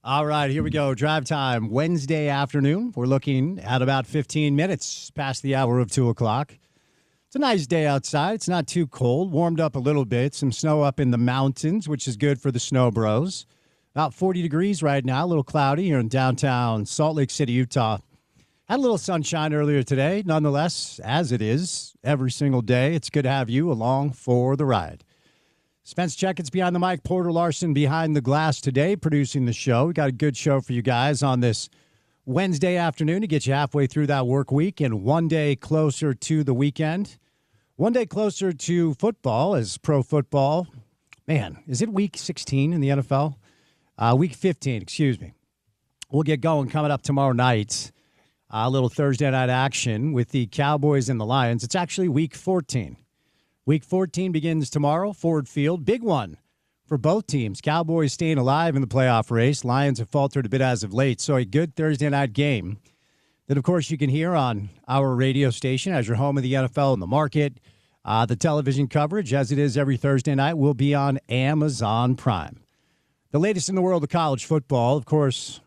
All right, here we go. Drive time, Wednesday afternoon. We're looking at about 15 minutes past the hour of 2 o'clock. It's a nice day outside. It's not too cold. Warmed up a little bit. Some snow up in the mountains, which is good for the snow bros. About 40 degrees right now. A little cloudy here in downtown Salt Lake City, Utah. Had a little sunshine earlier today. Nonetheless, as it is every single day, it's good to have you along for the ride. Spence Checketts behind the mic, Porter Larson behind the glass today, producing the show. We got a good show for you guys on this Wednesday afternoon to get you halfway through that work week and one day closer to the weekend. One day closer to football as pro football. Man, is it week 16 in the NFL? Week 15, excuse me. We'll get going coming up tomorrow night. A little Thursday night action with the Cowboys and the Lions. It's actually week 14. Week 14 begins tomorrow, Ford Field. Big one for both teams. Cowboys staying alive in the playoff race. Lions have faltered a bit as of late. So a good Thursday night game that, of course, you can hear on our radio station as your home of the NFL in the market. The television coverage, as it is every Thursday night, will be on Amazon Prime. The latest in the world of college football, of course,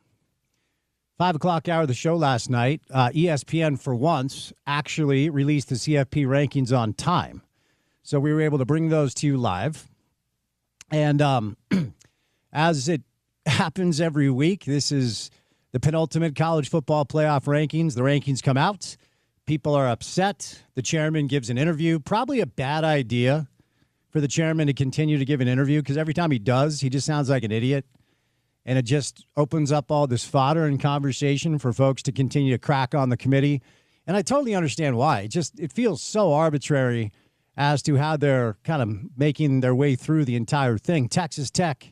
5 o'clock hour of the show last night. ESPN, for once, actually released the CFP rankings on time. So we were able to bring those to you live. And as it happens every week, this is the penultimate college football playoff rankings. The rankings come out. People are upset. The chairman gives an interview. Probably a bad idea for the chairman to continue to give an interview because every time he does, he just sounds like an idiot. And it just opens up all this fodder and conversation for folks to continue to crack on the committee. And I totally understand why. It feels so arbitrary as to how they're kind of making their way through the entire thing. Texas Tech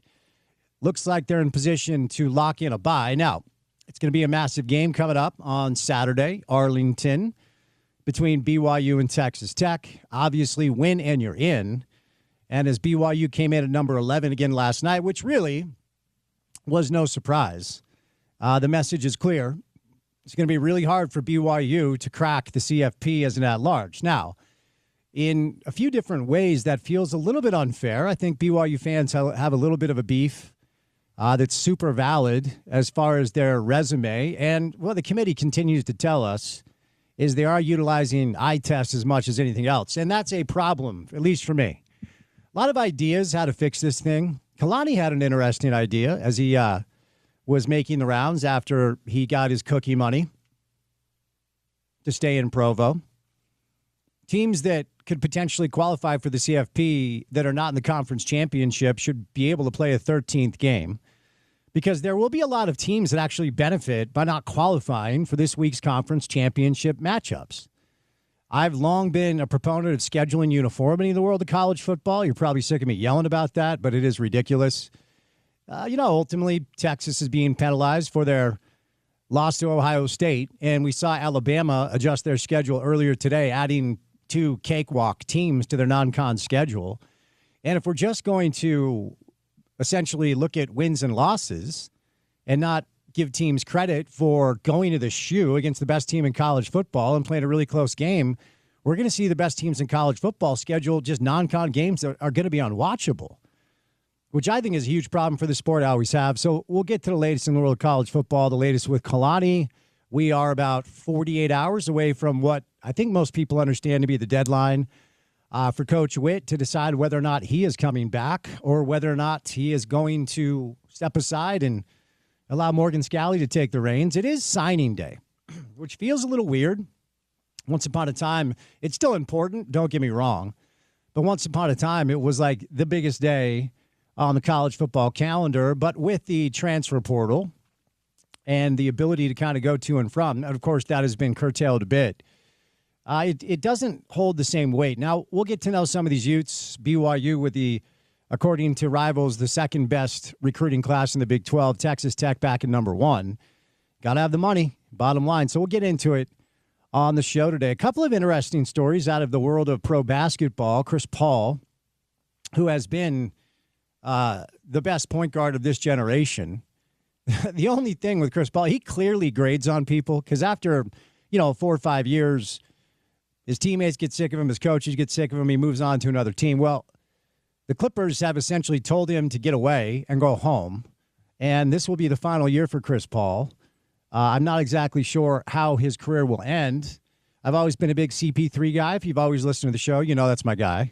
looks like they're in position to lock in a bye. Now, it's going to be a massive game coming up on Saturday, Arlington, between BYU and Texas Tech. Obviously, win and you're in. And as BYU came in at number 11 again last night, which really was no surprise, the message is clear. It's going to be really hard for BYU to crack the CFP as an at-large. Now, in a few different ways, that feels a little bit unfair. I think BYU fans have a little bit of a beef that's super valid as far as their resume. And what the committee continues to tell us is they are utilizing eye tests as much as anything else. And that's a problem, at least for me. A lot of ideas how to fix this thing. Kalani had an interesting idea as he was making the rounds after he got his cookie money to stay in Provo. Teams that could potentially qualify for the CFP that are not in the conference championship should be able to play a 13th game because there will be a lot of teams that actually benefit by not qualifying for this week's conference championship matchups. I've long been a proponent of scheduling uniformity in the world of college football. You're probably sick of me yelling about that, but it is ridiculous. Ultimately, Texas is being penalized for their loss to Ohio State, and we saw Alabama adjust their schedule earlier today, adding 2 cakewalk teams to their non-con schedule. And if we're just going to essentially look at wins and losses and not give teams credit for going to the shoe against the best team in college football and playing a really close game, we're going to see the best teams in college football schedule just non-con games that are going to be unwatchable, which I think is a huge problem for the sport. I always have. So we'll get to the latest in the world of college football, the latest with Kalani. We are about 48 hours away from what I think most people understand to be the deadline for Coach Witt to decide whether or not he is coming back or whether or not he is going to step aside and allow Morgan Scalley to take the reins. It is signing day, which feels a little weird. Once upon a time, it's still important, don't get me wrong, but once upon a time, it was like the biggest day on the college football calendar. But with the transfer portal and the ability to kind of go to and from, and of course, that has been curtailed a bit. It doesn't hold the same weight. Now, we'll get to know some of these Utes. BYU with the, according to Rivals, the second best recruiting class in the Big 12. Texas Tech back at number 1. Got to have the money, bottom line. So we'll get into it on the show today. A couple of interesting stories out of the world of pro basketball. Chris Paul, who has been the best point guard of this generation. The only thing with Chris Paul, he clearly grades on people because after, 4 or 5 years, his teammates get sick of him, his coaches get sick of him, he moves on to another team. Well, the Clippers have essentially told him to get away and go home. and this will be the final year for Chris Paul. I'm not exactly sure how his career will end. I've always been a big CP3 guy. If you've always listened to the show, you know that's my guy.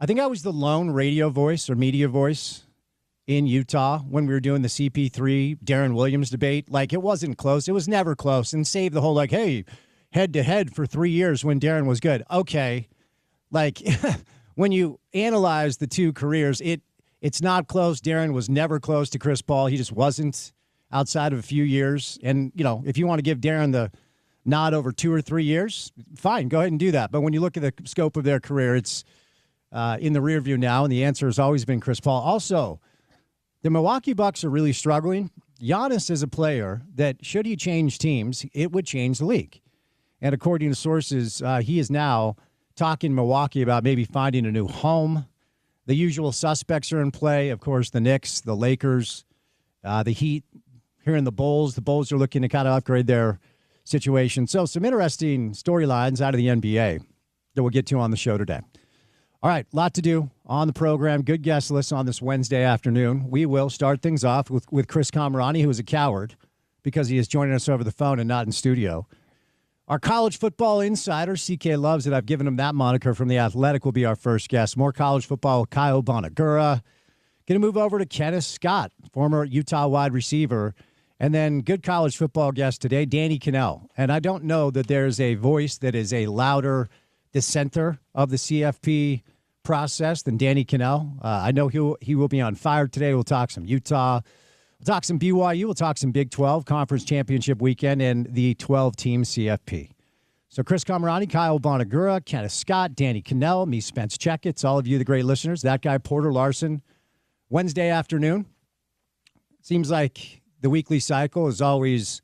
I think I was the lone radio voice or media voice in Utah when we were doing the CP3 Darren Williams debate. Like, it wasn't close. It was never close. And save the whole, like, hey, head-to-head for 3 years when Darren was good. Okay. Like, when you analyze the two careers, it's not close. Darren was never close to Chris Paul. He just wasn't outside of a few years. And, you know, if you want to give Darren the nod over 2 or 3 years, fine, go ahead and do that. But when you look at the scope of their career, it's in the rear view now, and the answer has always been Chris Paul. Also, the Milwaukee Bucks are really struggling. Giannis is a player that, should he change teams, it would change the league. And according to sources, he is now talking to Milwaukee about maybe finding a new home. The usual suspects are in play. Of course, the Knicks, the Lakers, the Heat, here in the Bulls. The Bulls are looking to kind of upgrade their situation. So some interesting storylines out of the NBA that we'll get to on the show today. All right, lot to do on the program. Good guest list on this Wednesday afternoon. We will start things off with Chris Camerani, who is a coward because he is joining us over the phone and not in studio. Our college football insider, CK loves it. I've given him that moniker from The Athletic, will be our first guest. More college football with Kyle Bonagura. Going to move over to Kenneth Scott, former Utah wide receiver. And then good college football guest today, Danny Cannell. And I don't know that there's a voice that is a louder dissenter of the CFP process than Danny Cannell. I know he will be on fire today. We'll talk some Utah. We'll talk some BYU. We'll talk some Big 12 Conference Championship Weekend and the 12-team CFP. So Chris Camerani, Kyle Bonagura, Kenneth Scott, Danny Cannell, me, Spence Checketts, all of you, the great listeners. That guy, Porter Larson. Wednesday afternoon. Seems like the weekly cycle is always,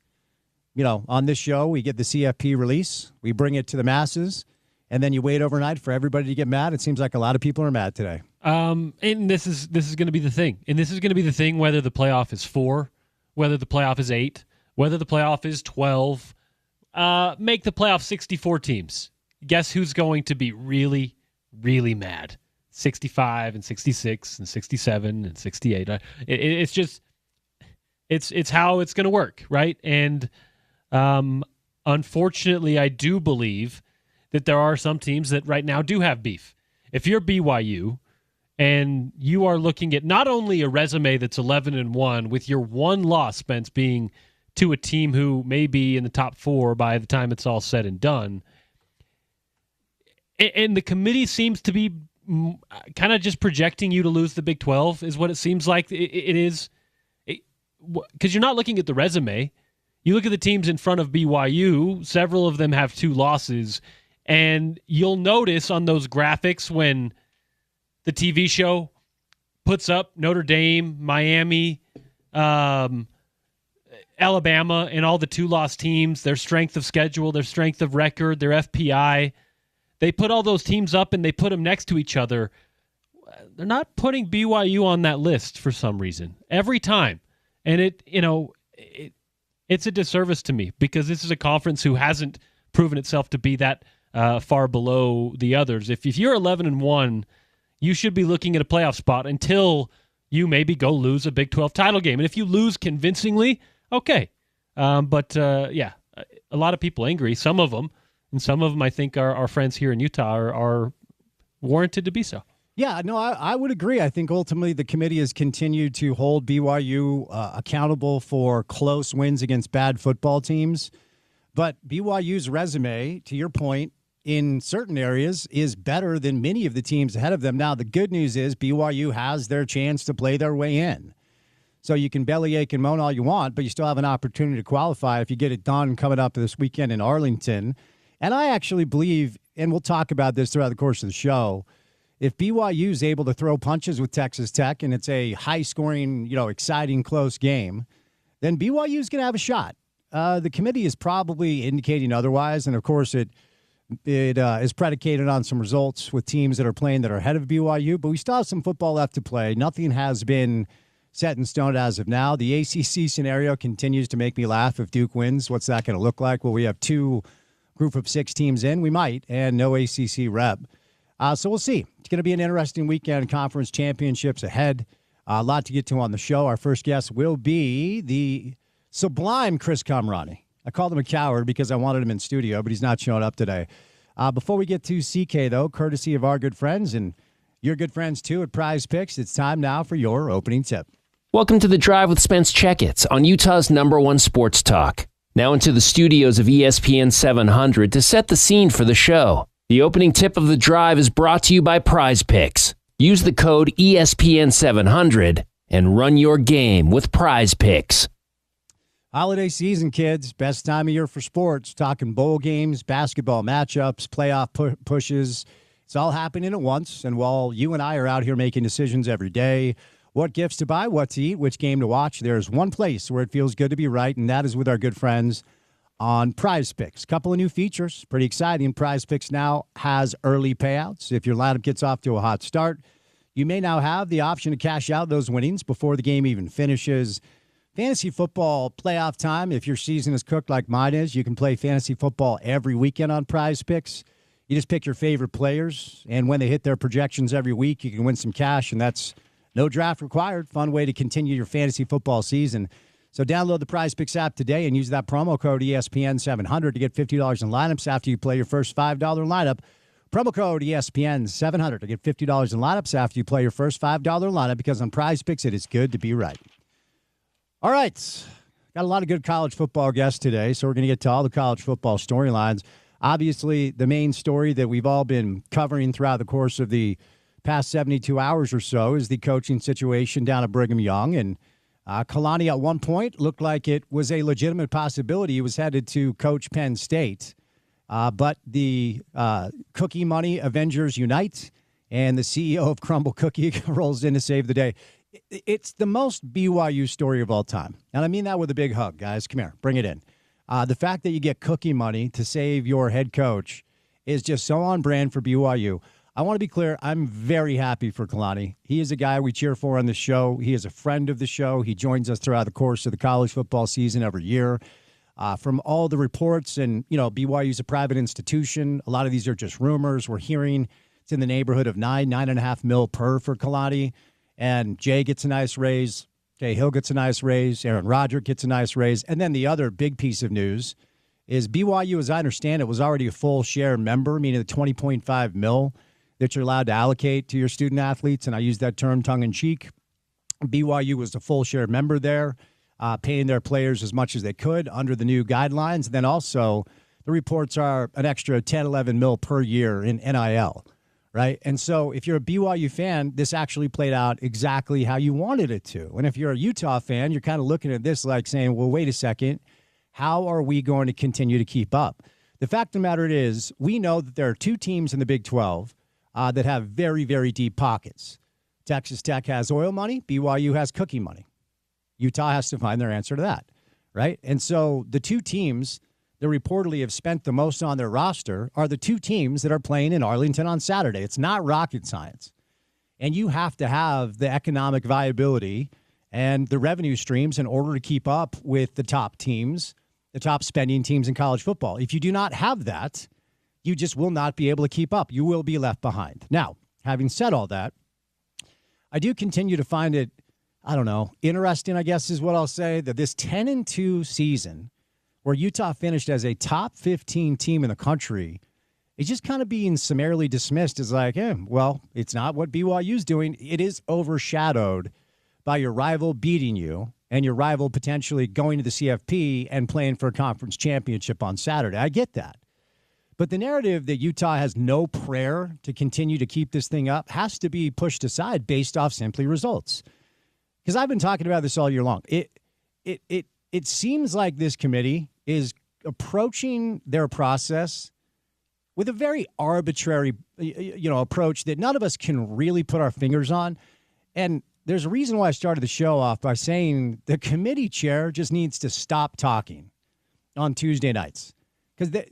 you know, on this show, we get the CFP release. We bring it to the masses. And then you wait overnight for everybody to get mad. It seems like a lot of people are mad today. And this is going to be the thing. And this is going to be the thing whether the playoff is 4, whether the playoff is 8, whether the playoff is 12. Make the playoff 64 teams. Guess who's going to be really, really mad? 65 and 66 and 67 and 68. It's just it's how it's going to work, right? And unfortunately, I do believe that there are some teams that right now do have beef. If you're BYU and you are looking at not only a resume that's 11-1 with your one loss, Spence, being to a team who may be in the top 4 by the time it's all said and done, and the committee seems to be kind of just projecting you to lose the Big 12 is what it seems like it is. Because you're not looking at the resume. You look at the teams in front of BYU, several of them have 2 losses, and you'll notice on those graphics when the TV show puts up Notre Dame, Miami, Alabama, and all the 2-loss teams, their strength of schedule, their strength of record, their FPI. They put all those teams up and they put them next to each other. They're not putting BYU on that list for some reason. Every time. And it's a disservice to me because this is a conference who hasn't proven itself to be that far below the others. If you're 11-1, you should be looking at a playoff spot until you maybe go lose a Big 12 title game. And if you lose convincingly, okay. But a lot of people angry, some of them, and some of them I think our friends here in Utah are warranted to be so. Yeah, no, I would agree. I think ultimately the committee has continued to hold BYU accountable for close wins against bad football teams. But BYU's resume, to your point, in certain areas is better than many of the teams ahead of them. Now, the good news is BYU has their chance to play their way in. So you can bellyache and moan all you want, but you still have an opportunity to qualify if you get it done coming up this weekend in Arlington. And I actually believe, and we'll talk about this throughout the course of the show, if BYU is able to throw punches with Texas Tech and it's a high-scoring, exciting, close game, then BYU is going to have a shot. The committee is probably indicating otherwise, and of course it is predicated on some results with teams that are playing that are ahead of BYU, but we still have some football left to play. Nothing has been set in stone as of now. The ACC scenario continues to make me laugh. If Duke wins, what's that going to look like? Well, we have 2 group of 6 teams in. We might, and no ACC rep. So we'll see. It's going to be an interesting weekend. Conference championships ahead. A lot to get to on the show. Our first guest will be the sublime Chris Kamrani. I called him a coward because I wanted him in studio, but he's not showing up today. Before we get to CK, though, courtesy of our good friends and your good friends, too, at Prize Picks, it's time now for your opening tip. Welcome to The Drive with Spence Checketts on Utah's #1 sports talk. Now into the studios of ESPN 700 to set the scene for the show. The opening tip of The Drive is brought to you by Prize Picks. Use the code ESPN 700 and run your game with Prize Picks. Holiday season, kids. Best time of year for sports. Talking bowl games, basketball matchups, playoff pushes. It's all happening at once. And while you and I are out here making decisions every day, what gifts to buy, what to eat, which game to watch, there's one place where it feels good to be right, and that is with our good friends on Prize Picks. Couple of new features. Pretty exciting. Prize Picks now has early payouts. If your lineup gets off to a hot start, you may now have the option to cash out those winnings before the game even finishes. Fantasy football playoff time. If your season is cooked like mine is, you can play fantasy football every weekend on Prize Picks. You just pick your favorite players, and when they hit their projections every week, you can win some cash, and that's no draft required. Fun way to continue your fantasy football season. So download the Prize Picks app today and use that promo code ESPN700 to get $50 in lineups after you play your first $5 lineup. Promo code ESPN700 to get $50 in lineups after you play your first $5 lineup, because on Prize Picks, it is good to be right. All right. Got a lot of good college football guests today, so we're going to get to all the college football storylines. Obviously, the main story that we've all been covering throughout the course of the past 72 hours or so is the coaching situation down at Brigham Young. And Kalani at one point looked like it was a legitimate possibility. He was headed to coach Penn State. But the Cookie Money Avengers unite, and the CEO of Crumble Cookie rolls in to save the day. It's the most BYU story of all time. And I mean that with a big hug, guys. Come here. Bring it in. The fact that you get Cookie Money to save your head coach is just so on brand for BYU. I want to be clear. I'm very happy for Kalani. He is a guy we cheer for on the show. He is a friend of the show. He joins us throughout the course of the college football season every year. From all the reports, and, BYU is a private institution. A lot of these are just rumors. We're hearing it's in the neighborhood of $9.5 mil per for Kalani. And Jay gets a nice raise. Jay Hill gets a nice raise. Aaron Roderick gets a nice raise. And then the other big piece of news is BYU, as I understand it, was already a full share member, meaning the $20.5 mil that you're allowed to allocate to your student athletes. And I use that term tongue in cheek. BYU was a full share member there, paying their players as much as they could under the new guidelines. And then also the reports are an extra 10, 11 mil per year in NIL. Right. And so if you're a BYU fan, this actually played out exactly how you wanted it to. And if you're a Utah fan, you're kind of looking at this like saying, well, wait a second, how are we going to continue to keep up? The fact of the matter is, we know that there are two teams in the Big 12 that have very, very deep pockets. Texas Tech has oil money. BYU has cookie money. Utah has to find their answer to that. Right. And so the two teams that reportedly have spent the most on their roster are the two teams that are playing in Arlington on Saturday. It's not rocket science. And you have to have the economic viability and the revenue streams in order to keep up with the top teams, the top spending teams in college football. If you do not have that, you just will not be able to keep up. You will be left behind. Now, having said all that, I do continue to find it, interesting, I guess is what I'll say, that this 10-2 season, where Utah finished as a top 15 team in the country, is just kind of being summarily dismissed as like, it's not what BYU's doing. It is overshadowed by your rival beating you and your rival potentially going to the CFP and playing for a conference championship on Saturday. I get that. But the narrative that Utah has no prayer to continue to keep this thing up has to be pushed aside based off simply results. Because I've been talking about this all year long. It seems like this committee is approaching their process with a very arbitrary, approach that none of us can really put our fingers on. And there's a reason why I started the show off by saying the committee chair just needs to stop talking on Tuesday nights. Because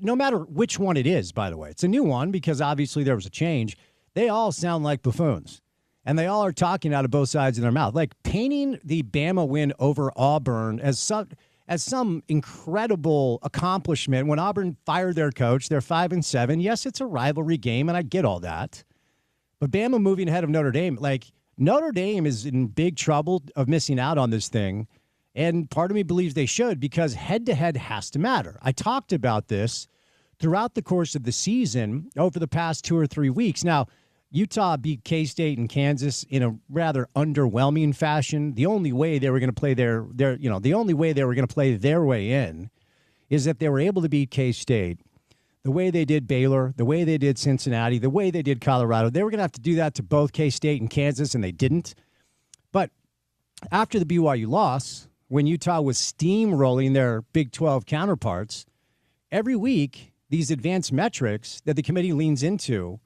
no matter which one it is, by the way, it's a new one because obviously there was a change. They all sound like buffoons. And they all are talking out of both sides of their mouth, like painting the Bama win over Auburn as some incredible accomplishment. When Auburn fired their coach, they're 5-7. Yes, it's a rivalry game, and I get all that. But Bama moving ahead of Notre Dame, like, Notre Dame is in big trouble of missing out on this thing. And part of me believes they should, because head-to-head has to matter. I talked about this throughout the course of the season over the past 2 or 3 weeks. Now, Utah beat K-State and Kansas in a rather underwhelming fashion. The only way they were going to play the only way they were going to play their way in is if they were able to beat K-State the way they did Baylor, the way they did Cincinnati, the way they did Colorado. They were going to have to do that to both K-State and Kansas, and they didn't. But after the BYU loss, when Utah was steamrolling their Big 12 counterparts, every week, these advanced metrics that the committee leans into,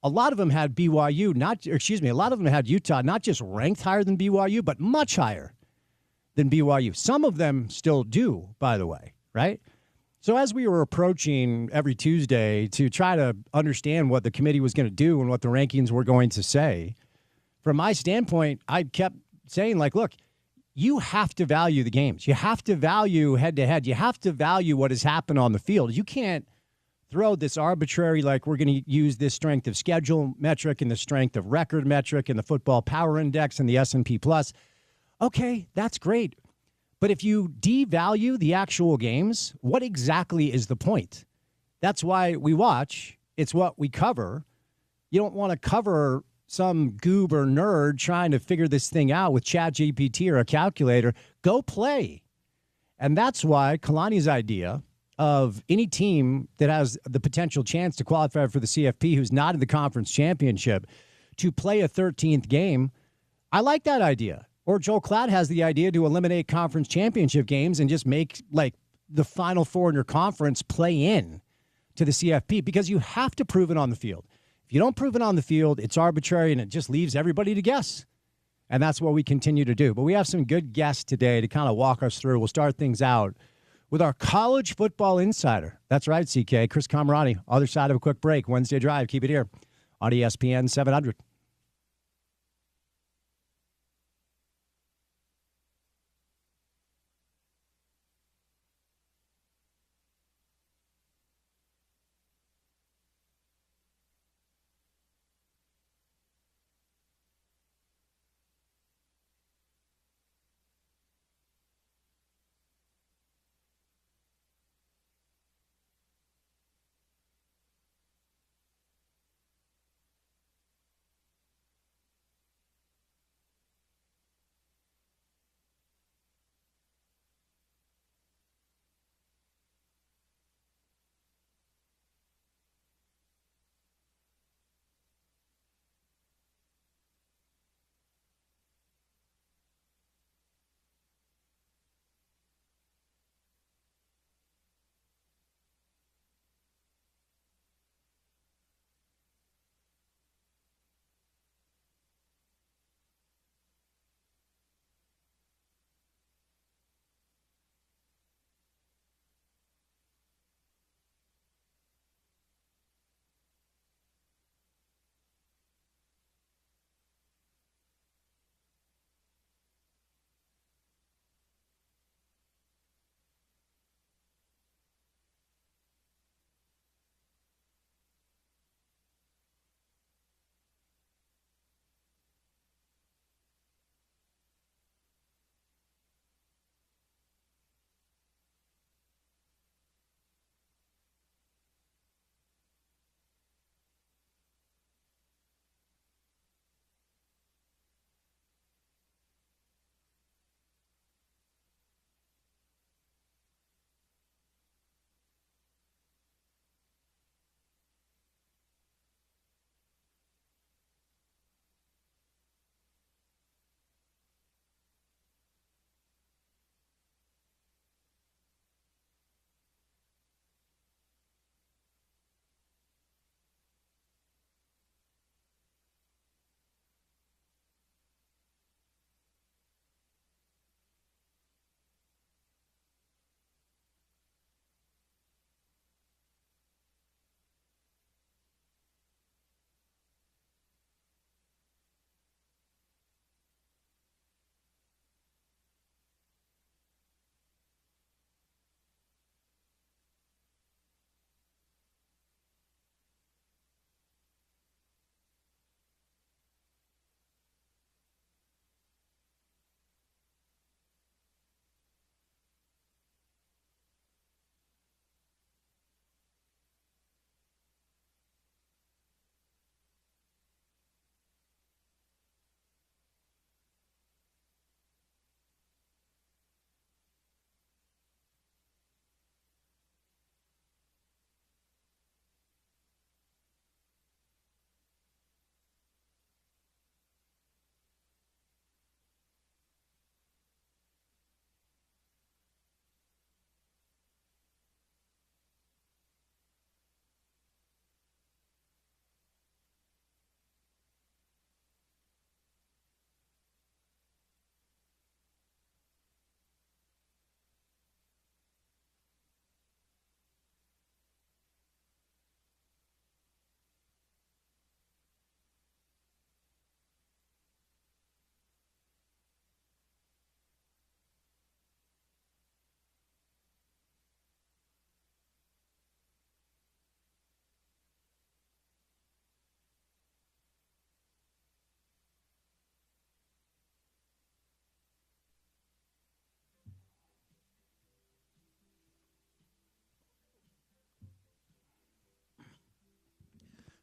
a lot of them had BYU, a lot of them had Utah not just ranked higher than BYU, but much higher than BYU. Some of them still do, by the way, right? So as we were approaching every Tuesday to try to understand what the committee was going to do and what the rankings were going to say, from my standpoint, I kept saying, like, look, you have to value the games. You have to value head-to-head. You have to value what has happened on the field. You can't throw this arbitrary, like, we're going to use this strength of schedule metric and the strength of record metric and the football power index and the S&P Plus. Okay, that's great. But if you devalue the actual games, what exactly is the point? That's why we watch. It's what we cover. You don't want to cover some goob or nerd trying to figure this thing out with ChatGPT or a calculator. Go play. And that's why Kalani's idea of any team that has the potential chance to qualify for the CFP who's not in the conference championship to play a 13th game, I like that idea. Or Joel Klatt has the idea to eliminate conference championship games and just make, like, the Final Four in your conference play in to the CFP, because you have to prove it on the field. If you don't prove it on the field, it's arbitrary and it just leaves everybody to guess. And that's what we continue to do. But we have some good guests today to kind of walk us through. We'll start things out with our college football insider. That's right, CK. Chris Camerani, other side of a quick break. Wednesday Drive. Keep it here on ESPN 700.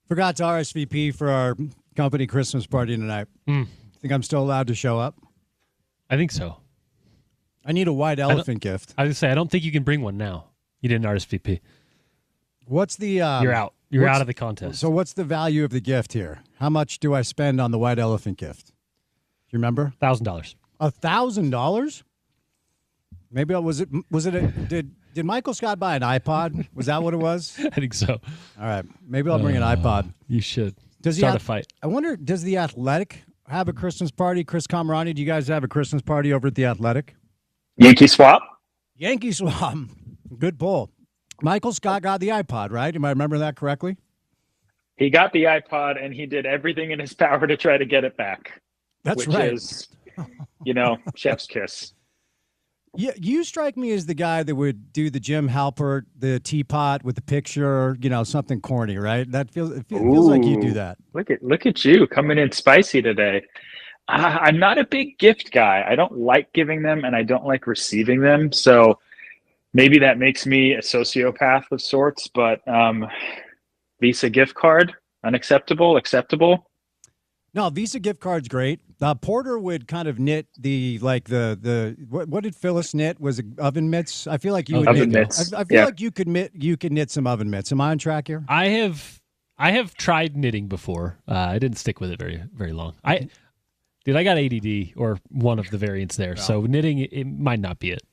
Forgot to RSVP for our company Christmas party tonight. Think I'm still allowed to show up? I think so. I need a white elephant gift. I was going to say, I don't think you can bring one now. You didn't RSVP. What's the... You're out. You're out of the contest. So what's the value of the gift here? How much do I spend on the white elephant gift? Do you remember? $1,000. $1,000? Maybe did Michael Scott buy an iPod? Was that what it was? I think so. All right. Maybe I'll bring an iPod. You should. Does Start a fight. I wonder, does the Athletic have a Christmas party? Chris Camerani, do you guys have a Christmas party over at the Athletic? Yankee swap? Yankee swap. Good pull. Michael Scott got the iPod, right? Am I remembering that correctly? He got the iPod, and he did everything in his power to try to get it back. That's which right. Is, chef's kiss. Yeah, you strike me as the guy that would do the Jim Halpert, the teapot with the picture, something corny, right? It feels like you do that. Look at you coming in spicy today. I'm not a big gift guy. I don't like giving them, and I don't like receiving them. So maybe that makes me a sociopath of sorts. But Visa gift card, unacceptable, acceptable. No, Visa gift card's great. Porter would kind of knit what did Phyllis knit? Was it oven mitts? I feel like you would oven knit. mitts. I feel like you could knit some oven mitts. Am I on track here? I have tried knitting before. I didn't stick with it very, very long. I got ADD or one of the variants there. So knitting, it might not be it.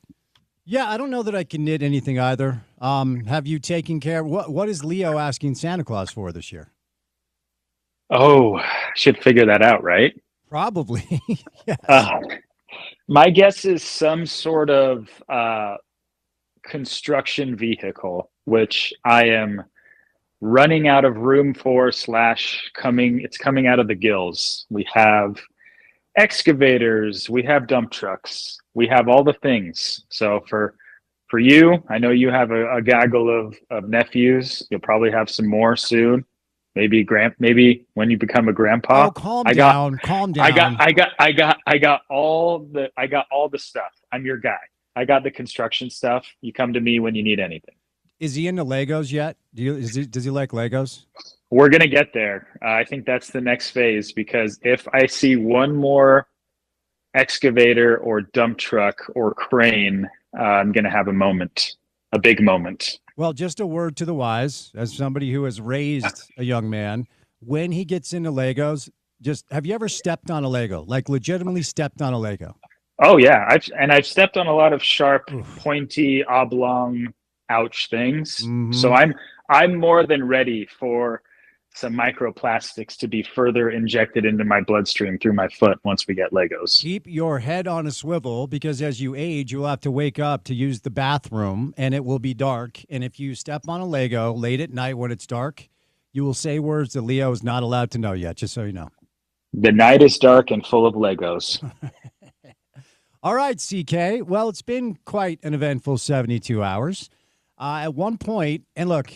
Yeah, I don't know that I can knit anything either. Have you taken care? What is Leo asking Santa Claus for this year? Oh, should figure that out, right? Probably. Yes. My guess is some sort of construction vehicle, which I am running out of room for / it's coming out of the gills. We have excavators, we have dump trucks, we have all the things. So for you, I know you have a gaggle of nephews. You'll probably have some more soon. Maybe when you become a grandpa. Oh, calm down. I got all the stuff. I'm your guy. I got the construction stuff. You come to me when you need anything. Is he into Legos yet? Does he like Legos? We're gonna get there. I think that's the next phase, because if I see one more excavator or dump truck or crane, I'm gonna have a big moment. Well, just a word to the wise, as somebody who has raised a young man, when he gets into Legos, have you ever stepped on a Lego? Like legitimately stepped on a Lego? Oh yeah, I've stepped on a lot of sharp, pointy, oblong, ouch things. Mm-hmm. So I'm more than ready for some microplastics to be further injected into my bloodstream through my foot once we get Legos. Keep your head on a swivel, because as you age, you'll have to wake up to use the bathroom, and it will be dark. And if you step on a Lego late at night when it's dark, you will say words that Leo is not allowed to know yet, just so you know. The night is dark and full of Legos. All right, CK. Well, it's been quite an eventful 72 hours. At one point, and look,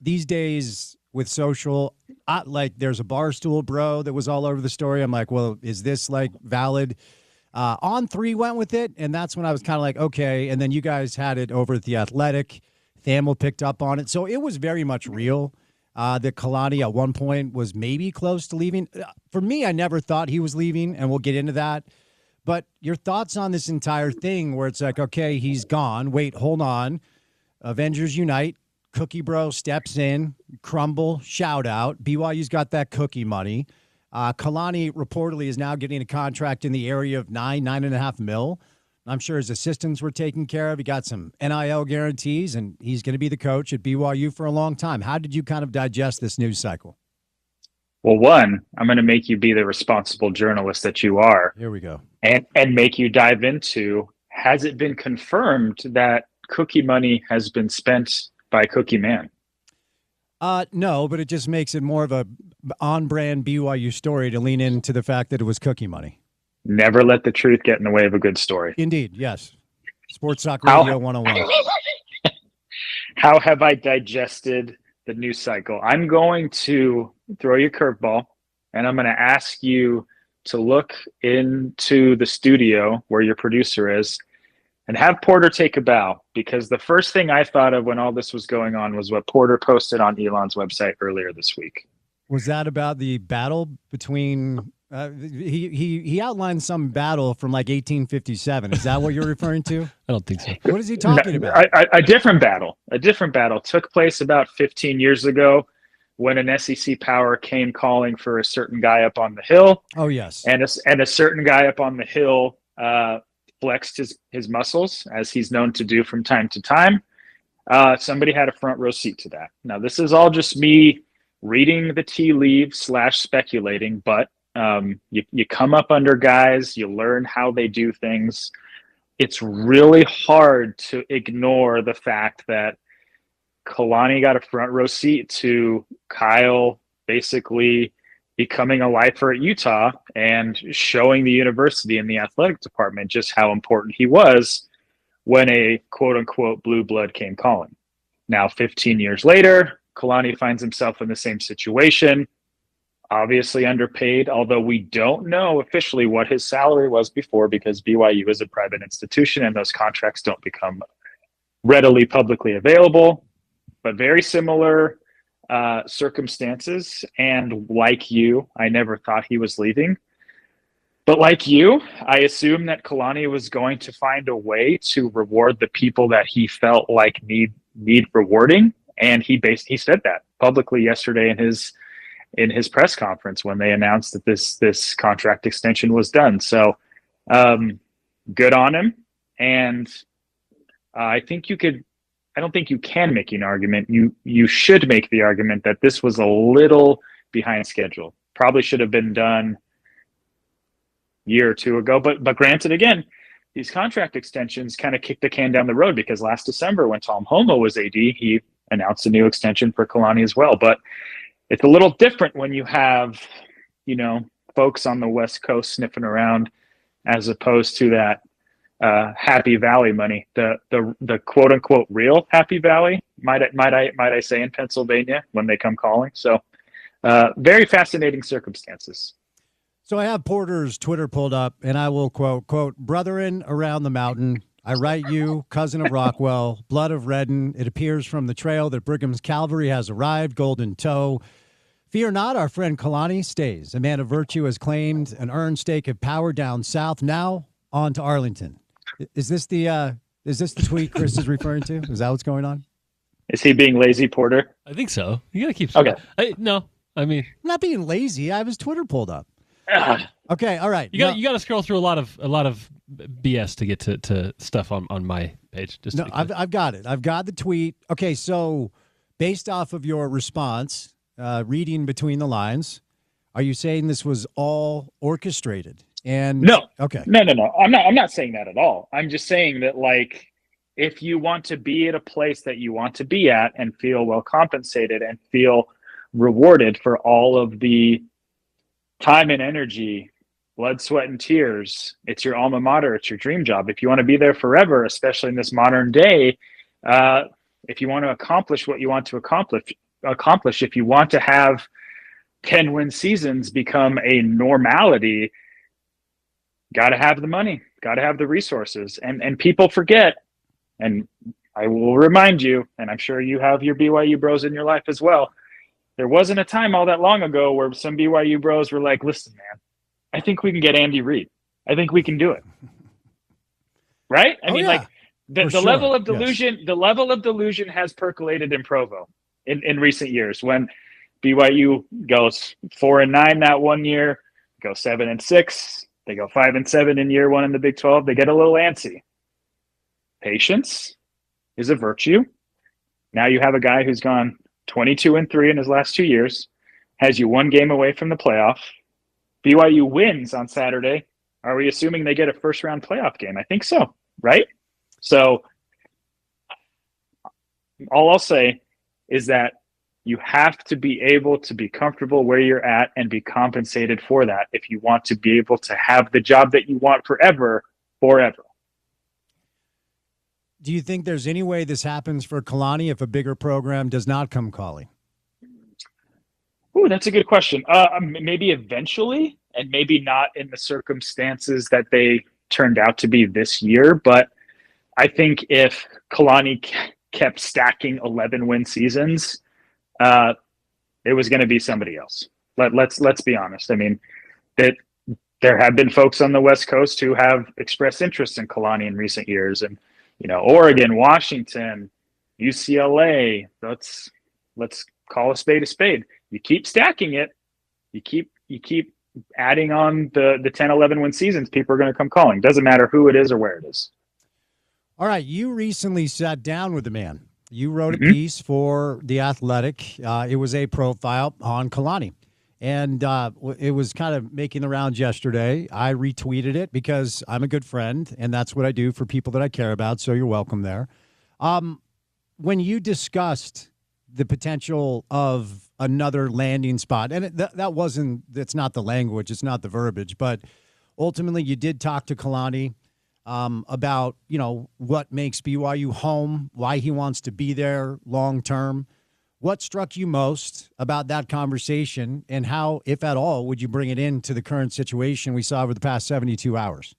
these days with social, there's a Barstool bro that was all over the story. I'm like, well, is this like valid? On3 went with it, and that's when I was kind of like, okay. And then you guys had it over at the Athletic. Thamel picked up on it. So it was very much real that Kalani at one point was maybe close to leaving. For me, I never thought he was leaving, and we'll get into that. But your thoughts on this entire thing where it's like, okay, he's gone. Wait, hold on. Avengers Unite. Cookie Bro steps in, crumble, shout out. BYU's got that cookie money. Kalani reportedly is now getting a contract in the area of $9.5 million. I'm sure his assistants were taken care of. He got some NIL guarantees, and he's going to be the coach at BYU for a long time. How did you kind of digest this news cycle? Well, one, I'm going to make you be the responsible journalist that you are. Here we go. And make you dive into, has it been confirmed that cookie money has been spent by Cookie Man? No, but it just makes it more of a on-brand BYU story to lean into the fact that it was cookie money. Never let the truth get in the way of a good story. Indeed, yes. Sports Talk Radio 101. How have I digested the news cycle? I'm going to throw you a curveball, and I'm going to ask you to look into the studio where your producer is and have Porter take a bow, because the first thing I thought of when all this was going on was what Porter posted on Elon's website earlier this week. Was that about the battle between? He outlined some battle from like 1857. Is that what you're referring to? I don't think so. What is he talking about? A different battle. A different battle took place about 15 years ago when an SEC power came calling for a certain guy up on the hill. Oh, yes. And a certain guy up on the hill flexed his muscles, as he's known to do from time to time. Somebody had a front row seat to that. Now, this is all just me reading the tea leaves / speculating, but you come up under guys, you learn how they do things. It's really hard to ignore the fact that Kalani got a front row seat to Kyle basically becoming a lifer at Utah and showing the university and the athletic department just how important he was when a quote-unquote blue blood came calling. Now, 15 years later, Kalani finds himself in the same situation, obviously underpaid, although we don't know officially what his salary was before because BYU is a private institution and those contracts don't become readily publicly available, but very similar circumstances. And like you, I never thought he was leaving. But like you, I assumed that Kalani was going to find a way to reward the people that he felt like need rewarding. And he said that publicly yesterday in his press conference when they announced that this contract extension was done. So good on him. And I don't think you can make an argument. You should make the argument that this was a little behind schedule. Probably should have been done a year or two ago. But granted, again, these contract extensions kind of kicked the can down the road because last December when Tom Homo was AD, he announced a new extension for Kalani as well. But it's a little different when you have, folks on the West Coast sniffing around as opposed to that Happy Valley money, the quote unquote real Happy Valley, might I say, in Pennsylvania when they come calling. So very fascinating circumstances. So I have Porter's Twitter pulled up, and I will quote, "Brethren around the mountain, I write you, cousin of Rockwell, blood of Redden. It appears from the trail that Brigham's cavalry has arrived, golden toe. Fear not, our friend Kalani stays. A man of virtue has claimed an earned stake of power down south. Now on to Arlington." Is this the tweet Chris is referring to? Is that what's going on? Is he being lazy, Porter? I think so. You gotta keep. Okay. I'm not being lazy. I have his Twitter pulled up. Okay, all right. You got to scroll through a lot of BS to get to stuff on my page. Just I've got it. I've got the tweet. Okay, so based off of your response, reading between the lines, are you saying this was all orchestrated? And no. Okay. No. I'm not saying that at all. I'm just saying that, like, if you want to be at a place that you want to be at and feel well compensated and feel rewarded for all of the time and energy, blood, sweat, and tears, it's your alma mater, it's your dream job. If you want to be there forever, especially in this modern day, if you want to accomplish what you want to accomplish, if you want to have 10-win seasons become a normality, got to have the money, got to have the resources. And people forget, and I will remind you, and I'm sure you have your BYU bros in your life as well, there wasn't a time all that long ago where some BYU bros were like, listen, man, I think we can get Andy Reid. I think we can do it. Right? I mean, yeah. like the sure. level of delusion, Yes. the level of delusion has percolated in Provo in recent years when BYU goes 4-9 that one year, go 7-6, they go 5-7 in year one in the Big 12. They get a little antsy. Patience is a virtue. Now you have a guy who's gone 22-3 in his last 2 years, has you one game away from the playoff. BYU wins on Saturday. Are we assuming they get a first-round playoff game? I think so, right? So all I'll say is that you have to be able to be comfortable where you're at and be compensated for that if you want to be able to have the job that you want forever. Do you think there's any way this happens for Kalani if a bigger program does not come calling? Ooh, that's a good question. Maybe eventually, and maybe not in the circumstances that they turned out to be this year. But I think if Kalani kept stacking 11-win seasons, it was going to be somebody else. Let's be honest. I mean, that there have been folks on the West Coast who have expressed interest in Kalani in recent years, and Oregon, Washington, UCLA. Let's call a spade a spade. You keep stacking it. You keep adding on the 10, 11 win seasons. People are going to come calling. Doesn't matter who it is or where it is. All right, you recently sat down with the man. You wrote a piece for The Athletic. It was a profile on Kalani. And it was kind of making the rounds yesterday. I retweeted it because I'm a good friend, and that's what I do for people that I care about, so you're welcome there. When you discussed the potential of another landing spot, and that's not the language, it's not the verbiage, but ultimately you did talk to Kalani about, what makes BYU home, why he wants to be there long term. What struck you most about that conversation, and how, if at all, would you bring it into the current situation we saw over the past 72 hours?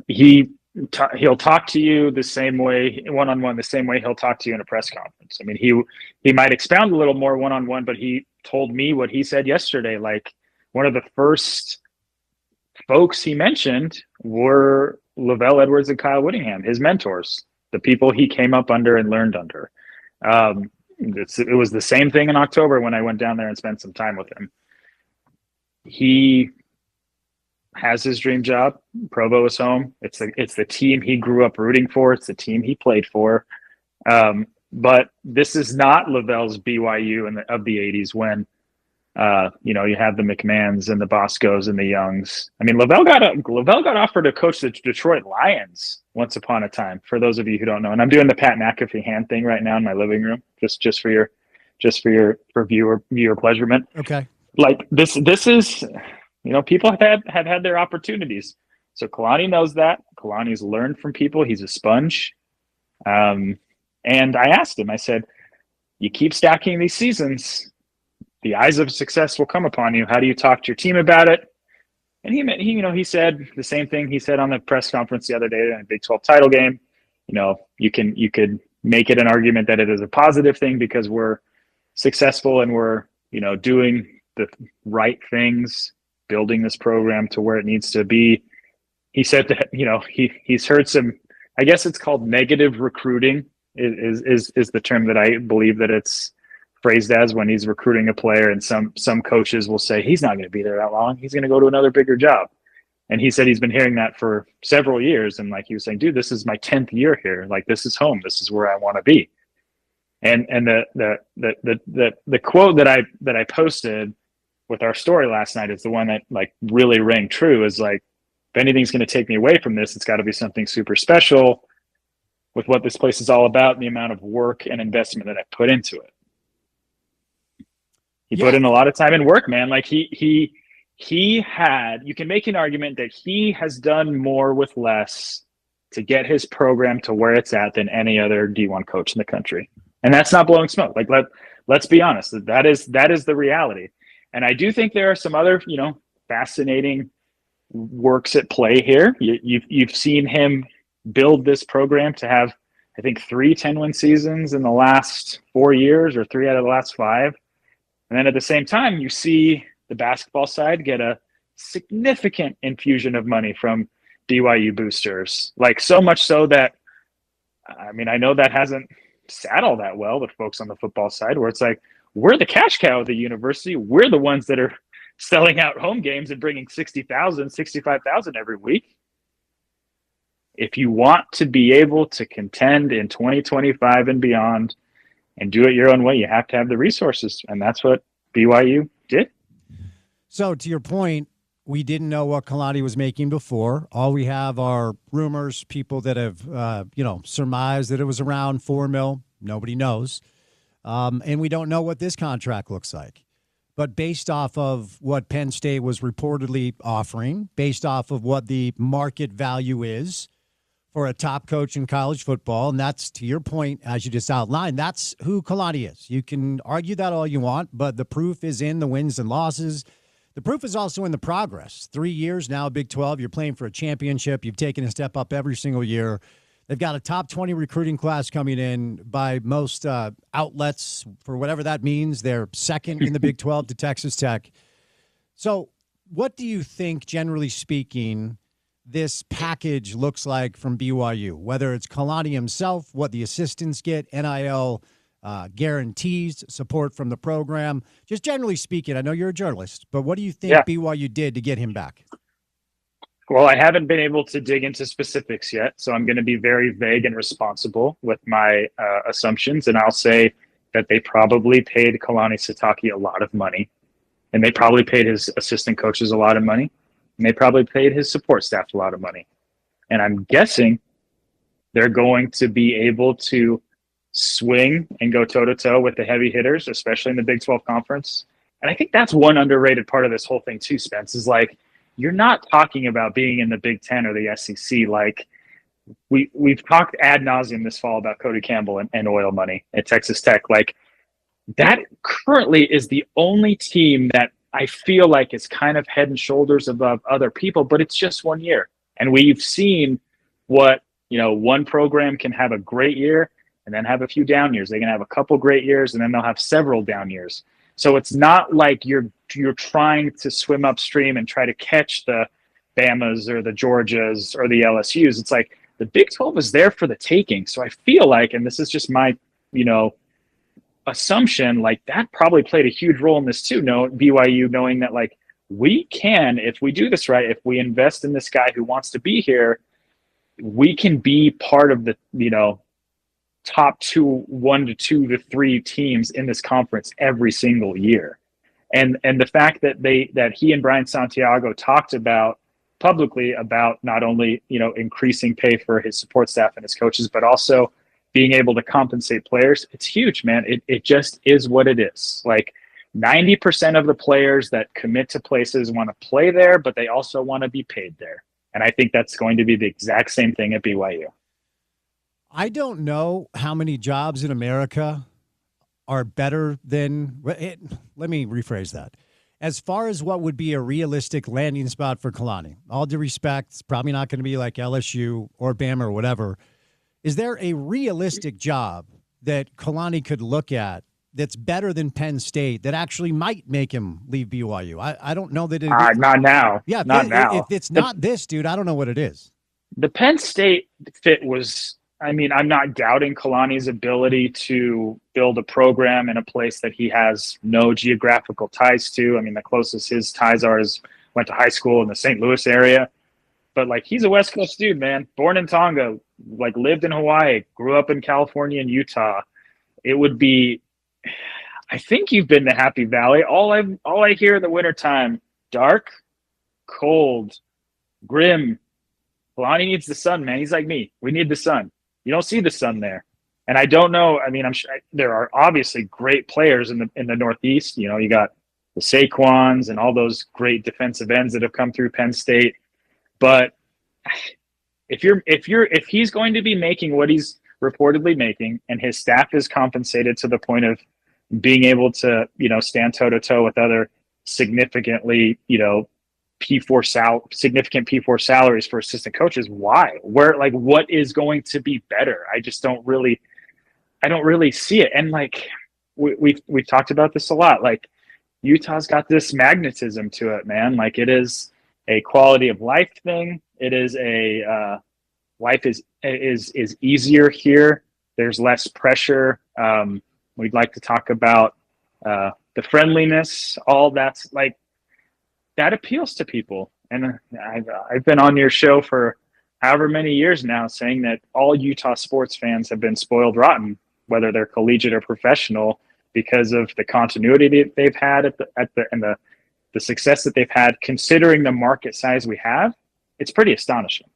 He'll talk to you the same way, one-on-one, the same way he'll talk to you in a press conference. I mean, he might expound a little more one-on-one, but he told me what he said yesterday. Like, one of the first folks he mentioned were Lavelle Edwards and Kyle Whittingham, his mentors, the people he came up under and learned under. It was the same thing in October when I went down there and spent some time with him. He has his dream job. Provo is home. It's the team he grew up rooting for. It's the team he played for. But this is not Lavelle's BYU of the 80s when you have the McMahons and the Boscos and the Youngs. I mean, Lavelle got offered to coach the Detroit Lions once upon a time, for those of you who don't know. And I'm doing the Pat McAfee hand thing right now in my living room, just for your viewer pleasurement. Okay. Like this is, people have had their opportunities. So Kalani knows that. Kalani's learned from people. He's a sponge. And I asked him, I said, you keep stacking these seasons, the eyes of success will come upon you. How do you talk to your team about it? And he said the same thing he said on the press conference the other day in a Big 12 title game. You could make it an argument that it is a positive thing because we're successful and we're, doing the right things, building this program to where it needs to be. He said that, he's heard some, I guess it's called negative recruiting is the term that I believe that it's phrased as when he's recruiting a player, and some coaches will say he's not going to be there that long. He's going to go to another bigger job. And he said he's been hearing that for several years. And like he was saying, dude, this is my 10th year here. Like, this is home. This is where I want to be. And the quote that I posted with our story last night is the one that like really rang true. Is like, if anything's going to take me away from this, it's got to be something super special with what this place is all about and the amount of work and investment that I put into it. He put in a lot of time and work, man. Like you can make an argument that he has done more with less to get his program to where it's at than any other D1 coach in the country. And that's not blowing smoke. Like, let's be honest. That is the reality. And I do think there are some other, fascinating works at play here. You've seen him build this program to have, I think, 3 10-win seasons in the last 4 years, or 3 out of the last 5. And then at the same time, you see the basketball side get a significant infusion of money from BYU boosters. Like, so much so that, I mean, I know that hasn't sat all that well with folks on the football side, where it's like, we're the cash cow of the university. We're the ones that are selling out home games and bringing 60,000, 65,000 every week. If you want to be able to contend in 2025 and beyond and do it your own way, you have to have the resources. And that's what BYU did. So to your point, we didn't know what Kalani was making before. All we have are rumors, people that have, surmised that it was around $4 million. Nobody knows. And we don't know what this contract looks like. But based off of what Penn State was reportedly offering, based off of what the market value is for a top coach in college football, and that's, to your point, as you just outlined, that's who Kalani is. You can argue that all you want, but the proof is in the wins and losses. The proof is also in the progress. 3 years now, Big 12, you're playing for a championship. You've taken a step up every single year They've got a top 20 recruiting class coming in by most outlets, for whatever that means. They're second in the Big 12 to Texas Tech. So what do you think, generally speaking, this package looks like from BYU, whether it's Kalani himself, what the assistants get, NIL guarantees, support from the program? Just generally speaking, I know you're a journalist, but what do you think BYU did to get him back? Well, I haven't been able to dig into specifics yet, so I'm going to be very vague and responsible with my assumptions, and I'll say that they probably paid Kalani Sitake a lot of money, and they probably paid his assistant coaches a lot of money, and they probably paid his support staff a lot of money. And I'm guessing they're going to be able to swing and go toe-to-toe with the heavy hitters, especially in the Big 12 Conference. And I think that's one underrated part of this whole thing too, Spence, is like, you're not talking about being in the Big 10 or the SEC. Like, we've talked ad nauseum this fall about Cody Campbell and oil money at Texas Tech. Like, that currently is the only team that I feel like is kind of head and shoulders above other people, but it's just 1 year. And we've seen what, one program can have a great year and then have a few down years. They can have a couple great years and then they'll have several down years. So it's not like you're trying to swim upstream and try to catch the Bamas or the Georgias or the LSUs. It's like the Big 12 is there for the taking. So I feel like, and this is just my, assumption, like that probably played a huge role in this too. BYU knowing that like we can, if we do this right, if we invest in this guy who wants to be here, we can be part of the, top 1 to 2 to 3 teams in this conference every single year. And the fact that he and Brian Santiago talked about publicly about not only, increasing pay for his support staff and his coaches, but also being able to compensate players, it's huge, man. It just is what it is. Like 90% of the players that commit to places want to play there, but they also want to be paid there. And I think that's going to be the exact same thing at BYU. I don't know how many jobs in America are better than let me rephrase that. As far as what would be a realistic landing spot for Kalani, all due respect, it's probably not going to be like LSU or Bama or whatever. Is there a realistic job that Kalani could look at that's better than Penn State that actually might make him leave BYU? I don't know that it is. Not now. Yeah, not now. If it's not this, dude, I don't know what it is. The Penn State fit was, I'm not doubting Kalani's ability to build a program in a place that he has no geographical ties to. The closest his ties are is went to high school in the St. Louis area. But, he's a West Coast dude, man. Born in Tonga, lived in Hawaii, grew up in California and Utah. It would be – I think you've been to Happy Valley. All I hear in the wintertime, dark, cold, grim. Kalani needs the sun, man. He's like me. We need the sun. You don't see the sun there. And I don't know. I'm sure there are obviously great players in the Northeast. You got the Saquons and all those great defensive ends that have come through Penn State. But if he's going to be making what he's reportedly making, and his staff is compensated to the point of being able to, stand toe to toe with other significantly, significant P4 salaries for assistant coaches, why? What is going to be better? I don't really see it. And we've talked about this a lot. Utah's got this magnetism to it, man. It is a quality of life thing. It is a life is easier here. There's less pressure. We'd like to talk about the friendliness. All that's that appeals to people. And I've been on your show for however many years now saying that all Utah sports fans have been spoiled rotten, whether they're collegiate or professional, because of the continuity that they've had and the success that they've had, considering the market size we have. It's pretty astonishing.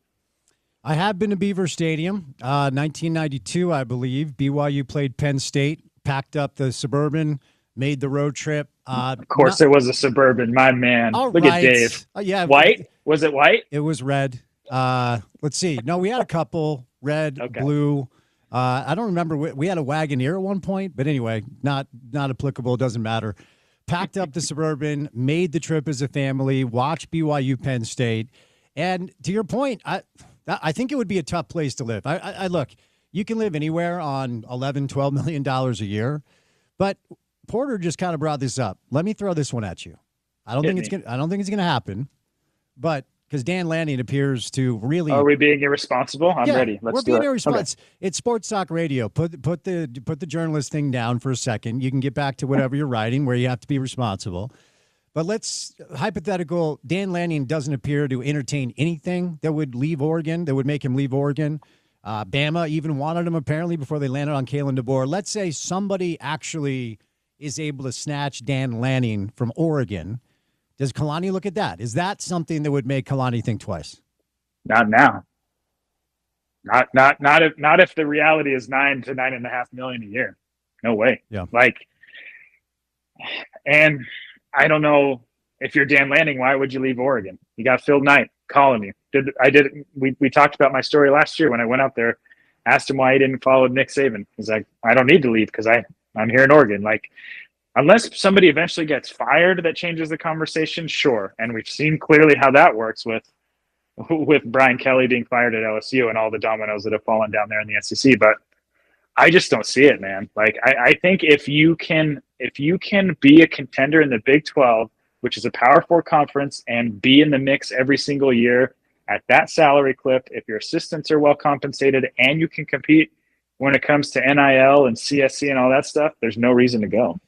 I have been to Beaver Stadium, 1992, I believe. BYU played Penn State, packed up the Suburban, made the road trip. Of course, it was a Suburban, my man. Look at Dave. Yeah, white? Was it white? It was red. Let's see. No, we had a couple, red, okay. Blue. I don't remember. We had a Wagoneer at one point, but anyway, not applicable. Doesn't matter. Packed up the Suburban, made the trip as a family, watched BYU Penn State. And to your point, I think it would be a tough place to live. I look, you can live anywhere on $11-12 million a year, but Porter just kind of brought this up. Let me throw this one at you. I don't think it's gonna happen, but because Dan Lanning appears to really. Are we being irresponsible? I'm ready. Let's do it. We're being irresponsible. Okay. It's sports talk radio. Put the journalist thing down for a second. You can get back to whatever you're writing, where you have to be responsible. But let's hypothetical. Dan Lanning doesn't appear to entertain anything that would leave Oregon. That would make him leave Oregon. Bama even wanted him apparently before they landed on Kalen DeBoer. Let's say somebody actually is able to snatch Dan Lanning from Oregon. Does Kalani look at that? Is that something that would make Kalani think twice? Not now. Not if the reality is $9 to $9.5 million a year. No way. Yeah. And I don't know if you're Dan Lanning, why would you leave Oregon? You got Phil Knight calling you. We talked about my story last year when I went out there, asked him why he didn't follow Nick Saban. He's like, I don't need to leave because I'm here in Oregon. Unless somebody eventually gets fired, that changes the conversation, sure. And we've seen clearly how that works with Brian Kelly being fired at LSU and all the dominoes that have fallen down there in the SEC. But I just don't see it, man. I think if you can be a contender in the Big 12, which is a Power 4 conference, and be in the mix every single year at that salary clip, if your assistants are well compensated and you can compete when it comes to NIL and CSC and all that stuff, there's no reason to go.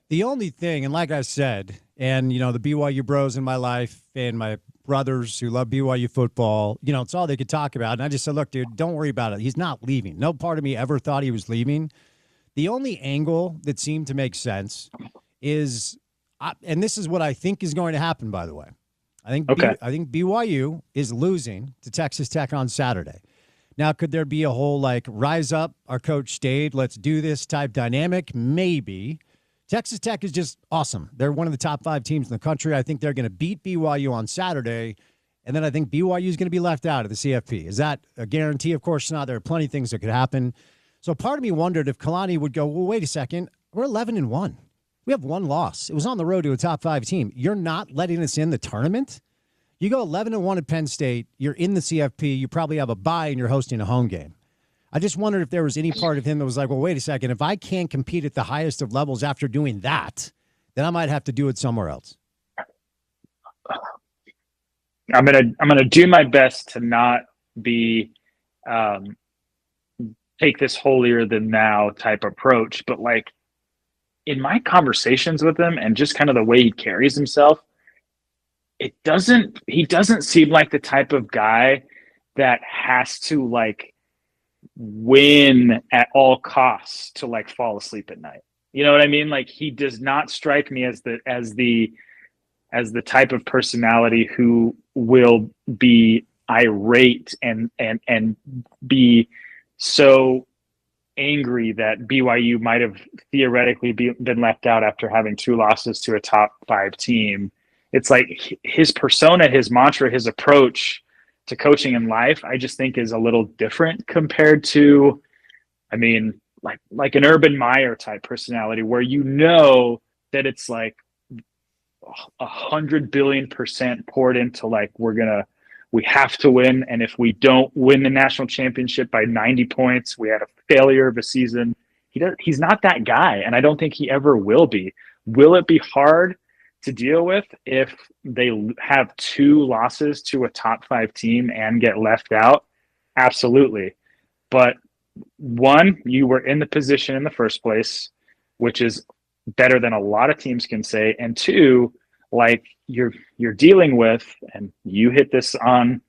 The only thing, and like I said, and, the BYU bros in my life and my brothers who love BYU football, it's all they could talk about. And I just said, look, dude, don't worry about it. He's not leaving. No part of me ever thought he was leaving. The only angle that seemed to make sense is, and this is what I think is going to happen, by the way. I think BYU is losing to Texas Tech on Saturday. Now, could there be a whole, rise up, our coach stayed, let's do this type dynamic? Maybe. Texas Tech is just awesome. They're one of the top 5 teams in the country. I think they're going to beat BYU on Saturday, and then I think BYU is going to be left out of the CFP. Is that a guarantee? Of course not. There are plenty of things that could happen. So part of me wondered if Kalani would go, well, wait a second. We're 11-1. We have one loss. It was on the road to a top 5 team. You're not letting us in the tournament? You go 11-1 at Penn State. You're in the CFP. You probably have a bye, and you're hosting a home game. I just wondered if there was any part of him that was like, well, wait a second. If I can't compete at the highest of levels after doing that, then I might have to do it somewhere else. I'm gonna do my best to not be take this holier than thou type approach, but in my conversations with him and just kind of the way he carries himself, he doesn't seem like the type of guy that has to win at all costs to fall asleep at night. You know what I mean? He does not strike me as the type of personality who will be irate and be so angry that BYU might have theoretically been left out after having 2 losses to a top 5 team. It's his persona, his mantra, his approach to coaching in life, I just think is a little different compared to, like an Urban Meyer type personality where that it's 100 billion% poured into we have to win. And if we don't win the national championship by 90 points, we had a failure of a season. He's not that guy. And I don't think he ever will be. Will it be hard to deal with if they have 2 losses to a top 5 team and get left out? Absolutely. But 1, you were in the position in the first place, which is better than a lot of teams can say. And 2, you're dealing with, and you hit this on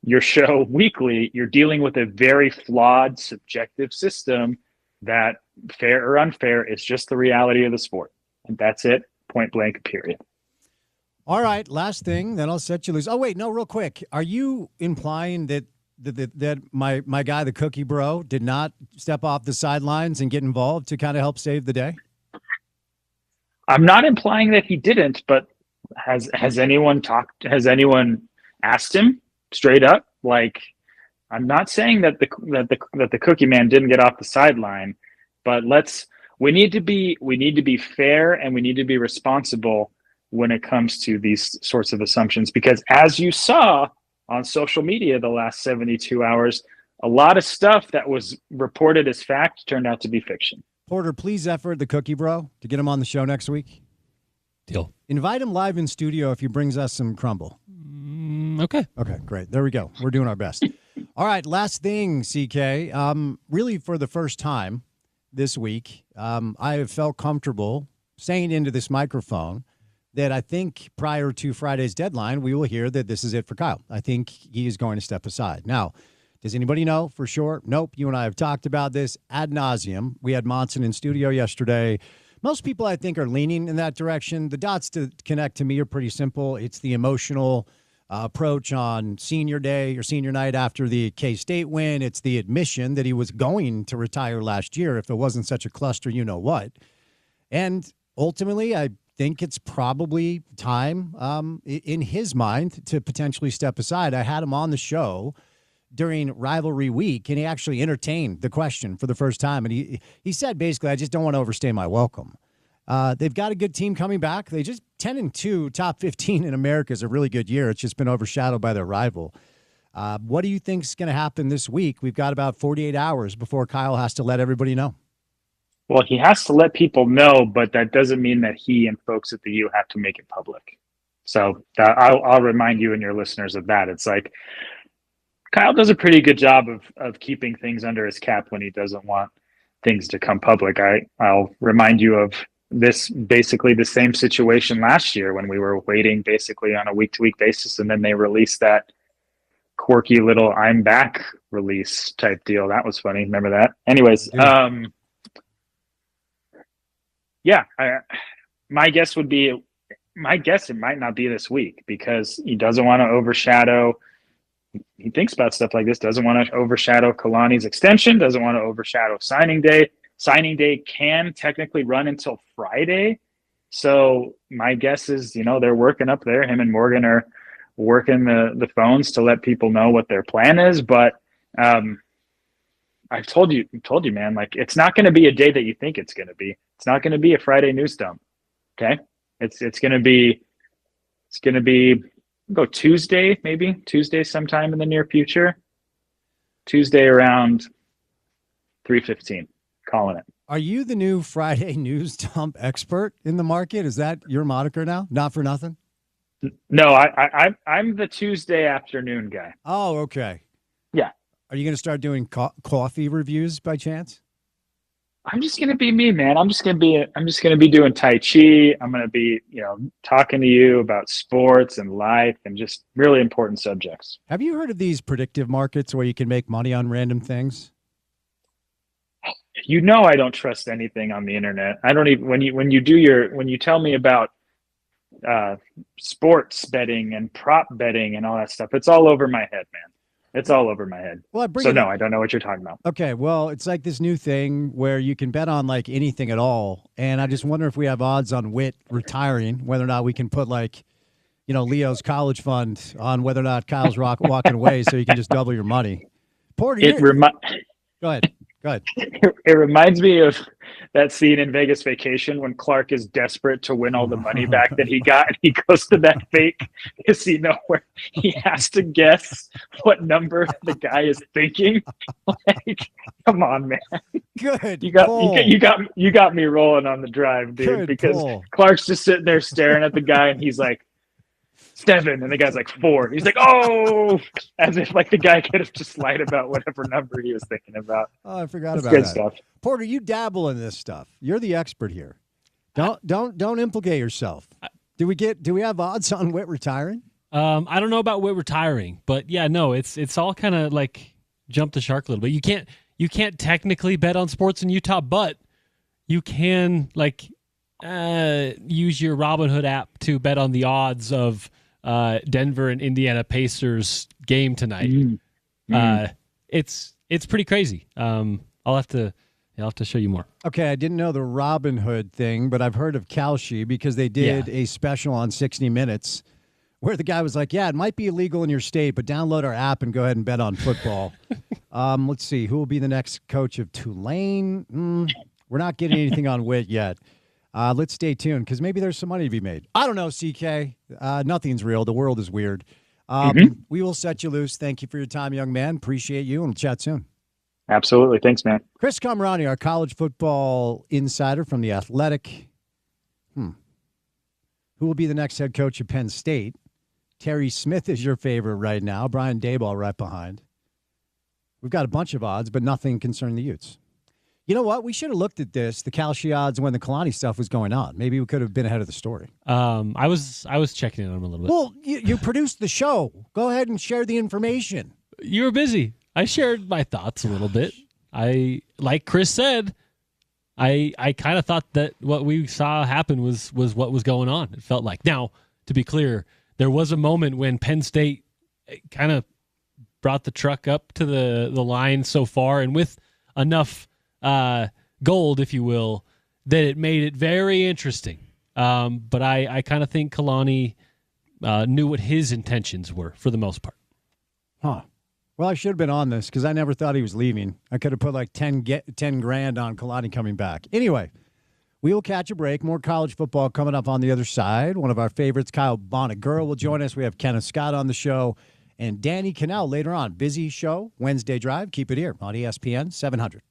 your show weekly, you're dealing with a very flawed subjective system that, fair or unfair, is just the reality of the sport. And that's it. Point blank, period. All right, last thing, then I'll set you loose. Oh, wait, no, real quick. Are you implying that my guy, the Cookie Bro, did not step off the sidelines and get involved to kind of help save the day? I'm not implying that he didn't, but has anyone asked him straight up? I'm not saying that the Cookie Man didn't get off the sideline, but we need to be fair and we need to be responsible when it comes to these sorts of assumptions, because as you saw, on social media the last 72 hours, a lot of stuff that was reported as fact turned out to be fiction. Porter, please effort the Cookie Bro to get him on the show next week. Deal. Invite him live in studio if he brings us some crumble. Okay. Okay, great. There we go. We're doing our best. All right, last thing, CK. Really, for the first time this week, I have felt comfortable saying into this microphone that I think prior to Friday's deadline, we will hear that this is it for Kyle. I think he is going to step aside. Now, does anybody know for sure? Nope. You and I have talked about this ad nauseum. We had Monson in studio yesterday. Most people, I think, are leaning in that direction. The dots to connect to me are pretty simple. It's the emotional approach on senior day or senior night after the K-State win. It's the admission that he was going to retire last year if it wasn't such a cluster, you know what. And ultimately, I think it's probably time in his mind to potentially step aside. I had him on the show during rivalry week, and he actually entertained the question for the first time. And he said, basically, I just don't want to overstay my welcome. They've got a good team coming back. They just 10-2, top 15 in America is a really good year. It's just been overshadowed by their rival. What do you think is going to happen this week? We've got about 48 hours before Kyle has to let everybody know. Well, he has to let people know, but that doesn't mean that he and folks at the U have to make it public. So I'll remind you and your listeners of that. It's like Kyle does a pretty good job of keeping things under his cap when he doesn't want things to come public. I'll remind you of this, basically the same situation last year when we were waiting basically on a week-to-week basis, and then they released that quirky little I'm back release type deal. That was funny. Remember that? Anyways, my guess it might not be this week because he doesn't want to overshadow. He thinks about stuff like this, doesn't want to overshadow Kalani's extension, doesn't want to overshadow signing day. Signing day can technically run until Friday. So my guess is, they're working up there. Him and Morgan are working the phones to let people know what their plan is. But I've told you, man, like it's not going to be a day that you think it's going to be. It's not going to be a Friday news dump. Okay. It's going to be go Tuesday, maybe Tuesday sometime in the near future. Tuesday around 3:15. Calling it. Are you the new Friday news dump expert in the market? Is that your moniker now? Not for nothing? No, I'm the Tuesday afternoon guy. Oh, okay. Yeah. Are you going to start doing coffee reviews by chance? I'm just going to be me, man. I'm just going to be doing Tai Chi. I'm going to be, talking to you about sports and life and just really important subjects. Have you heard of these predictive markets where you can make money on random things? I don't trust anything on the internet. I don't even when you tell me about sports betting and prop betting and all that stuff, it's all over my head, man. It's all over my head. Well, I don't know what you're talking about. Okay, well, it's like this new thing where you can bet on like anything at all, and I just wonder if we have odds on Witt retiring, whether or not we can put like, Leo's college fund on whether or not Kyle's walking away, so you can just double your money. Porter, go ahead. It reminds me of that scene in Vegas Vacation when Clark is desperate to win all the money back that he got, and he goes to that fake casino where he has to guess what number the guy is thinking. Like, come on, man. Good. You got me rolling on the drive, dude. Good because pull. Clark's just sitting there staring at the guy, and he's like, 7, and the guy's like 4. He's like, oh, as if like the guy could have just lied about whatever number he was thinking about. Oh, I forgot about good that. Stuff. Porter, you dabble in this stuff. You're the expert here. Don't implicate yourself. Do we have odds on Witt retiring? I don't know about Witt retiring, but yeah, no, it's all kind of like jump the shark a little bit. You can't technically bet on sports in Utah, but you can like use your Robinhood app to bet on the odds of Denver and Indiana Pacers game tonight. It's pretty crazy. I'll have to show you more. Okay, I didn't know the Robinhood thing, but I've heard of Kalshi because they did a special on 60 Minutes where the guy was like, yeah, it might be illegal in your state, but download our app and go ahead and bet on football. Let's see. Who will be the next coach of Tulane? We're not getting anything on Witt yet. Let's stay tuned because maybe there's some money to be made. I don't know, CK. Nothing's real. The world is weird. We will set you loose. Thank you for your time, young man. Appreciate you, and we'll chat soon. Absolutely. Thanks, man. Chris Camerani, our college football insider from The Athletic. Who will be the next head coach of Penn State? Terry Smith is your favorite right now. Brian Daboll right behind. We've got a bunch of odds, but nothing concerning the Utes. You know what? We should have looked at this, the Kalshi odds, when the Kalani stuff was going on. Maybe we could have been ahead of the story. I was checking in on him a little bit. Well, you produced the show. Go ahead and share the information. You were busy. I shared my thoughts a little bit. Like Chris said, I kind of thought that what we saw happen was what was going on. It felt like. Now, to be clear, there was a moment when Penn State kind of brought the truck up to the line so far, and with enough gold, if you will, that it made it very interesting. But I kind of think Kalani knew what his intentions were for the most part. Huh. Well, I should have been on this because I never thought he was leaving. I could have put like 10 grand on Kalani coming back. Anyway, we will catch a break. More college football coming up on the other side. One of our favorites, Kyle Bonagura, will join us. We have Kenneth Scott on the show and Danny Cannell later on. Busy show, Wednesday Drive. Keep it here on ESPN 700.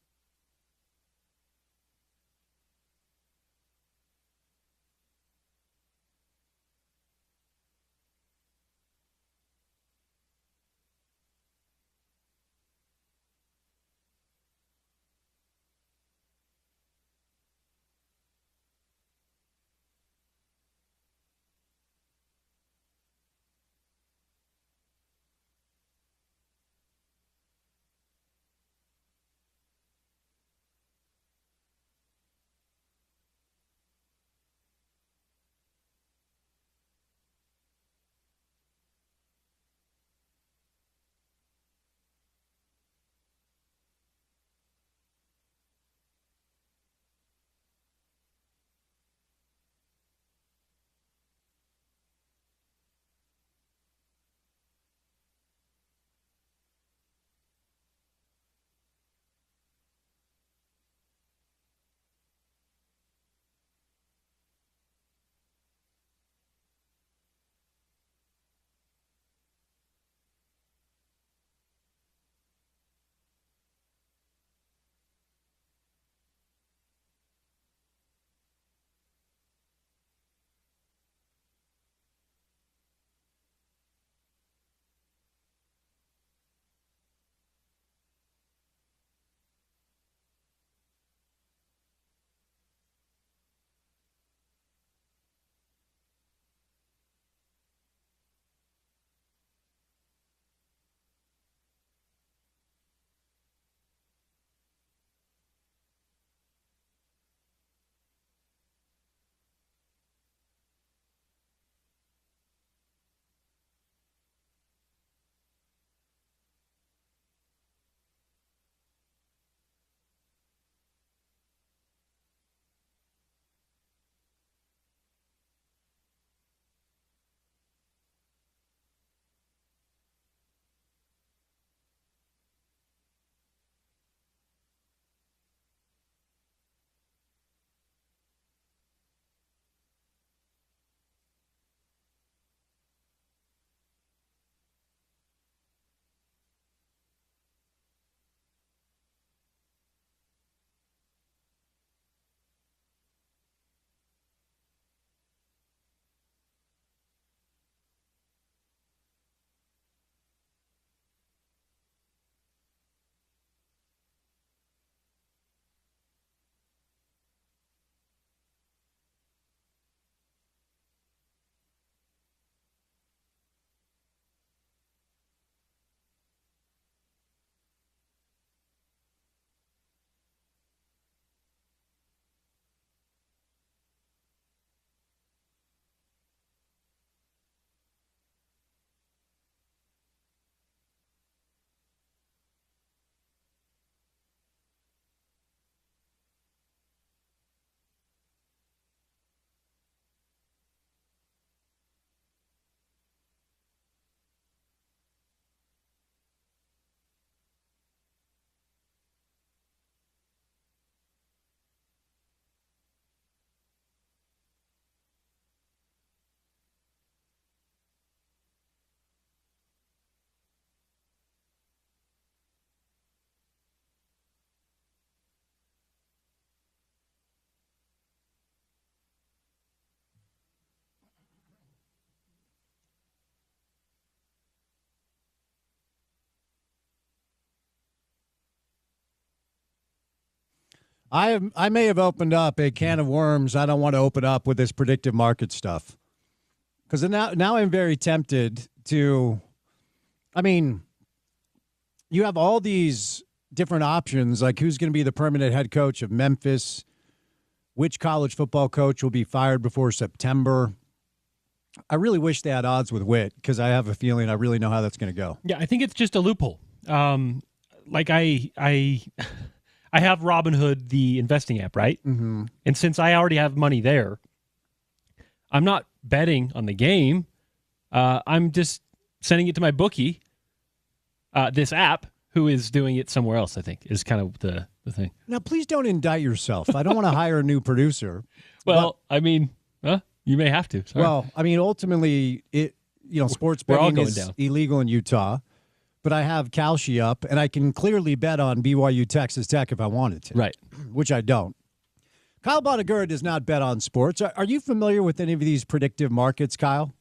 I may have opened up a can of worms I don't want to open up with this predictive market stuff. Because now I'm very tempted to, I mean, you have all these different options, like who's going to be the permanent head coach of Memphis, which college football coach will be fired before September. I really wish they had odds with Witt because I have a feeling I really know how that's going to go. Yeah, I think it's just a loophole. Like I have Robinhood, the investing app, right? Mm-hmm. And since I already have money there, I'm not betting on the game. I'm just sending it to my bookie, this app, who is doing it somewhere else, I think, is kind of the thing. Now, please don't indict yourself. I don't want to hire a new producer. Well, I mean, you may have to. Sorry. Well, I mean, ultimately, sports betting is down. illegal in Utah, but I have Kalshi up, and I can clearly bet on BYU Texas Tech if I wanted to. Right. Which I don't. Kyle Bonagura does not bet on sports. Are you familiar with any of these predictive markets, Kyle?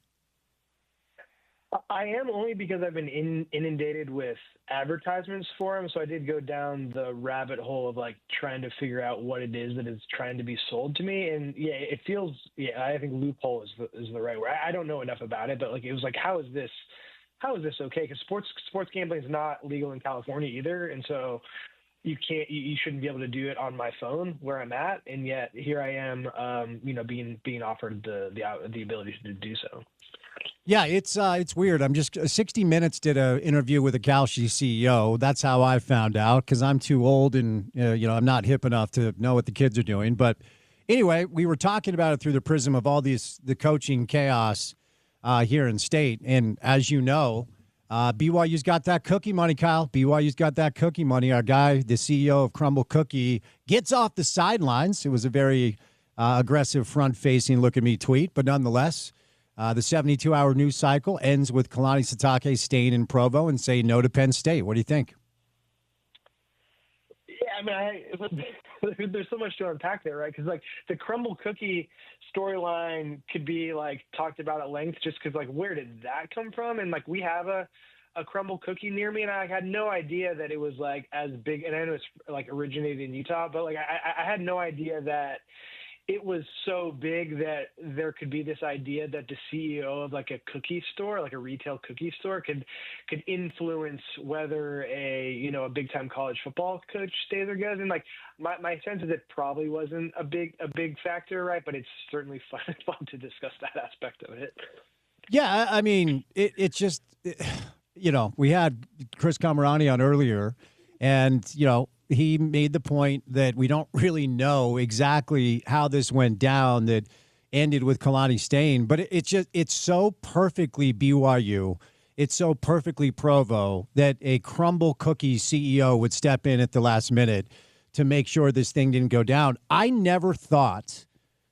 I am, only because I've been inundated with advertisements for them. So I did go down the rabbit hole of like trying to figure out what it is that is trying to be sold to me. And yeah, it feels, I think loophole is the right word. I don't know enough about it, but like, it was like, how is this okay? Because sports gambling is not legal in California either. And so you shouldn't be able to do it on my phone where I'm at. And yet here I am, being offered the ability to do so. Yeah, it's weird. 60 Minutes did an interview with a Kalshi CEO. That's how I found out, because I'm too old and I'm not hip enough to know what the kids are doing. But anyway, we were talking about it through the prism of all the coaching chaos here in state. And as you know, BYU's got that cookie money, Kyle. BYU's got that cookie money. Our guy, the CEO of Crumble Cookie, gets off the sidelines. It was a very aggressive front-facing look-at-me tweet, but nonetheless, the 72-hour news cycle ends with Kalani Sitake staying in Provo and saying no to Penn State. What do you think? Yeah, I mean, there's so much to unpack there, right? Because like the Crumble Cookie storyline could be like talked about at length, just because like where did that come from? And like we have a Crumble Cookie near me, and I had no idea that it was like as big. And I know it's like originated in Utah, but like I had no idea that it was so big that there could be this idea that the CEO of like a cookie store, like a retail cookie store, could influence whether a big time college football coach stays or goes. And like my sense is it probably wasn't a big factor, right? But it's certainly fun to discuss that aspect of it. Yeah, I mean, it's just we had Chris Camerani on earlier, and he made the point that we don't really know exactly how this went down that ended with Kalani staying, but it's so perfectly BYU, it's so perfectly Provo that a Crumble Cookie CEO would step in at the last minute to make sure this thing didn't go down. I never thought,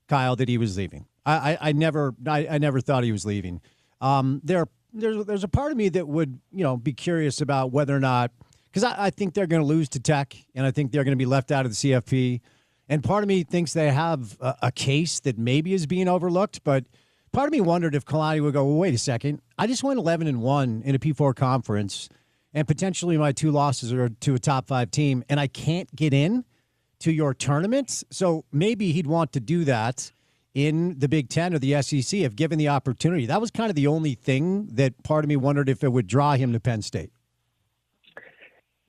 Kyle, that he was leaving. I never thought he was leaving. There's a part of me that would be curious about whether or not, because I think they're going to lose to Tech, and I think they're going to be left out of the CFP. And part of me thinks they have a case that maybe is being overlooked. But part of me wondered if Kalani would go, well, wait a second. I just went 11-1 in a P4 conference, and potentially my 2 losses are to a top 5 team, and I can't get in to your tournament. So maybe he'd want to do that in the Big Ten or the SEC if given the opportunity. That was kind of the only thing that part of me wondered if it would draw him to Penn State.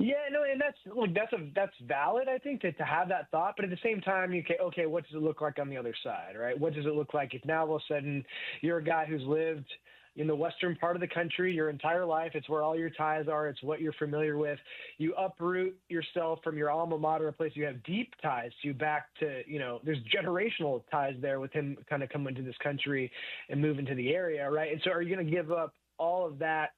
Yeah, no, and that's valid, I think, to have that thought. But at the same time, okay, what does it look like on the other side, right? What does it look like if now all of a sudden you're a guy who's lived in the western part of the country your entire life? It's where all your ties are. It's what you're familiar with. You uproot yourself from your alma mater, a place you have deep ties to, back to, there's generational ties there with him kind of coming to this country and moving to the area, right? And so are you going to give up all of that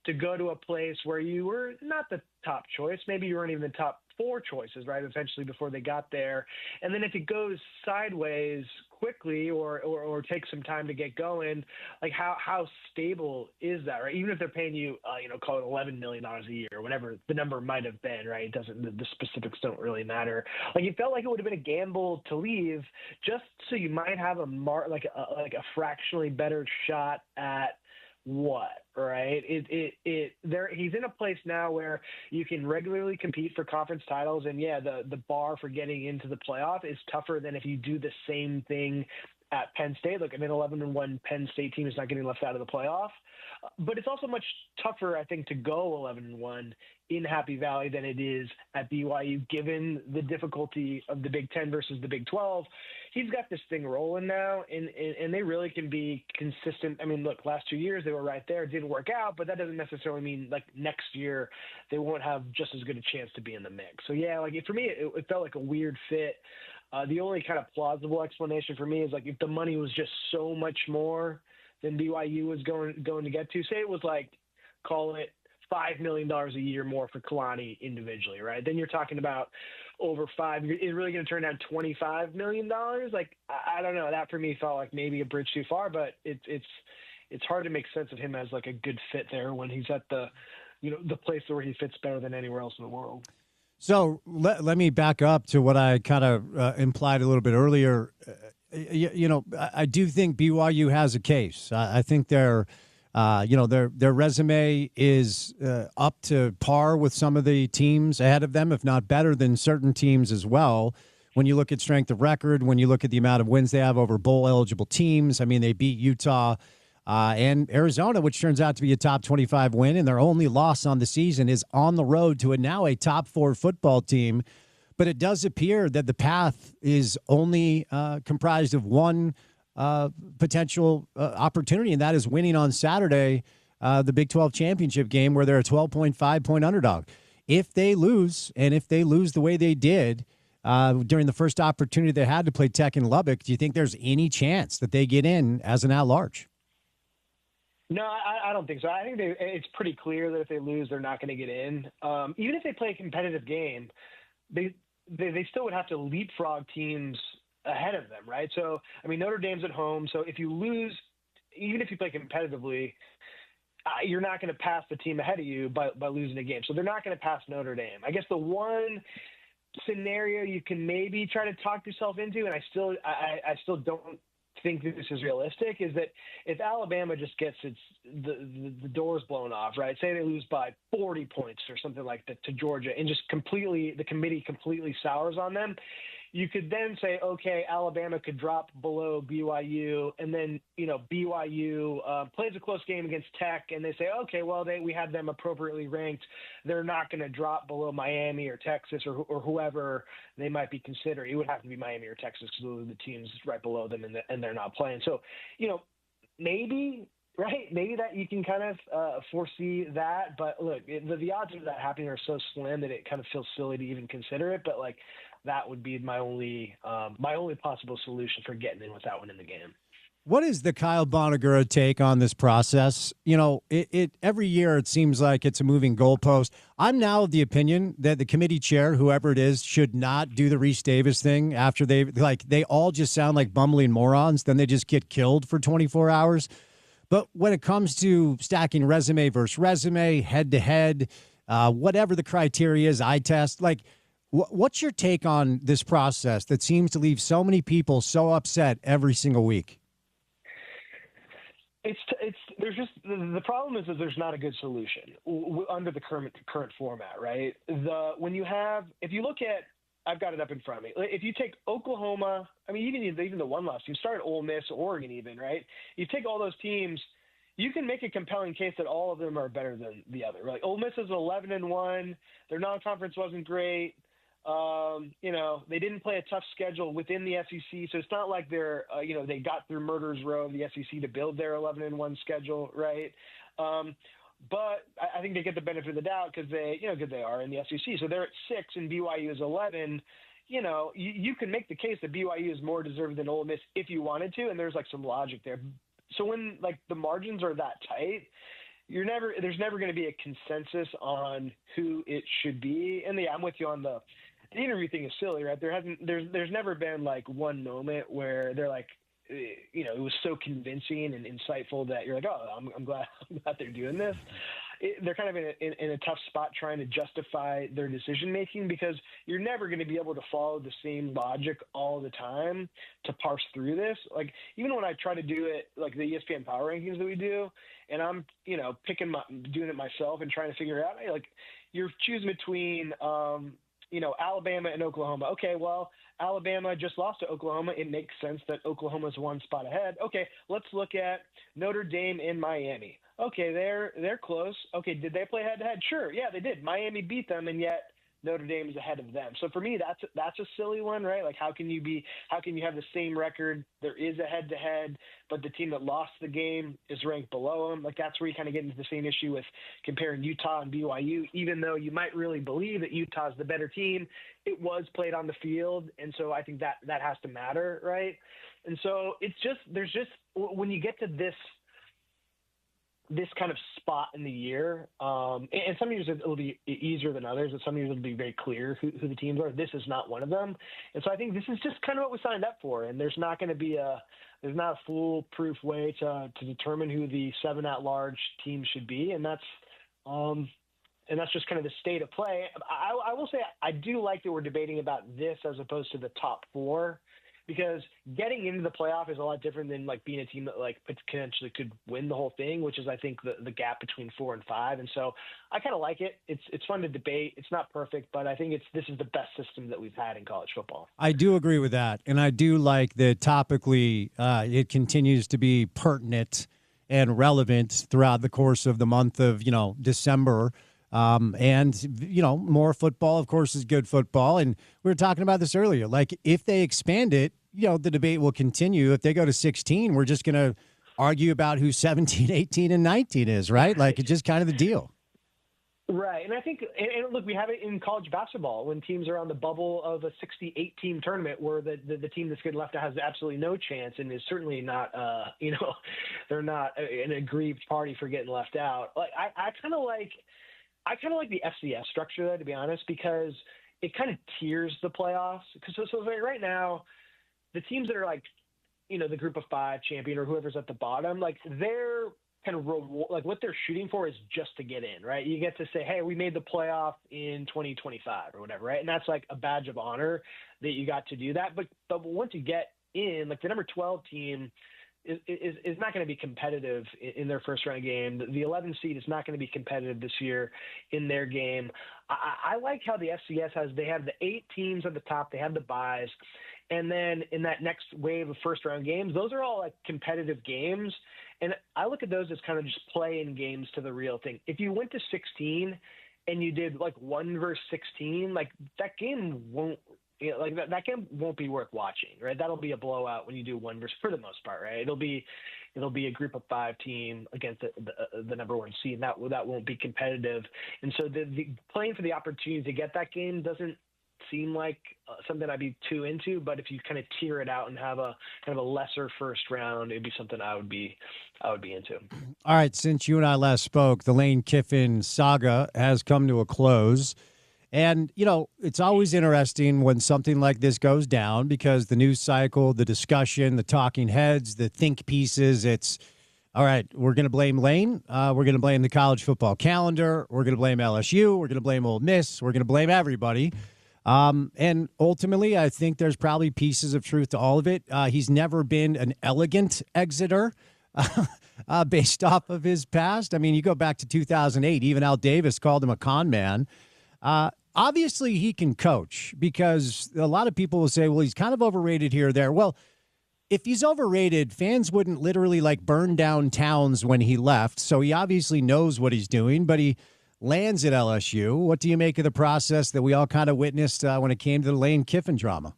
to go to a place where you were not the top choice? Maybe you weren't even the top 4 choices, right? Eventually before they got there. And then if it goes sideways quickly or takes some time to get going, like how stable is that, right? Even if they're paying you, call it $11 million a year, whatever the number might have been, right? It doesn't, the specifics don't really matter. Like it felt like it would have been a gamble to leave just so you might have a fractionally better shot at what, right? He's in a place now where you can regularly compete for conference titles, and the bar for getting into the playoff is tougher than if you do the same thing at Penn State. Look, an 11-1 Penn State team is not getting left out of the playoff, but it's also much tougher, I think, to go 11-1 in Happy Valley than it is at BYU, given the difficulty of the Big Ten versus the Big 12. He's got this thing rolling now, and they really can be consistent. I mean, look, last 2 years they were right there. It didn't work out, but that doesn't necessarily mean like next year they won't have just as good a chance to be in the mix. So for me, it felt like a weird fit. The only kind of plausible explanation for me is like if the money was just so much more than BYU was going to get to, say it was like, call it $5 million a year more for Kalani individually, right? Then you're talking about over 5. Is really going to turn down $25 million? Like, I don't know. That for me felt like maybe a bridge too far, but it's hard to make sense of him as like a good fit there when he's at the place where he fits better than anywhere else in the world. So let me back up to what I kind of implied a little bit earlier. I do think BYU has a case. I think their resume is up to par with some of the teams ahead of them, if not better than certain teams as well. When you look at strength of record, when you look at the amount of wins they have over bowl-eligible teams, I mean, they beat Utah and Arizona, which turns out to be a top 25 win, and their only loss on the season is on the road to now a top 4 football team. But it does appear that the path is only comprised of one potential opportunity, and that is winning on Saturday the Big 12 championship game where they're a 12.5-point underdog. If they lose, and if they lose the way they did during the first opportunity they had to play Tech in Lubbock, do you think there's any chance that they get in as an at-large? No, I don't think so. I think it's pretty clear that if they lose, they're not going to get in. Even if they play a competitive game, they still would have to leapfrog teams ahead of them, right? So, I mean, Notre Dame's at home. So if you lose, even if you play competitively, you're not going to pass the team ahead of you by losing a game. So they're not going to pass Notre Dame. I guess the one scenario you can maybe try to talk yourself into, and I still don't think this is realistic, is that if Alabama just gets the doors blown off, right? Say they lose by 40 points or something like that to Georgia, and just the committee completely sours on them. You could then say, okay, Alabama could drop below BYU, and then BYU plays a close game against Tech, and they say, okay, well we had them appropriately ranked. They're not going to drop below Miami or Texas or whoever they might be considering. It would have to be Miami or Texas because those are the teams right below them, and they're not playing. So maybe. Right, maybe that you can kind of foresee that, but look, the odds of that happening are so slim that it kind of feels silly to even consider it. But like, that would be my only possible solution for getting in with that one in the game. What is the Kyle Bonagura take on this process? It every year it seems like it's a moving goalpost. I'm now of the opinion that the committee chair, whoever it is, should not do the Reese Davis thing after they all just sound like bumbling morons. Then they just get killed for 24 hours. But when it comes to stacking resume versus resume, head-to-head, whatever the criteria is, eye test, like, what's your take on this process that seems to leave so many people so upset every single week? There's just the problem is that there's not a good solution under the current format, right? If you look at, I've got it up in front of me. If you take Oklahoma, I mean, even the one loss, you start Ole Miss, Oregon, even, right? You take all those teams, you can make a compelling case that all of them are better than the other. Like Ole Miss is 11-1, their non-conference wasn't great. They didn't play a tough schedule within the SEC, so it's not like they're, they got through murder's row of the SEC to build their 11-1 schedule, right? But I think they get the benefit of the doubt because they are in the SEC. So they're at 6 and BYU is 11. You can make the case that BYU is more deserving than Ole Miss if you wanted to, and there's like some logic there. So when like the margins are that tight, there's never going to be a consensus on who it should be. And I'm with you on the interview thing is silly, right? There's never been like one moment where they're like, it was so convincing and insightful that you're like, oh, I'm glad they're doing this. they're kind of in a tough spot trying to justify their decision making, because you're never going to be able to follow the same logic all the time to parse through this. Like, even when I try to do it, like the ESPN power rankings that we do, and I'm, doing it myself and trying to figure out, hey, like, you're choosing between, Alabama and Oklahoma. Okay, well, Alabama just lost to Oklahoma. It makes sense that Oklahoma's one spot ahead. Okay, let's look at Notre Dame in Miami. Okay, they're close. Okay, did they play head-to-head? Sure, yeah, they did. Miami beat them, and yet Notre Dame is ahead of them. So for me, that's a silly one, right? Like, how can you have the same record? There is a head-to-head, but the team that lost the game is ranked below them. Like, that's where you kind of get into the same issue with comparing Utah and BYU. Even though you might really believe that Utah's the better team, it was played on the field, and so I think that has to matter, right? And so there's just when you get to this kind of spot in the year, and some years it'll be easier than others, and some years it'll be very clear who the teams are. This is not one of them, and so I think this is just kind of what we signed up for. And there's not a foolproof way to determine who the 7 at-large teams should be, and that's just kind of the state of play. I will say I do like that we're debating about this as opposed to the top 4. Because getting into the playoff is a lot different than like being a team that like potentially could win the whole thing, which is, I think, the gap between 4 and 5. And so I kind of like it. It's fun to debate. It's not perfect, but I think this is the best system that we've had in college football. I do agree with that, and I do like that topically it continues to be pertinent and relevant throughout the course of the month of December. And more football, of course, is good football. And we were talking about this earlier. Like, if they expand it, the debate will continue. If they go to 16, we're just going to argue about who 17, 18, and 19 is, right? Like, it's just kind of the deal. Right. And I think, and look, we have it in college basketball when teams are on the bubble of a 68-team tournament where the team that's getting left out has absolutely no chance and is certainly not, they're not an aggrieved party for getting left out. Like, I kind of like the FCS structure, though, to be honest, because it kind of tiers the playoffs. So right now, the teams that are like, the group of 5 champion or whoever's at the bottom, like, they're kind of like what they're shooting for is just to get in, right? You get to say, hey, we made the playoff in 2025 or whatever, right? And that's like a badge of honor that you got to do that. But once you get in, like, the number 12 team is not going to be competitive in their first round game. The 11 seed is not going to be competitive this year in their game. I like how the FCS they have the 8 teams at the top. They have the buys. And then in that next wave of first round games, those are all like competitive games. And I look at those as kind of just playing games to the real thing. If you went to 16 and you did like 1 versus 16, like that game won't, that game won't be worth watching, right? That'll be a blowout when you do 1 versus, for the most part, right? It'll be a group of 5 team against the number 1 seed, and that won't be competitive. And so the playing for the opportunity to get that game doesn't seem like something I'd be too into. But if you kind of tier it out and have a kind of a lesser first round, it'd be something I would be into. All right, since you and I last spoke, the Lane Kiffin saga has come to a close. And, it's always interesting when something like this goes down because the news cycle, the discussion, the talking heads, the think pieces, it's, all right, we're going to blame Lane. We're going to blame the college football calendar. We're going to blame LSU. We're going to blame Ole Miss. We're going to blame everybody. And ultimately, I think there's probably pieces of truth to all of it. He's never been an elegant exiter based off of his past. I mean, you go back to 2008, even Al Davis called him a con man. Obviously, he can coach because a lot of people will say, well, he's kind of overrated here or there. Well, if he's overrated, fans wouldn't literally like burn down towns when he left. So he obviously knows what he's doing, but he lands at LSU. What do you make of the process that we all kind of witnessed when it came to the Lane Kiffin drama?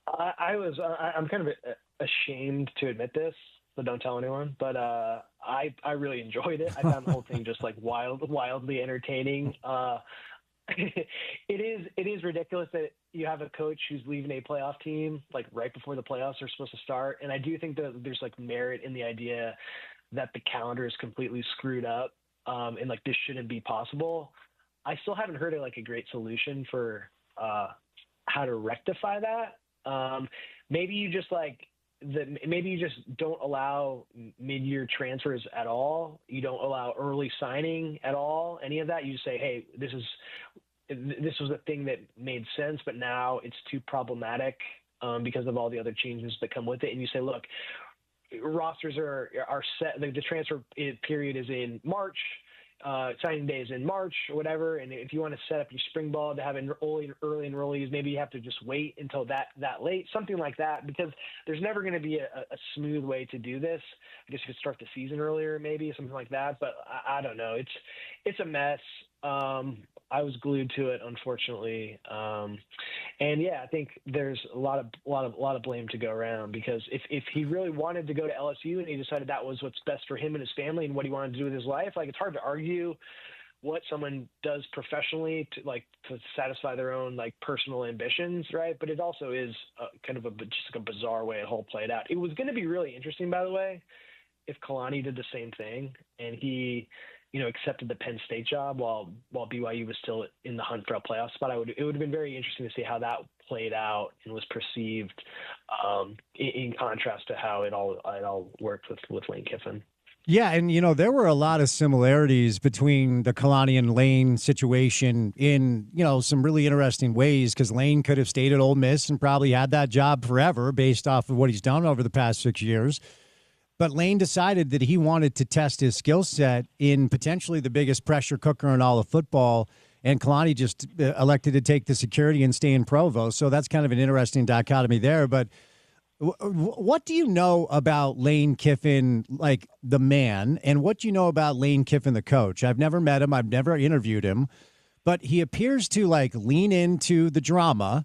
I'm kind of ashamed to admit this, so don't tell anyone. But I really enjoyed it. I found the whole thing just like wildly entertaining. It is ridiculous that you have a coach who's leaving a playoff team like right before the playoffs are supposed to start. And I do think that there's like merit in the idea that the calendar is completely screwed up. And like this shouldn't be possible. I still haven't heard of like a great solution for how to rectify that. Maybe you just like maybe you just don't allow mid-year transfers at all. You don't allow early signing at all, any of that. You say, hey, this was a thing that made sense, but now it's too problematic because of all the other changes that come with it. And you say, look, rosters are set. The transfer period is in March. Signing day is in March or whatever, and if you want to set up your spring ball to have early enrollees, maybe you have to just wait until that late, something like that, because there's never going to be a smooth way to do this. I guess you could start the season earlier, maybe something like that, but I don't know. It's a mess. I was glued to it, unfortunately, and yeah, I think there's a lot of blame to go around, because if he really wanted to go to LSU and he decided that was what's best for him and his family and what he wanted to do with his life, like, it's hard to argue what someone does professionally to satisfy their own personal ambitions, right? But it also is kind of just a bizarre way it whole played out. It was going to be really interesting, by the way, if Kalani did the same thing and he accepted the Penn State job while BYU was still in the hunt for a playoff spot. It would have been very interesting to see how that played out and was perceived, in contrast to how it all worked with Lane Kiffin. Yeah, and there were a lot of similarities between the Kalani and Lane situation in some really interesting ways, because Lane could have stayed at Ole Miss and probably had that job forever based off of what he's done over the past 6 years. But Lane decided that he wanted to test his skill set in potentially the biggest pressure cooker in all of football, and Kalani just elected to take the security and stay in Provo. So that's kind of an interesting dichotomy there. But what do you know about Lane Kiffin, like the man, and what do you know about Lane Kiffin, the coach? I've never met him. I've never interviewed him, but he appears to lean into the drama.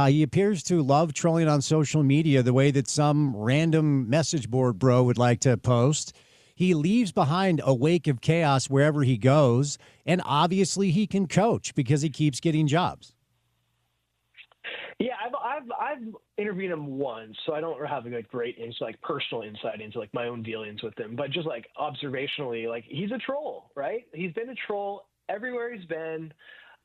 He appears to love trolling on social media the way that some random message board bro would like to post. He leaves behind a wake of chaos wherever he goes, and obviously he can coach because he keeps getting jobs. Yeah, I've interviewed him once, so I don't have a great personal insight into my own dealings with him, but just observationally, he's a troll, right? He's been a troll everywhere he's been.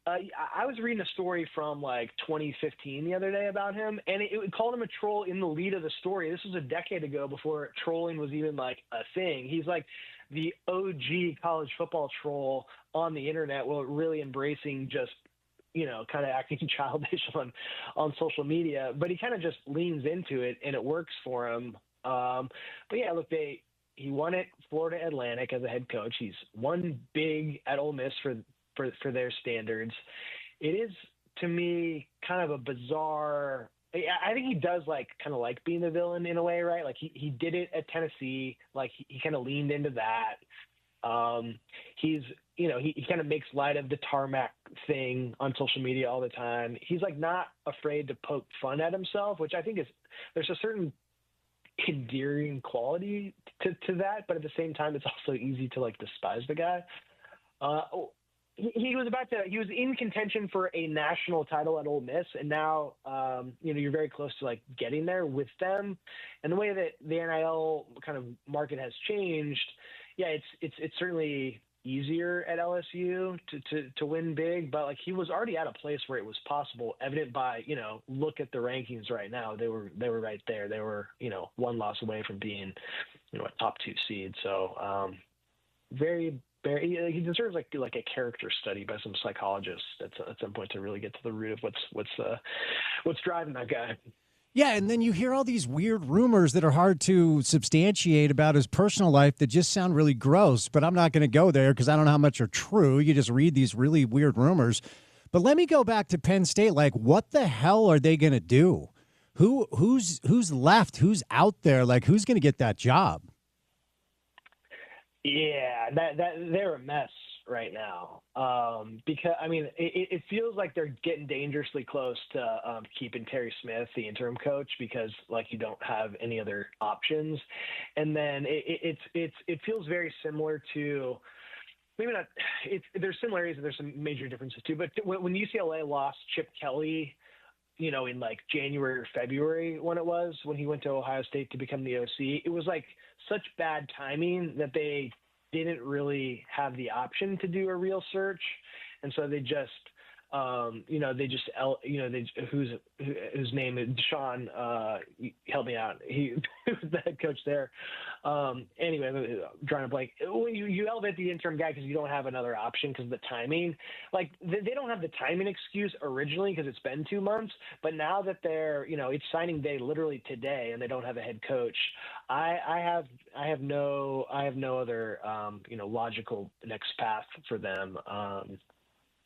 I was reading a story from 2015 the other day about him, and it called him a troll in the lead of the story. This was a decade ago, before trolling was even a thing. He's the OG college football troll on the internet, really embracing just kind of acting childish on social media, but he kind of just leans into it and it works for him. But yeah, look, he won at Florida Atlantic as a head coach. He's won big at Ole Miss for their standards. It is, to me, kind of a bizarre. I think he does kind of like being the villain in a way, right? He did it at Tennessee. He kind of leaned into that. He kind of makes light of the tarmac thing on social media all the time. He's not afraid to poke fun at himself, which I think there's a certain endearing quality to that, but at the same time, it's also easy to despise the guy. He was in contention for a national title at Ole Miss, and now you're very close to getting there with them. And the way that the NIL kind of market has changed, yeah, it's certainly easier at LSU to win big, but he was already at a place where it was possible, evident by look at the rankings right now. They were right there. They were one loss away from being a top 2 seed. So very. He deserves a character study by some psychologist at some point to really get to the root of what's driving that guy. Yeah, and then you hear all these weird rumors that are hard to substantiate about his personal life that just sound really gross, but I'm not going to go there because I don't know how much are true. You just read these really weird rumors. But let me go back to Penn State. What the hell are they going to do? Who's left? Who's out there? Who's going to get that job? Yeah, that they're a mess right now. Because it feels like they're getting dangerously close to keeping Terry Smith, the interim coach, because you don't have any other options. And then it feels very similar to, maybe not. There's similarities and there's some major differences too. But when UCLA lost Chip Kelly, in January or February, when he went to Ohio State to become the OC, it was such bad timing that they didn't really have the option to do a real search. And so they just They just, whose name is Sean, help me out. He was the head coach there. Anyway, I'm drawing a blank. When you elevate the interim guy because you don't have another option because of the timing. Like they don't have the timing excuse originally because it's been 2 months, but now that they're, it's signing day literally today and they don't have a head coach, I have no other logical next path for them.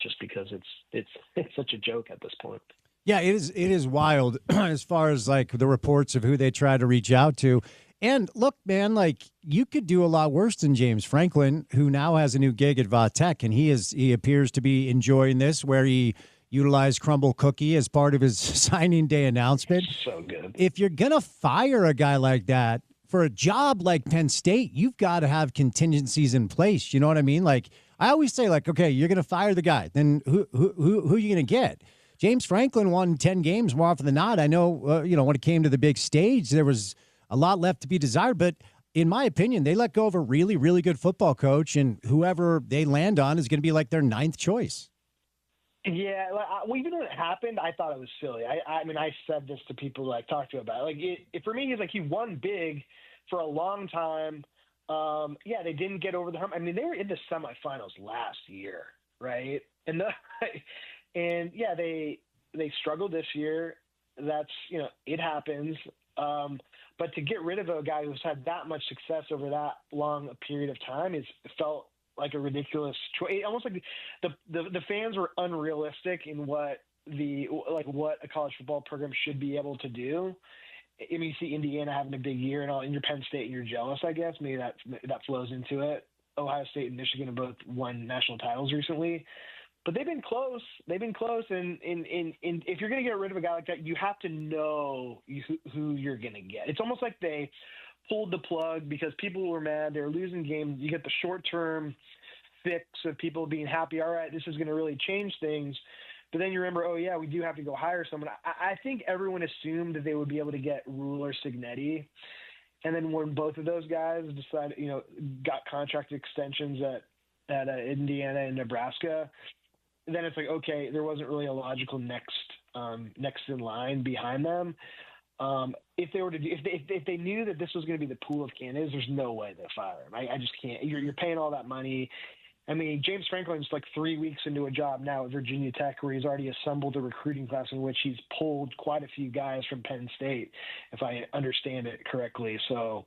Just because it's such a joke at this point. Yeah, it is wild as far as like the reports of who they try to reach out to. And look, man, like you could do a lot worse than James Franklin, who now has a new gig at Va Tech, and he appears to be enjoying this, where he utilized Crumble Cookie as part of his signing day announcement. So good. If you're gonna fire a guy like that for a job like Penn State, you've got to have contingencies in place. You know what I mean? Like I always say, like, okay, you're gonna fire the guy, then who are you gonna get? James Franklin won 10 games more often than not. I know, when it came to the big stage, there was a lot left to be desired. But in my opinion, they let go of a really, really good football coach, and whoever they land on is going to be like their 9th choice. Yeah, even when it happened, I thought it was silly. I mean, I said this to people I talked to about it. Like, for me, he's like he won big for a long time. They didn't get over the hump. I mean, they were in the semifinals last year, right? And they struggled this year. That's it happens. But to get rid of a guy who's had that much success over that long a period of time felt like a ridiculous choice. Almost like the fans were unrealistic in what a college football program should be able to do. I mean, you see Indiana having a big year and all, and you're Penn State and you're jealous, I guess. Maybe that flows into it. Ohio State and Michigan have both won national titles recently. But they've been close. And if you're going to get rid of a guy like that, you have to know who you're going to get. It's almost like they pulled the plug because people were mad. They were losing games. You get the short-term fix of people being happy. All right, this is going to really change things. But then you remember, oh, yeah, we do have to go hire someone. I think everyone assumed that they would be able to get Rule or Cignetti. And then when both of those guys decided, got contract extensions at Indiana and Nebraska, then it's like, okay, there wasn't really a logical next in line behind them. If they knew that this was going to be the pool of candidates, there's no way they'll fire him. I just can't. You're paying all that money. I mean, James Franklin's like 3 weeks into a job now at Virginia Tech, where he's already assembled a recruiting class in which he's pulled quite a few guys from Penn State, if I understand it correctly. So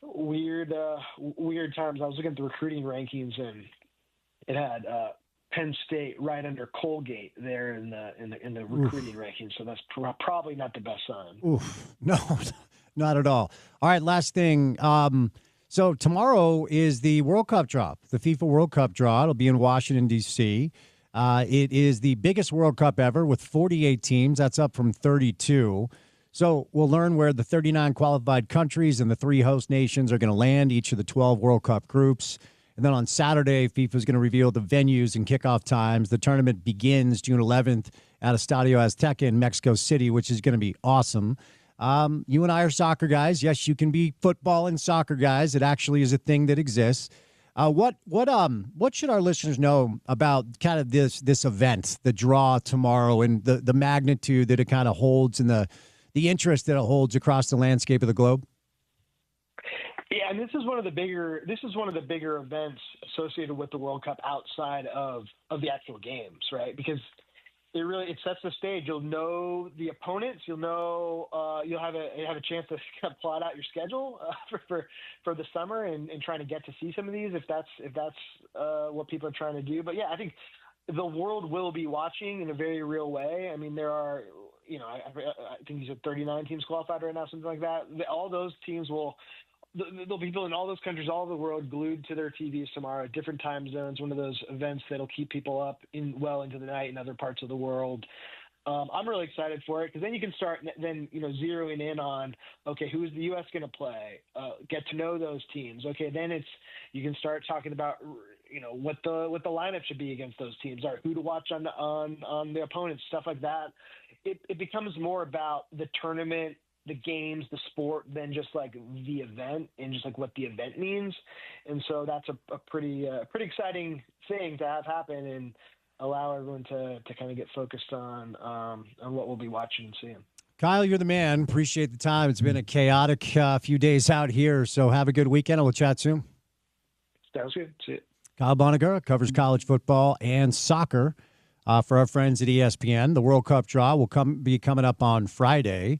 weird times. I was looking at the recruiting rankings, and it had Penn State right under Colgate there in the recruiting rankings. So that's probably not the best sign. Oof. No, not at all. All right, last thing. So tomorrow is the World Cup draw, the FIFA World Cup draw. It'll be in Washington, D.C. It is the biggest World Cup ever with 48 teams. That's up from 32. So we'll learn where the 39 qualified countries and the 3 host nations are going to land, each of the 12 World Cup groups. And then on Saturday, FIFA is going to reveal the venues and kickoff times. The tournament begins June 11th at Estadio Azteca in Mexico City, which is going to be awesome. You and I are soccer guys. Yes, you can be football and soccer guys. It actually is a thing that exists. What should our listeners know about kind of this event, the draw tomorrow, and the magnitude that it kind of holds and the interest that it holds across the landscape of the globe? Yeah, and this is one of the bigger events associated with the World Cup outside of the actual games, right? Because it sets the stage. You'll know the opponents. You'll know you'll have a chance to kind of plot out your schedule for the summer and trying to get to see some of these if that's what people are trying to do. But yeah, I think the world will be watching in a very real way. I mean, there are I think you said 39 teams qualified right now, something like that. All those teams there'll be people in all those countries, all over the world, glued to their TVs tomorrow at different time zones. One of those events that'll keep people up well into the night in other parts of the world. I'm really excited for it because then you can start zeroing in on, okay, who is the U.S. going to play? Get to know those teams. Okay, then you can start talking about what the lineup should be against those teams, or who to watch on the opponents, stuff like that. It becomes more about the tournament, the games, the sport, than just like the event and just like what the event means. And so that's a pretty exciting thing to have happen. And allow everyone to kind of get focused on what we'll be watching and seeing. Kyle, you're the man. Appreciate the time. It's been a chaotic few days out here, so have a good weekend, and we'll chat soon. Sounds good. See you. Kyle Bonagura covers college football and soccer for our friends at ESPN. The World Cup draw will be coming up on Friday,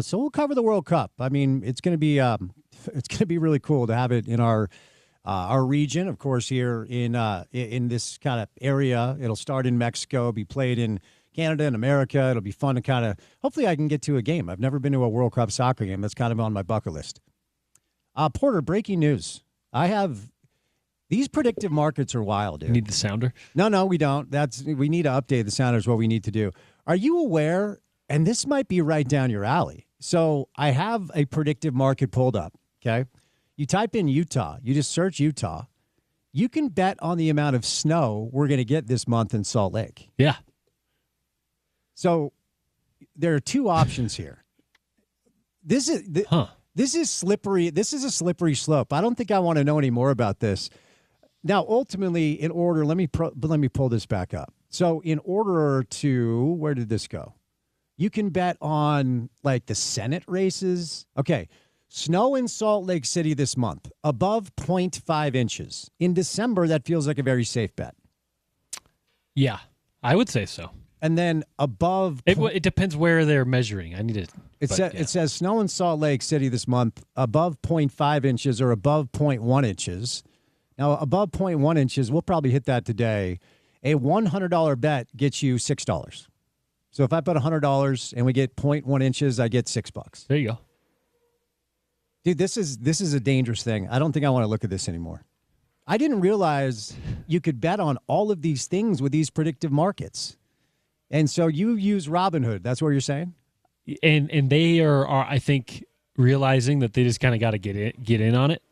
so we'll cover the World Cup. I mean, it's going to be really cool to have it in our region, of course, here in this kind of area. It'll start in Mexico, be played in Canada and America. It'll be fun to hopefully I can get to a game. I've never been to a World Cup soccer game. That's kind of on my bucket list. Porter, breaking news. These predictive markets are wild, dude. You need the sounder? No, we don't. We need to update the sounder is what we need to do. Are you aware, and this might be right down your alley. So I have a predictive market pulled up, okay? You type in Utah. You just search Utah. You can bet on the amount of snow we're going to get this month in Salt Lake. Yeah. So there are two options here. This is slippery. This is a slippery slope. I don't think I want to know any more about this. Now, ultimately, in order, let me pull this back up. So in order to, where did this go? You can bet on like the Senate races. Okay. Snow in Salt Lake City this month, above 0.5 inches. In December, that feels like a very safe bet. Yeah, I would say so. And then above... It depends where they're measuring. It says snow in Salt Lake City this month, above 0.5 inches or above 0.1 inches. Now, above 0.1 inches, we'll probably hit that today. A $100 bet gets you $6. So if I put $100 and we get 0.1 inches, I get $6. There you go. Dude, this is a dangerous thing. I don't think I want to look at this anymore. I didn't realize you could bet on all of these things with these predictive markets. And so you use Robinhood. That's what you're saying? And they are I think, realizing that they just kind of got to get in on it.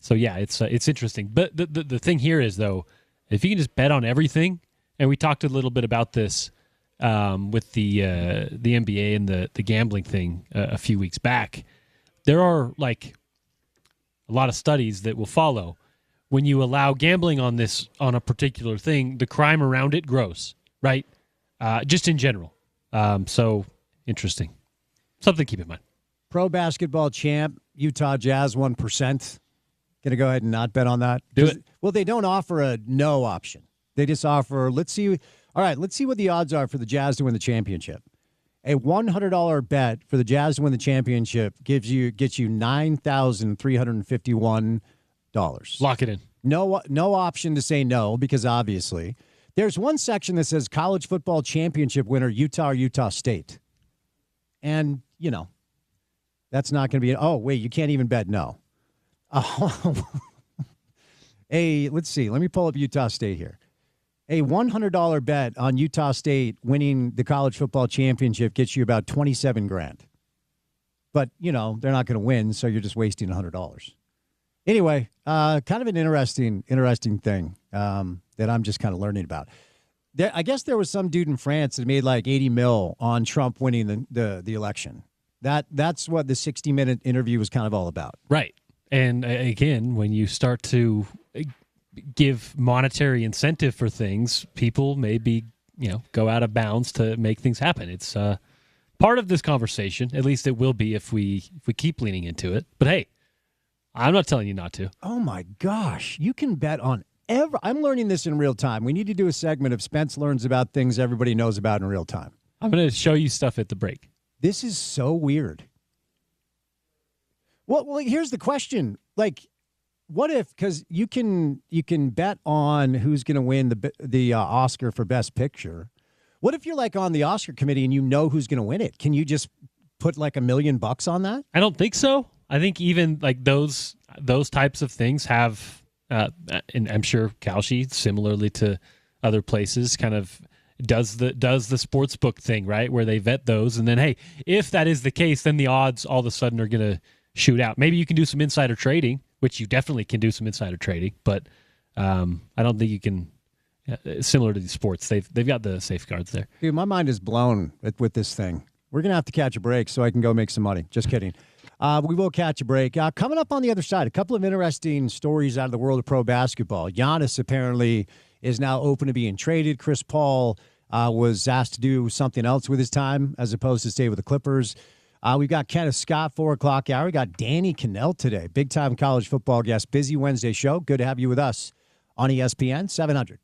So, yeah, it's interesting. But the thing here is, though, if you can just bet on everything, and we talked a little bit about this with the NBA and the gambling thing a few weeks back, there are, like, a lot of studies that will follow. When you allow gambling on a particular thing, the crime around it grows, right? Just in general. So, interesting. Something to keep in mind. Pro basketball champ, Utah Jazz 1%. Going to go ahead and not bet on that? Do it. Well, they don't offer a no option. They just offer, let's see what the odds are for the Jazz to win the championship. A $100 bet for the Jazz to win the championship gets you $9,351. Lock it in. No option to say no, because obviously there's one section that says college football championship winner, Utah or Utah State. And, that's not going to be, oh, wait, you can't even bet no. Let's see. Let me pull up Utah State here. A $100 bet on Utah State winning the college football championship gets you about $27,000. But, they're not going to win, so you're just wasting $100. Anyway, kind of an interesting thing that I'm just kind of learning about. I guess there was some dude in France that made like 80 mil on Trump winning the election. That's what the 60-minute interview was kind of all about. Right. And again, when you start to give monetary incentive for things, people maybe, go out of bounds to make things happen. It's part of this conversation. At least it will be if we keep leaning into it. But hey, I'm not telling you not to. Oh my gosh, you can bet on I'm learning this in real time. We need to do a segment of Spence learns about things everybody knows about in real time. I'm going to show you stuff at the break. This is so weird. Well, here's the question. Like, what if, because you can bet on who's going to win the Oscar for Best Picture. What if you're like on the Oscar committee and you know who's going to win it? Can you just put like $1 million on that? I don't think so. I think even like those types of things have, and I'm sure Kalshi, similarly to other places, kind of does the sports book thing, right? Where they vet those, and then hey, if that is the case, then the odds all of a sudden are going to shoot out. Maybe you can do some insider trading, which you definitely can do some insider trading, but I don't think you can. Similar to the sports, they've got the safeguards there. Dude, my mind is blown with this thing. We're gonna have to catch a break so I can go make some money. Just kidding. We will catch a break. Coming up on the other side, a couple of interesting stories out of the world of pro basketball. Giannis apparently is now open to being traded. Chris Paul was asked to do something else with his time as opposed to stay with the Clippers. We've got Kenneth Scott, 4 o'clock hour. We got Danny Cannell today, big-time college football guest. Busy Wednesday show. Good to have you with us on ESPN 700.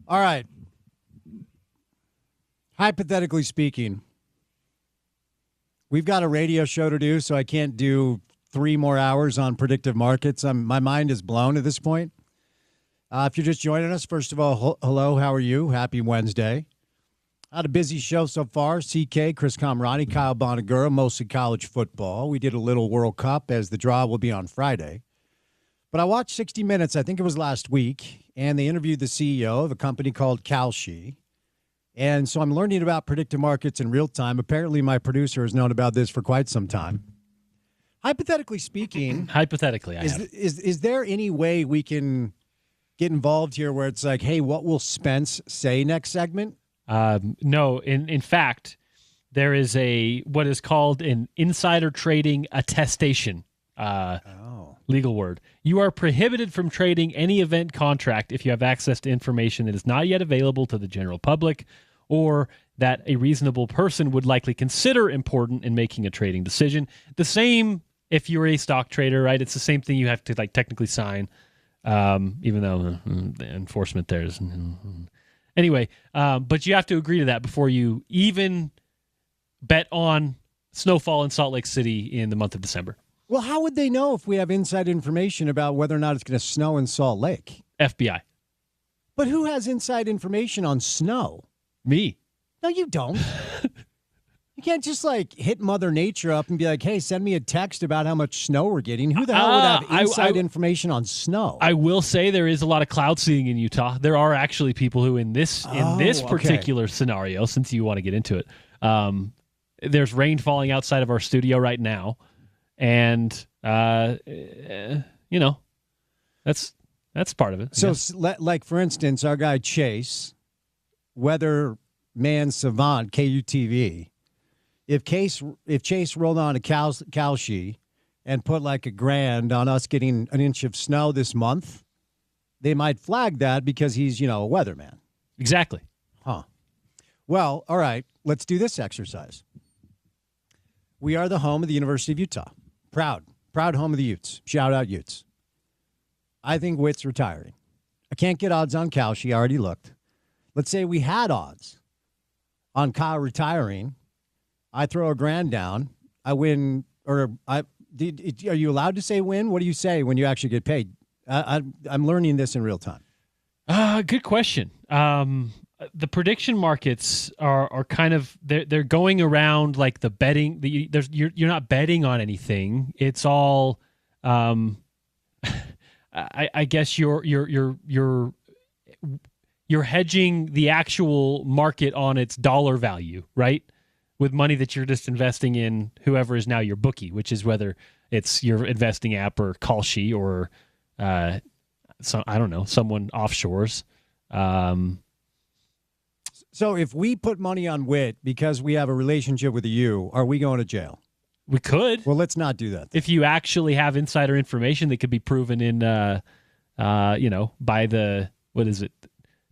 All right. Hypothetically speaking, we've got a radio show to do, so I can't do 3 more hours on predictive markets. My mind is blown at this point. If you're just joining us, first of all, hello, how are you? Happy Wednesday. Had a busy show so far. CK, Chris Comrani, Kyle Bonagura, mostly college football. We did a little World Cup as the draw will be on Friday. But I watched 60 Minutes, I think it was last week, and they interviewed the CEO of a company called Kalshi. And so I'm learning about predictive markets in real time. Apparently, my producer has known about this for quite some time. Hypothetically speaking, is there any way we can get involved here where it's like, hey, what will Spence say next segment? No. In fact, there is what is called an insider trading attestation. Legal word. You are prohibited from trading any event contract if you have access to information that is not yet available to the general public or that a reasonable person would likely consider important in making a trading decision. The same if you're a stock trader, right? It's the same thing you have to technically sign, even though the enforcement there is. Anyway, but you have to agree to that before you even bet on snowfall in Salt Lake City in the month of December. Well, how would they know if we have inside information about whether or not it's going to snow in Salt Lake? FBI. But who has inside information on snow? Me. No, you don't. You can't just hit Mother Nature up and be like, hey, send me a text about how much snow we're getting. Who the hell would have inside information on snow? I will say there is a lot of cloud seeding in Utah. There are actually people who in this particular scenario, since you want to get into it, there's rain falling outside of our studio right now. And, that's part of it. So, for instance, our guy Chase, weatherman savant, KUTV, if Chase rolled on a Kalshi and put $1,000 on us getting an inch of snow this month, they might flag that because he's, a weatherman. Exactly. Huh. Well, all right, let's do this exercise. We are the home of the University of Utah. Proud home of the Utes. Shout out Utes. I think Witt's retiring. I can't get odds on Kalshi. I already looked. Let's say we had odds on Kyle retiring. I throw $1,000 down. I win, are you allowed to say win? What do you say when you actually get paid? I'm learning this in real time. Good question. The prediction markets are kind of they're going around like the betting. You're not betting on anything. It's all, I guess you're hedging the actual market on its dollar value, right? With money that you're just investing in whoever is now your bookie, which is whether it's your investing app or Kalshi or I don't know, someone offshores. So if we put money on Witt because we have a relationship with you, are we going to jail? We could. Well, let's not do that then. If you actually have insider information that could be proven in, by the,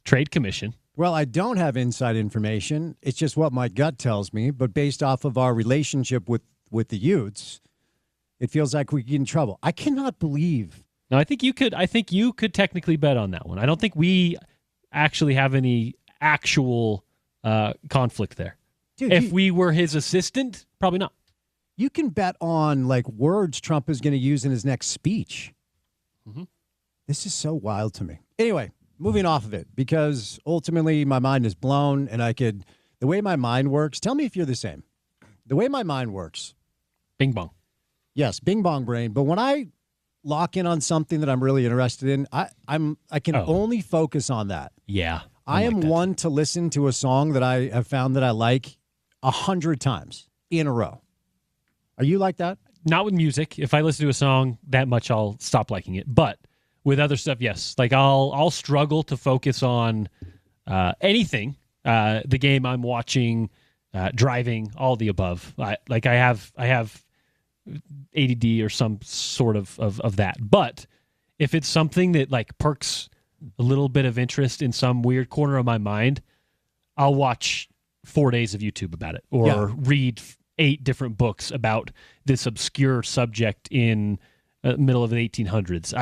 Trade Commission. Well, I don't have inside information. It's just what my gut tells me. But based off of our relationship with the Utes, it feels like we get in trouble. I cannot believe. No, I think you could technically bet on that one. I don't think we actually have any actual conflict there. Dude, if we were his assistant, probably not. You can bet on words Trump is going to use in his next speech. Mm-hmm. This is so wild to me. Anyway, moving off of it, because ultimately my mind is blown and the way my mind works, tell me if you're the same. The way my mind works. Bing bong. Yes, bing bong brain. But when I lock in on something that I'm really interested in, I can only focus on that. Yeah. I am one to listen to a song that I have found that I like 100 times in a row. Are you like that? Not with music. If I listen to a song that much, I'll stop liking it. But with other stuff, yes. I'll struggle to focus on anything. The game I'm watching, driving, all the above. I have ADD or some sort of that. But if it's something that perks a little bit of interest in some weird corner of my mind, I'll watch 4 days of YouTube about it or read 8 different books about this obscure subject in the middle of the 1800s.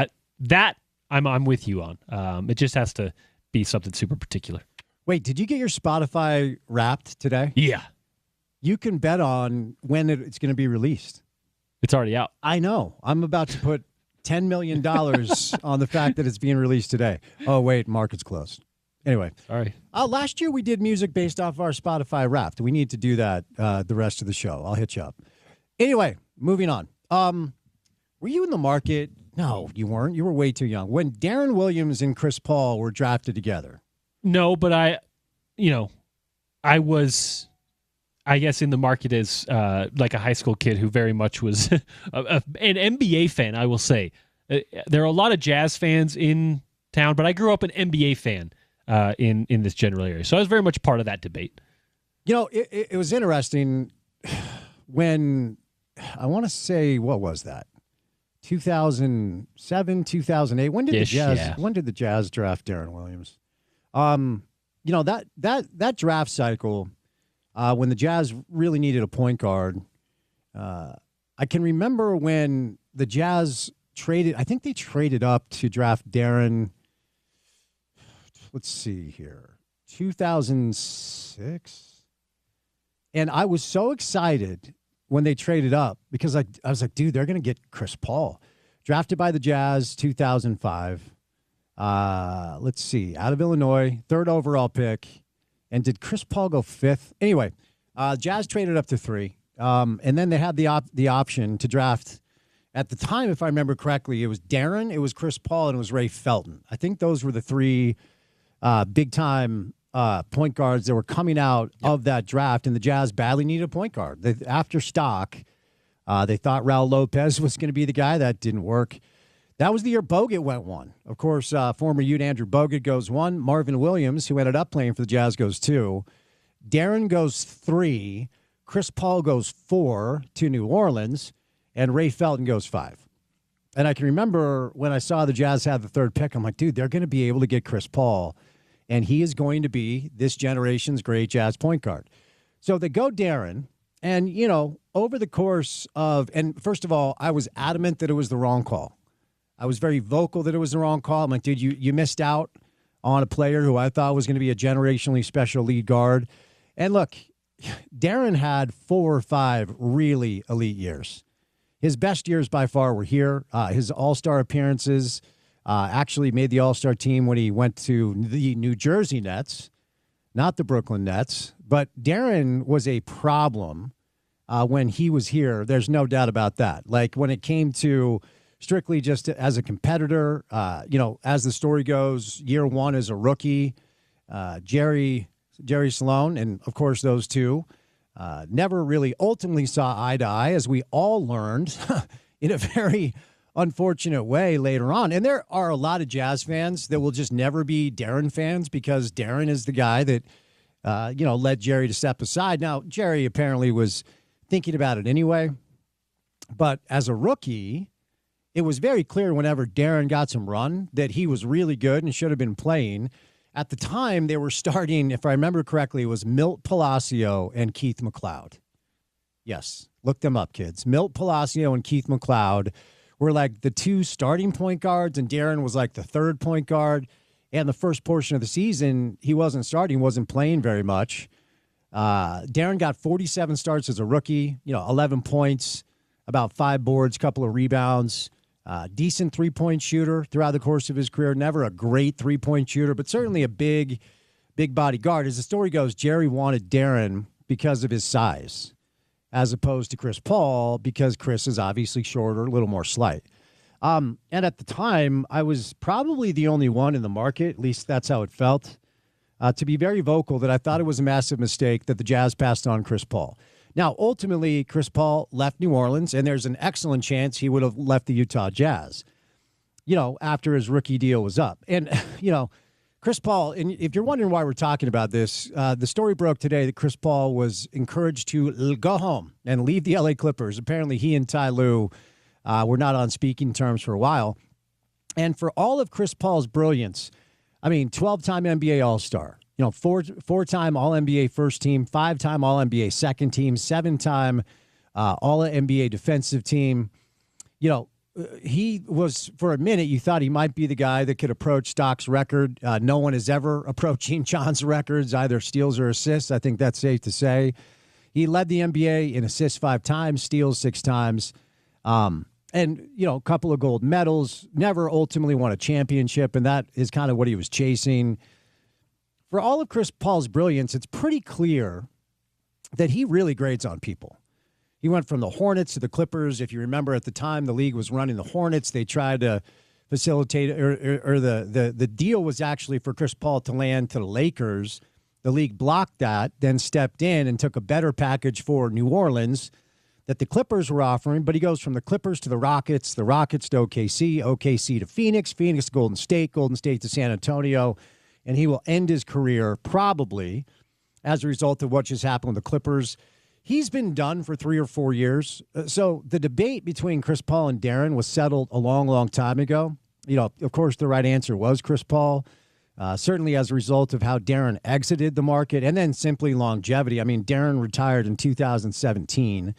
I'm with you on. It just has to be something super particular. Wait, did you get your Spotify Wrapped today? Yeah. You can bet on when it's going to be released. It's already out. I know. I'm about to put $10 million on the fact that it's being released today. Oh, wait, market's closed. Anyway. Sorry. Last year we did music based off our Spotify Wrapped. We need to do that the rest of the show. I'll hit you up. Anyway, moving on. Were you in the market? No, you weren't. You were way too young. When Darren Williams and Chris Paul were drafted together. No, but I was, I guess, in the market as like a high school kid who very much was an NBA fan, I will say. There are a lot of Jazz fans in town, but I grew up an NBA fan in this general area. So I was very much part of that debate. You know, it was interesting when, I want to say, what was that? 2007, 2008. When did the Jazz draft Darren Williams? You know, that draft cycle, when the Jazz really needed a point guard, I can remember when the Jazz traded, I think they traded up to draft Darren, let's see here, 2006. And I was so excited when they traded up because I was like, dude, they're going to get Chris Paul. Drafted by the Jazz, 2005. Let's see, out of Illinois, 3rd overall pick. And did Chris Paul go 5th? Anyway, Jazz traded up to 3. And then they had the option to draft. At the time, if I remember correctly, it was Darren, it was Chris Paul, and it was Ray Felton. I think those were the 3 big-time point guards that were coming out of that draft, and the Jazz badly needed a point guard. After stock, they thought Raul Lopez was going to be the guy. That didn't work. That was the year Bogut went 1. Of course, former Ute Andrew Bogut goes 1. Marvin Williams, who ended up playing for the Jazz, goes 2. Darren goes 3. Chris Paul goes 4 to New Orleans. And Ray Felton goes 5. And I can remember when I saw the Jazz have the 3rd pick, I'm like, dude, they're going to be able to get Chris Paul. And he is going to be this generation's great Jazz point guard. So they go Darren. And, you know, over the course of, and first of all, I was adamant that it was the wrong call. I was very vocal that it was the wrong call. I'm like, dude, you missed out on a player who I thought was going to be a generationally special lead guard. And look, Darren had 4 or 5 really elite years. His best years by far were here. His all-star appearances, actually made the all-star team when he went to the New Jersey Nets, not the Brooklyn Nets. But Darren was a problem when he was here. There's no doubt about that. Like when it came to strictly just as a competitor, you know, as the story goes, year 1 as a rookie, Jerry Sloan, and of course those two, never really ultimately saw eye to eye, as we all learned in a very unfortunate way later on. And there are a lot of Jazz fans that will just never be Darren fans because Darren is the guy that, you know, led Jerry to step aside. Now, Jerry apparently was thinking about it anyway. But as a rookie, it was very clear whenever Darren got some run that he was really good and should have been playing. At the time, they were starting, if I remember correctly, it was Milt Palacio and Keith McLeod. Yes, look them up, kids. Milt Palacio and Keith McLeod were like the 2 starting point guards, and Darren was like the 3rd point guard. And the first portion of the season, he wasn't starting, wasn't playing very much. Darren got 47 starts as a rookie, 11 points, about 5 boards, couple of rebounds. Decent three-point shooter throughout the course of his career. Never a great three-point shooter, but certainly a big body guard. As the story goes, Jerry wanted Darren because of his size, as opposed to Chris Paul, because Chris is obviously shorter, a little more slight. And at the time, I was probably the only one in the market, at least that's how it felt, to be very vocal that I thought it was a massive mistake that the Jazz passed on Chris Paul. Now, ultimately, Chris Paul left New Orleans, and there's an excellent chance he would have left the Utah Jazz, after his rookie deal was up. And, Chris Paul, and if you're wondering why we're talking about this, the story broke today that Chris Paul was encouraged to go home and leave the LA Clippers. Apparently, he and Ty Lue were not on speaking terms for a while. And for all of Chris Paul's brilliance, 12-time NBA All-Star, four-time All-NBA first team, 5-time All-NBA second team, 7-time All-NBA defensive team. he was, for a minute, you thought he might be the guy that could approach Doc's record. No one is ever approaching John's records, either steals or assists. I think that's safe to say. He led the NBA in assists 5 times, steals 6 times. And, a couple of gold medals, never ultimately won a championship, and that is kind of what he was chasing. For all of Chris Paul's brilliance, it's pretty clear that he really grades on people. He went from the Hornets to the Clippers. If you remember, at the time the league was running the Hornets, they tried to facilitate, or the deal was actually for Chris Paul to land to the Lakers. The league blocked that, then stepped in and took a better package for New Orleans that the Clippers were offering, but he goes from the Clippers to the Rockets to OKC, OKC to Phoenix, Phoenix to Golden State to San Antonio, and he will end his career probably as a result of what just happened with the Clippers. He's been done for 3 or 4 years. So the debate between Chris Paul and Darren was settled a long, long time ago. Of course, the right answer was Chris Paul, certainly as a result of how Darren exited the market, and then simply longevity. I mean, Darren retired in 2017.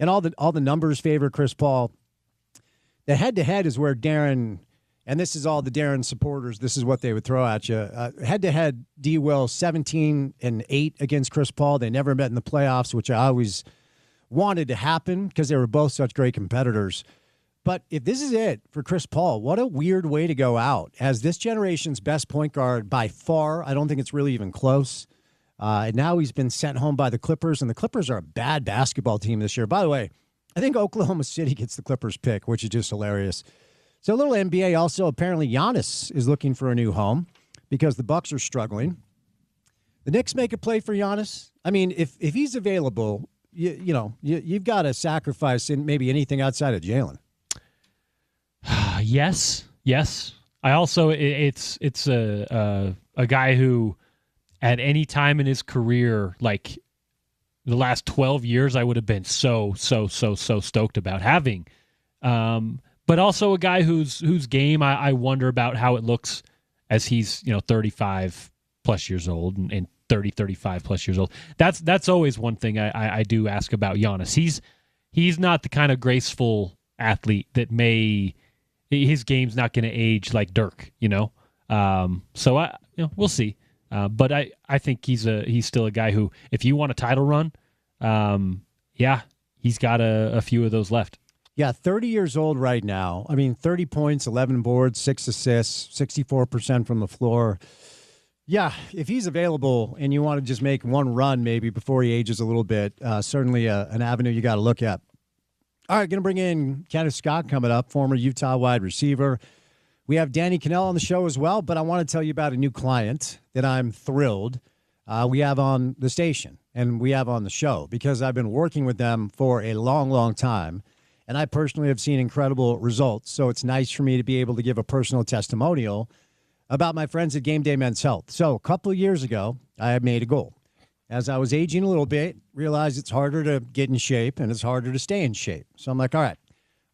And all the numbers favor Chris Paul. The head-to-head is where Darren, and this is all the Darren supporters, this is what they would throw at you. Head-to-head, D. Will 17-8 against Chris Paul. They never met in the playoffs, which I always wanted to happen because they were both such great competitors. But if this is it for Chris Paul, what a weird way to go out. As this generation's best point guard by far, I don't think it's really even close. And now he's been sent home by the Clippers, and the Clippers are a bad basketball team this year. By the way, I think Oklahoma City gets the Clippers pick, which is just hilarious. So a little NBA also, apparently Giannis is looking for a new home because the Bucks are struggling. The Knicks make a play for Giannis. I mean, if he's available, you've got to sacrifice in maybe anything outside of Jalen. Yes. I also, it's a guy who, at any time in his career, like the last 12 years, I would have been so stoked about having. But also a guy whose game I wonder about how it looks as he's 35 plus years old and 35 plus years old. That's always one thing I do ask about Giannis. He's not the kind of graceful athlete that his game's not going to age like Dirk. So we'll see. But I think he's still a guy who, if you want a title run, he's got a few of those left. Yeah, 30 years old right now. I mean, 30 points, 11 boards, 6 assists, 64% from the floor. Yeah, if he's available and you want to just make one run maybe before he ages a little bit, certainly an avenue you got to look at. All right, going to bring in Kenneth Scott coming up, former Utah wide receiver. We have Danny Cannell on the show as well, but I want to tell you about a new client that I'm thrilled we have on the station and we have on the show because I've been working with them for a long, long time, and I personally have seen incredible results. So it's nice for me to be able to give a personal testimonial about my friends at Game Day Men's Health. So a couple of years ago, I had made a goal. As I was aging a little bit, realized it's harder to get in shape and it's harder to stay in shape. So I'm like, all right,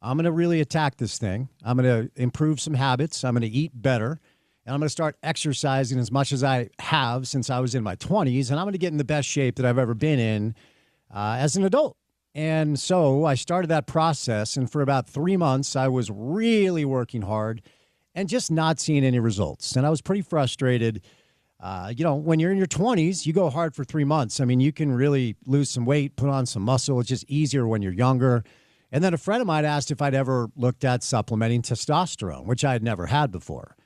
I'm going to really attack this thing. I'm going to improve some habits. I'm going to eat better. And I'm going to start exercising as much as I have since I was in my 20s. And I'm going to get in the best shape that I've ever been in as an adult. And so I started that process. And for about 3 months, I was really working hard and just not seeing any results. And I was pretty frustrated. When you're in your 20s, you go hard for 3 months. I mean, you can really lose some weight, put on some muscle. It's just easier when you're younger. And then a friend of mine asked if I'd ever looked at supplementing testosterone, which I had never had before.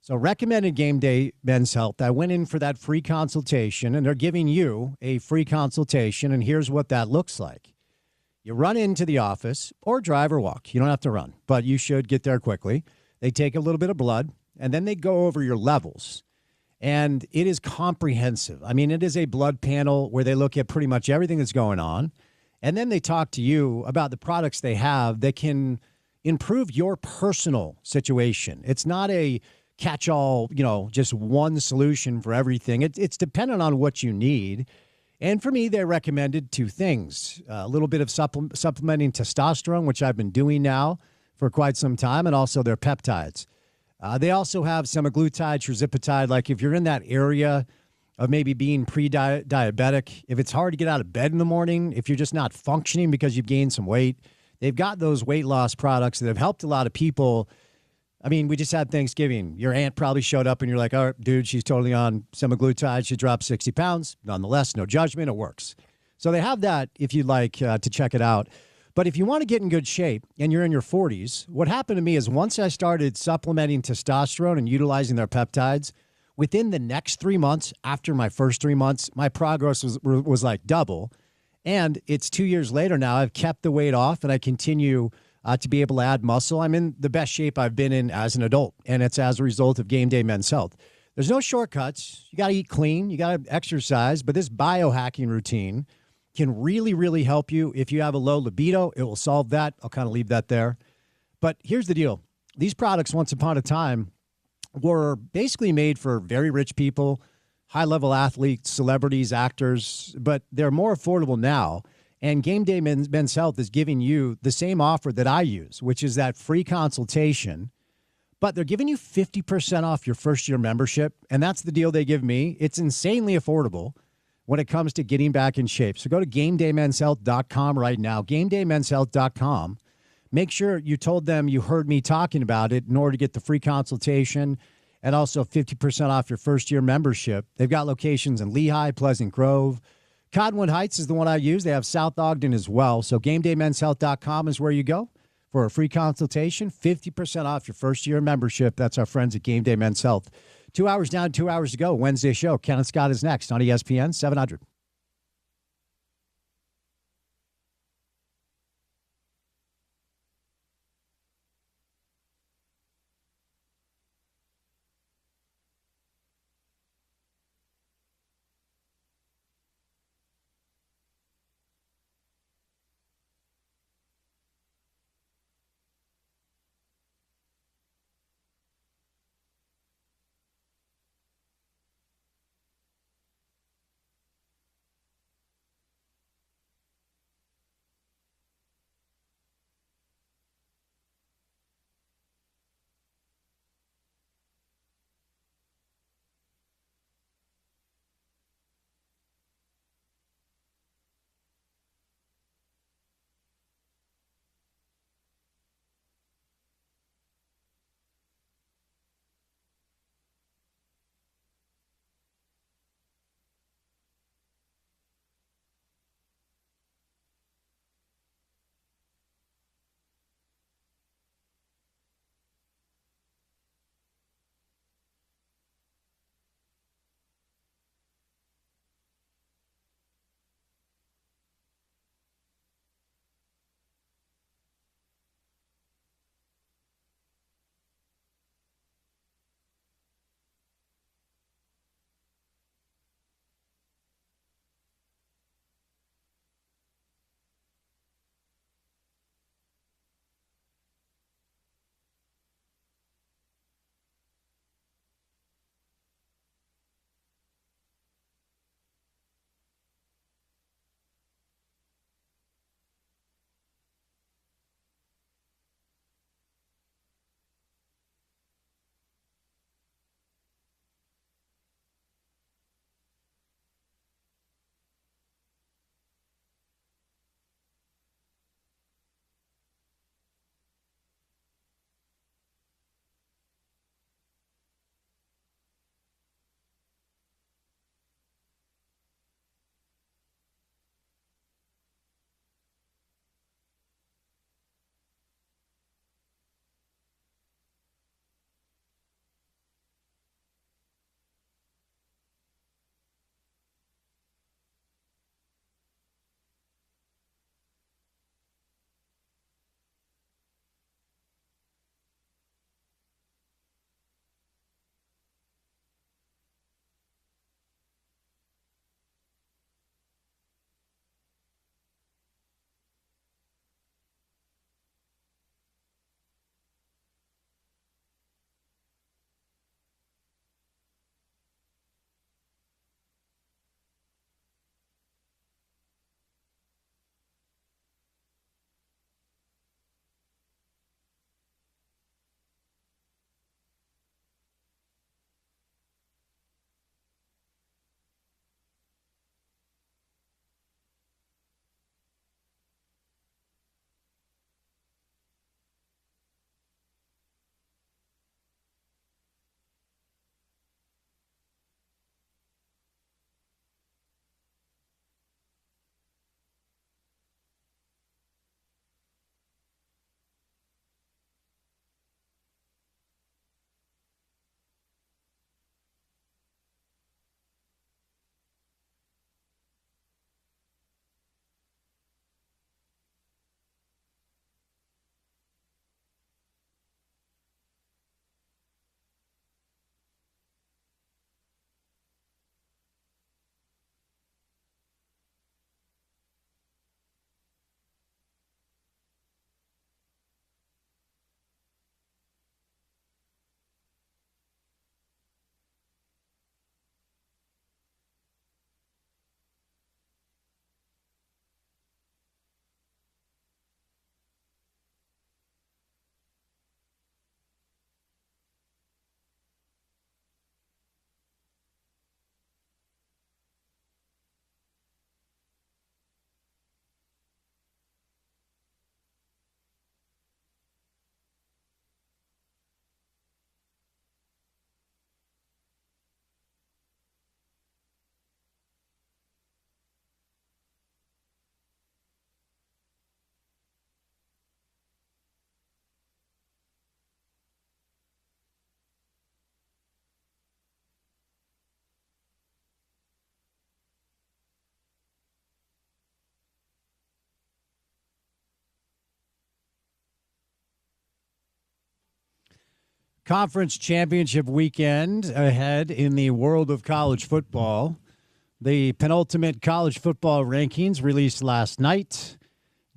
So recommended Game Day Men's Health. I went in for that free consultation, and they're giving you a free consultation, and here's what that looks like. You run into the office or drive or walk. You don't have to run, but you should get there quickly. They take a little bit of blood, and then they go over your levels. And it is comprehensive. I mean, it is a blood panel where they look at pretty much everything that's going on. And then they talk to you about the products they have that can improve your personal situation. It's not a catch-all, just one solution for everything. It's dependent on what you need. And for me, they recommended 2 things. A little bit of supplementing testosterone, which I've been doing now for quite some time, and also their peptides. They also have semaglutide, tirzepatide. Like if you're in that area of maybe being pre-diabetic, if it's hard to get out of bed in the morning, if you're just not functioning because you've gained some weight, they've got those weight loss products that have helped a lot of people. I mean, we just had Thanksgiving. Your aunt probably showed up and you're like, all right, dude, she's totally on semaglutide. She dropped 60 pounds. Nonetheless, no judgment. It works. So they have that if you'd like to check it out. But if you want to get in good shape and you're in your 40s, what happened to me is once I started supplementing testosterone and utilizing their peptides, within the next 3 months, after my first 3 months, my progress was like double. And it's 2 years later now. I've kept the weight off and I continue to be able to add muscle. I'm in the best shape I've been in as an adult, and it's as a result of Game Day Men's Health. There's no shortcuts. You got to eat clean. You got to exercise. But this biohacking routine can really, really help you. If you have a low libido, it will solve that. I'll kind of leave that there. But here's the deal. These products, once upon a time, were basically made for very rich people, high-level athletes, celebrities, actors, but they're more affordable now. And Game Day Men's Health is giving you the same offer that I use, which is that free consultation. But they're giving you 50% off your first-year membership, and that's the deal they give me. It's insanely affordable when it comes to getting back in shape. So go to GameDayMen'sHealth.com right now, GameDayMen'sHealth.com. Make sure you told them you heard me talking about it in order to get the free consultation and also 50% off your first-year membership. They've got locations in Lehigh, Pleasant Grove. Cottonwood Heights is the one I use. They have South Ogden as well. So GameDayMen'sHealth.com is where you go for a free consultation, 50% off your first-year membership. That's our friends at Game Day Men's Health. 2 hours down, 2 hours to go. Wednesday show. Ken and Scott is next on ESPN 700. Conference championship weekend ahead in the world of college football. The penultimate college football rankings released last night.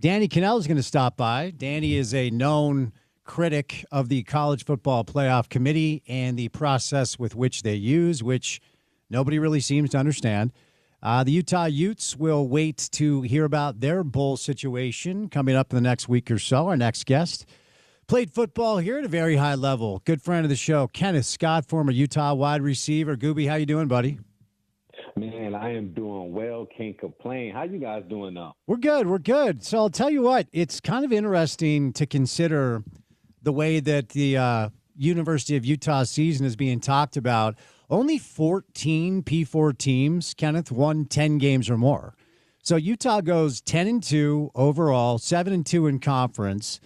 Danny Cannell is going to stop by. Danny is a known critic of the College Football Playoff Committee and the process with which they use, which nobody really seems to understand. The Utah Utes will wait to hear about their bowl situation coming up in the next week or so. Our next guest played football here at a very high level. Good friend of the show, Kenneth Scott, former Utah wide receiver. Gooby, how you doing, buddy? Man, I am doing well. Can't complain. How you guys doing now? We're good. We're good. So I'll tell you what, it's kind of interesting to consider the way that the University of Utah season is being talked about. Only 14 P4 teams, Kenneth, won 10 games or more. So Utah goes 10-2 overall, 7-2 in conference.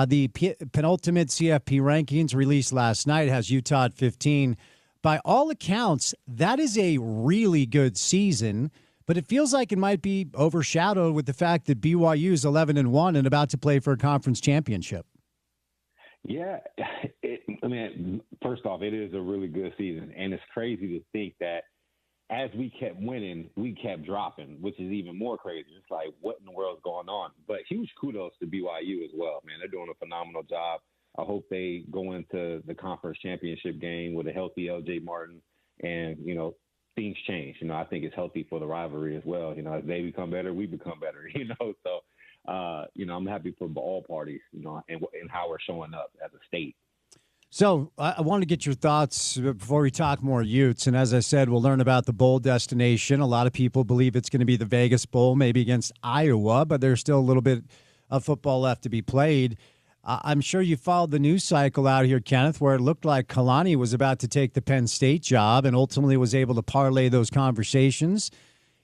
The penultimate CFP rankings released last night has Utah at 15. By all accounts, that is a really good season, but it feels like it might be overshadowed with the fact that BYU is 11-1 and about to play for a conference championship. Yeah, first off, it is a really good season, and it's crazy to think that as we kept winning, we kept dropping, which is even more crazy. It's like, what in the world is going on? But huge kudos to BYU as well, man. They're doing a phenomenal job. I hope they go into the conference championship game with a healthy LJ Martin and, things change. I think it's healthy for the rivalry as well. As they become better, we become better, So, I'm happy for all parties, and how we're showing up as a state. So I want to get your thoughts before we talk more Utes. And as I said, we'll learn about the bowl destination. A lot of people believe it's going to be the Vegas Bowl, maybe against Iowa, but there's still a little bit of football left to be played. I'm sure you followed the news cycle out here, Kenneth, where it looked like Kalani was about to take the Penn State job and ultimately was able to parlay those conversations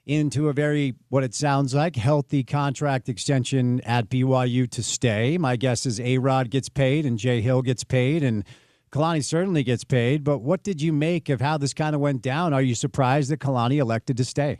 into a very, what it sounds like, healthy contract extension at BYU to stay. My guess is A-Rod gets paid and Jay Hill gets paid and Kalani certainly gets paid. But what did you make of how this kind of went down? Are you surprised that Kalani elected to stay?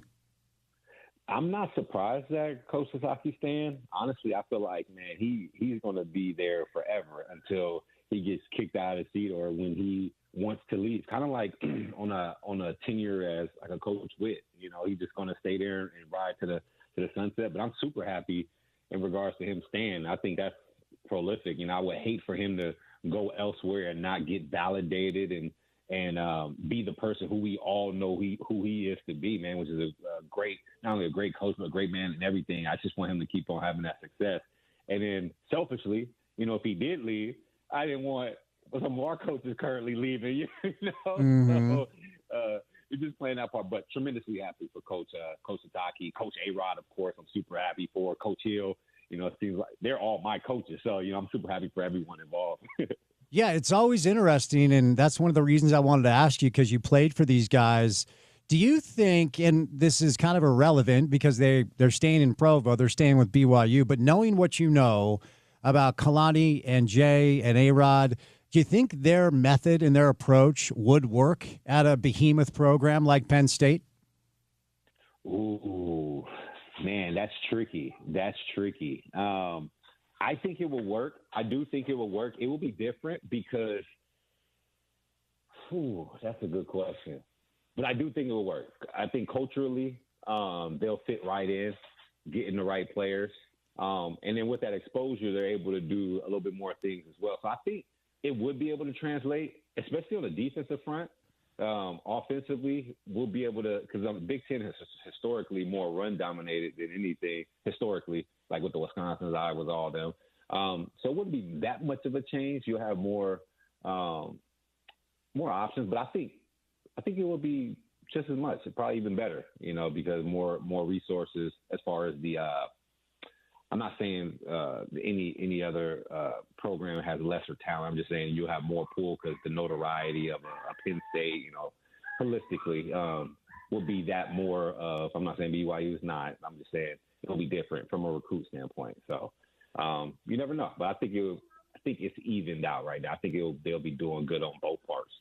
I'm not surprised that Coach Sasaki's staying. Honestly, I feel like, man, he's going to be there forever until he gets kicked out of the seat or when he wants to leave. Kind of like on a tenure as like a Coach Witt. He's just going to stay there and ride to the sunset. But I'm super happy in regards to him staying. I think that's prolific. I would hate for him to go elsewhere and not get validated and be the person who we all know who he is to be, man, which is a great, not only a great coach, but a great man and everything. I just want him to keep on having that success. And then selfishly, if he did leave, I didn't want some of our coaches currently leaving, Mm-hmm. So we're just playing that part, but tremendously happy for Coach Sataki, Coach A-Rod, of course. I'm super happy for Coach Hill. It seems like they're all my coaches. So, I'm super happy for everyone involved. Yeah, it's always interesting, and that's one of the reasons I wanted to ask you, because you played for these guys. Do you think, and this is kind of irrelevant because they're staying in Provo, they're staying with BYU, but knowing what you know about Kalani and Jay and A-Rod, do you think their method and their approach would work at a behemoth program like Penn State? Ooh, man, that's tricky. I think it will work. I do think it will work. It will be different because, that's a good question. But I do think it will work. I think culturally, they'll fit right in, getting the right players. And then with that exposure, they're able to do a little bit more things as well. So I think it would be able to translate, especially on the defensive front. Offensively, we'll be able to, because the Big Ten has historically more run dominated than anything historically, like with the Wisconsins, Iowas, all of them. So it wouldn't be that much of a change. You'll have more options, but I think it will be just as much, probably even better, because more resources as far as the. I'm not saying any other program has lesser talent. I'm just saying you'll have more pool because the notoriety of a Penn State, holistically, will be that more of. I'm not saying BYU is not. I'm just saying it'll be different from a recruit standpoint. So you never know, but I think it's evened out right now. I think they'll be doing good on both parts.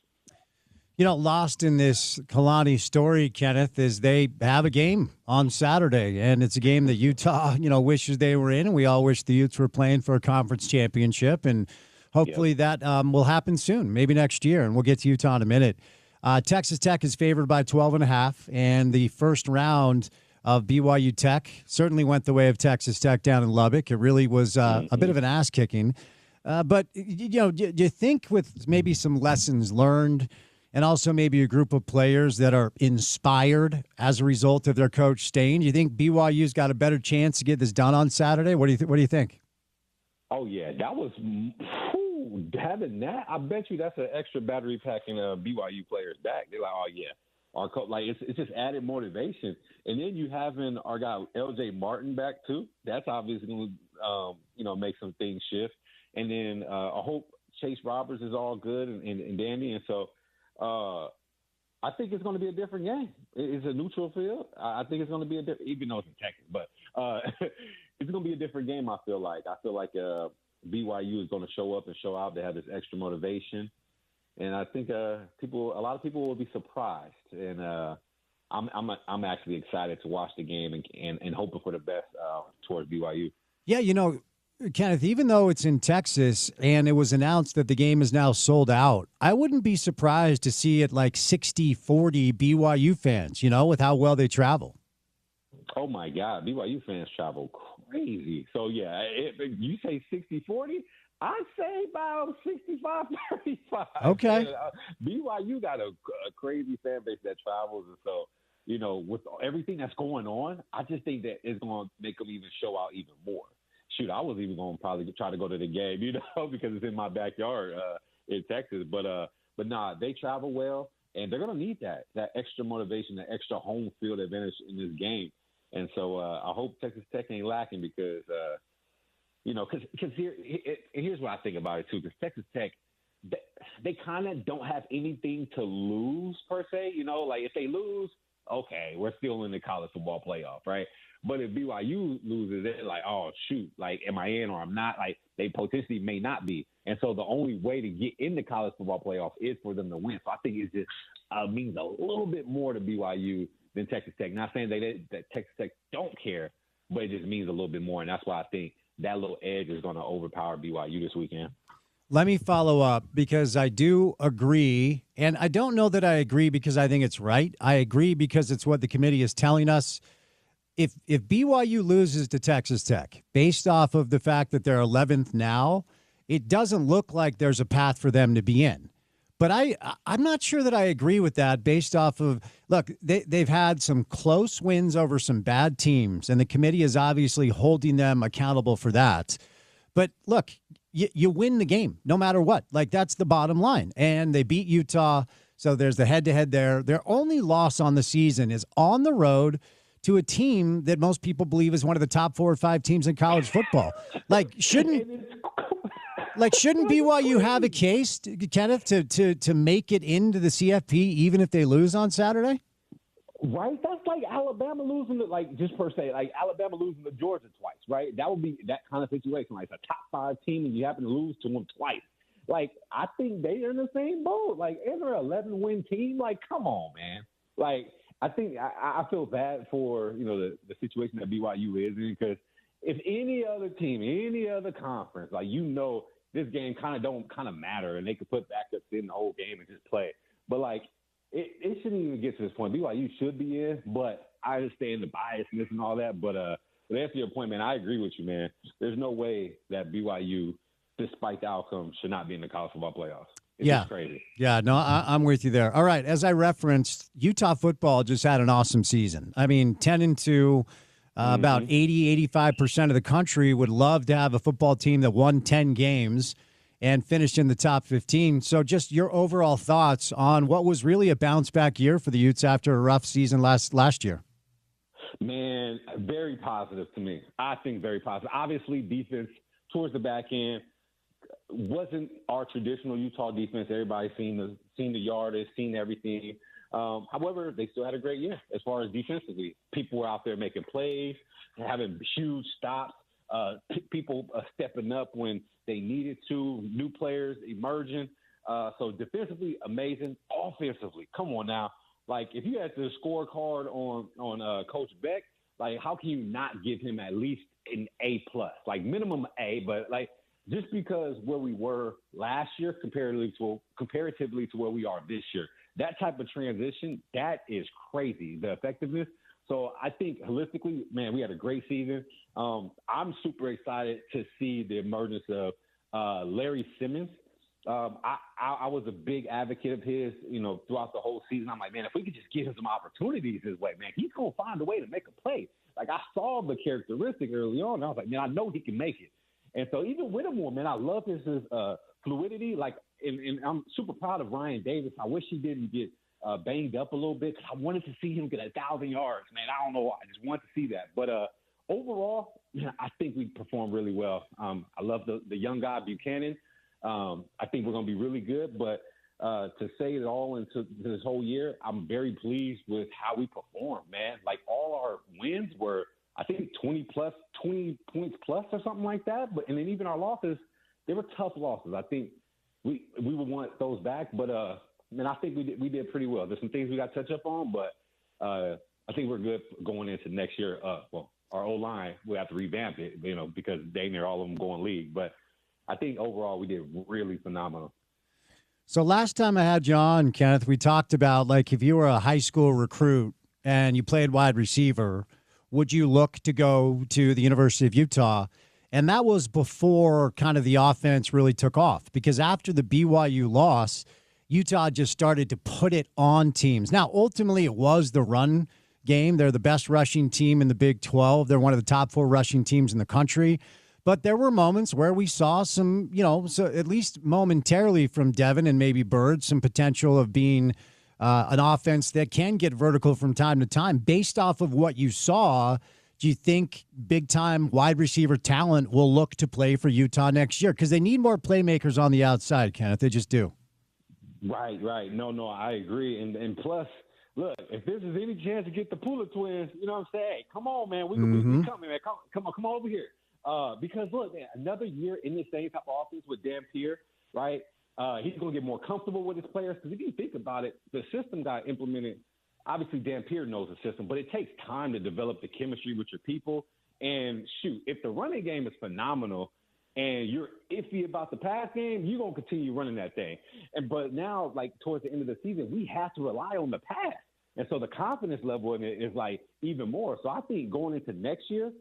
Lost in this Kalani story, Kenneth, is they have a game on Saturday, and it's a game that Utah, wishes they were in, and we all wish the Utes were playing for a conference championship. And hopefully that will happen soon, maybe next year, and we'll get to Utah in a minute. Texas Tech is favored by 12.5, and the first round of BYU Tech certainly went the way of Texas Tech down in Lubbock. It really was a bit of an ass kicking. But, do you think with maybe some lessons learned and also maybe a group of players that are inspired as a result of their coach staying, you think BYU's got a better chance to get this done on Saturday? What do you think? Oh, yeah, that was having that. I bet you that's an extra battery pack in BYU players back. They're like, oh, yeah. Our coach, like it's just added motivation, and then you having our guy LJ Martin back too. That's obviously going to make some things shift. And then I hope Chase Roberts is all good and dandy. And so I think it's going to be a different game. It's a neutral field. I think it's going to be a different, even though it's in Texas, but it's going to be a different game. I feel like BYU is going to show up and show out. They have this extra motivation. And I think a lot of people will be surprised, and I'm actually excited to watch the game and hoping for the best towards BYU. Yeah, Kenneth, even though it's in Texas and it was announced that the game is now sold out, I wouldn't be surprised to see it like 60-40 BYU fans, with how well they travel. Oh, my God. BYU fans travel crazy. So, yeah, you say 60-40? I'd say about 65-35. Okay. BYU got a crazy fan base that travels. And so, with everything that's going on, I just think that it's going to make them even show out even more. Shoot, I was even going to probably try to go to the game, because it's in my backyard in Texas. But nah, they travel well, and they're going to need that extra motivation, that extra home field advantage in this game. And so I hope Texas Tech ain't lacking because because here's what I think about it, too, because Texas Tech, they kind of don't have anything to lose, per se. Like if they lose, okay, we're still in the college football playoff, right? But if BYU loses, they're like, oh, shoot, like, am I in or I'm not? Like, they potentially may not be. And so the only way to get in the college football playoff is for them to win. So I think it just means a little bit more to BYU than Texas Tech. Not saying that Texas Tech don't care, but it just means a little bit more. And that's why I think that little edge is going to overpower BYU this weekend. Let me follow up because I do agree, and I don't know that I agree because I think it's right. I agree because it's what the committee is telling us. If BYU loses to Texas Tech, based off of the fact that they're 11th now, it doesn't look like there's a path for them to be in. But I'm not sure that I agree with that based off of, look, they've had some close wins over some bad teams, and the committee is obviously holding them accountable for that. But look, you win the game no matter what. Like, that's the bottom line. And they beat Utah, so there's the head-to-head there. Their only loss on the season is on the road to a team that most people believe is one of the top 4 or 5 teams in college football. Shouldn't BYU have a case, Kenneth, to make it into the CFP even if they lose on Saturday? Right? That's like Alabama losing to, just per se, like Alabama losing to Georgia twice, right? That would be that kind of situation. Like, it's a top 5 team and you happen to lose to them twice. Like, I think they're in the same boat. Like, and they're an 11-win team. Like, come on, man. Like, I think I feel bad for, the situation that BYU is in, because if any other team, any other conference, this game kind of matter, and they could put backups in the whole game and just play. But, it shouldn't even get to this point. BYU should be in, but I understand the biasness and all that. But to answer your point, man, I agree with you, man. There's no way that BYU, despite the outcome, should not be in the college football playoffs. It's just crazy. Yeah, no, I'm with you there. All right, as I referenced, Utah football just had an awesome season. I mean, 10-2, about 80-85% of the country would love to have a football team that won 10 games and finished in the top 15. So just your overall thoughts on what was really a bounce-back year for the Utes after a rough season last year. Man, very positive to me. I think very positive. Obviously, defense towards the back end wasn't our traditional Utah defense. Everybody's seen the yardage, seen everything. However, they still had a great year as far as defensively. People were out there making plays, having huge stops, people stepping up when they needed to, new players emerging. So defensively, amazing. Offensively, come on now. Like, if you had the scorecard on Coach Beck, like, how can you not give him at least an A+? Like, minimum A, but, just because where we were last year comparatively to where we are this year. That type of transition, that is crazy, the effectiveness. So I think holistically, man, we had a great season. I'm super excited to see the emergence of Larry Simmons. I was a big advocate of his, throughout the whole season. I'm like, man, if we could just give him some opportunities his way, man, he's going to find a way to make a play. Like, I saw the characteristic early on. And I was like, man, I know he can make it. And so even Whittemore, man, I love his fluidity. Like, and I'm super proud of Ryan Davis. I wish he didn't get banged up a little bit because I wanted to see him get 1,000 yards, man. I don't know why. I just wanted to see that. But overall, man, I think we performed really well. I love the young guy, Buchanan. I think we're going to be really good. But to say it all into this whole year, I'm very pleased with how we performed, man. Like, all our wins were, I think, 20 points plus or something like that. And then even our losses, they were tough losses. I think we would want those back. But, man, I think we did pretty well. There's some things we got to touch up on, but I think we're good going into next year. Our O-line, we have to revamp it, because dang near all of them going league. But I think overall we did really phenomenal. So last time I had you on, Kenneth, we talked about, like, if you were a high school recruit and you played wide receiver, would you look to go to the University of Utah? And that was before kind of the offense really took off, because after the BYU loss, Utah just started to put it on teams. Now, ultimately, it was the run game. They're the best rushing team in the Big 12. They're one of the top 4 rushing teams in the country. But there were moments where we saw some, so at least momentarily from Devin and maybe Bird, some potential of being an offense that can get vertical from time to time. Based off of what you saw, do you think big-time wide receiver talent will look to play for Utah next year? Because they need more playmakers on the outside, Kenneth. They just do. Right. No, I agree. And plus, look, if this is any chance to get the Pula twins, you know what I'm saying? Hey, come on, man. We coming, man. Come on over here. Because, look, man, another year in the same type of offense with Dampier, right? He's going to get more comfortable with his players. Because if you think about it, the system got implemented. Obviously, Dampier knows the system, but it takes time to develop the chemistry with your people. And, shoot, if the running game is phenomenal and you're iffy about the pass game, you're going to continue running that thing. But now, like, towards the end of the season, we have to rely on the pass. And so the confidence level in it is, like, even more. So I think going into next year,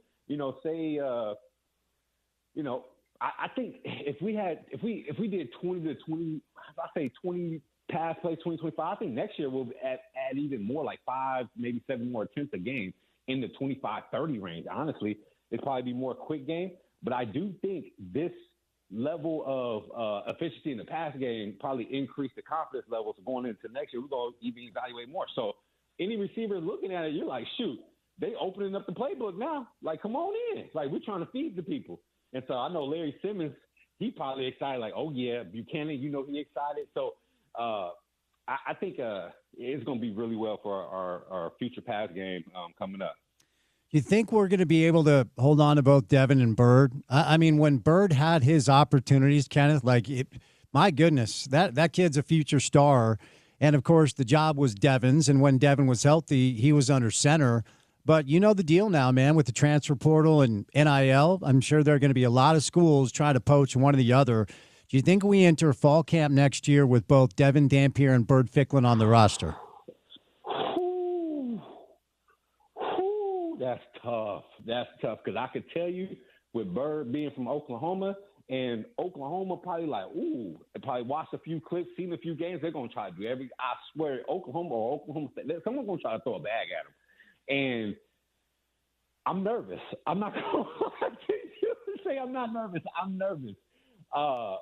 I think if we did 20 to 20, I say 20 pass plays, 20-25, I think next year we'll add even more, like 5, maybe 7 more attempts a game in the 25-30 range. Honestly, it'd probably be more quick game. But I do think this level of efficiency in the pass game probably increase the confidence levels going into next year. We're going to even evaluate more. So any receiver looking at it, you're like, shoot, they opening up the playbook now. Like, come on in. Like, we're trying to feed the people. And so I know Larry Simmons, he probably excited, like, oh, yeah, Buchanan, he excited. So I think it's going to be really well for our future pass game coming up. You think we're going to be able to hold on to both Devin and Bird? I mean, when Bird had his opportunities, Kenneth, my goodness, that kid's a future star. And, of course, the job was Devin's. And when Devin was healthy, he was under center. But you know the deal now, man, with the transfer portal and NIL. I'm sure there are going to be a lot of schools trying to poach one or the other. Do you think we enter fall camp next year with both Devin Dampier and Bird Ficklin on the roster? That's tough. Because I could tell you, with Bird being from Oklahoma, and Oklahoma probably they probably watched a few clips, seen a few games. They're going to try to do I swear, Oklahoma State, someone's going to try to throw a bag at them. And I'm nervous. I'm not going to say I'm not nervous. I'm nervous. I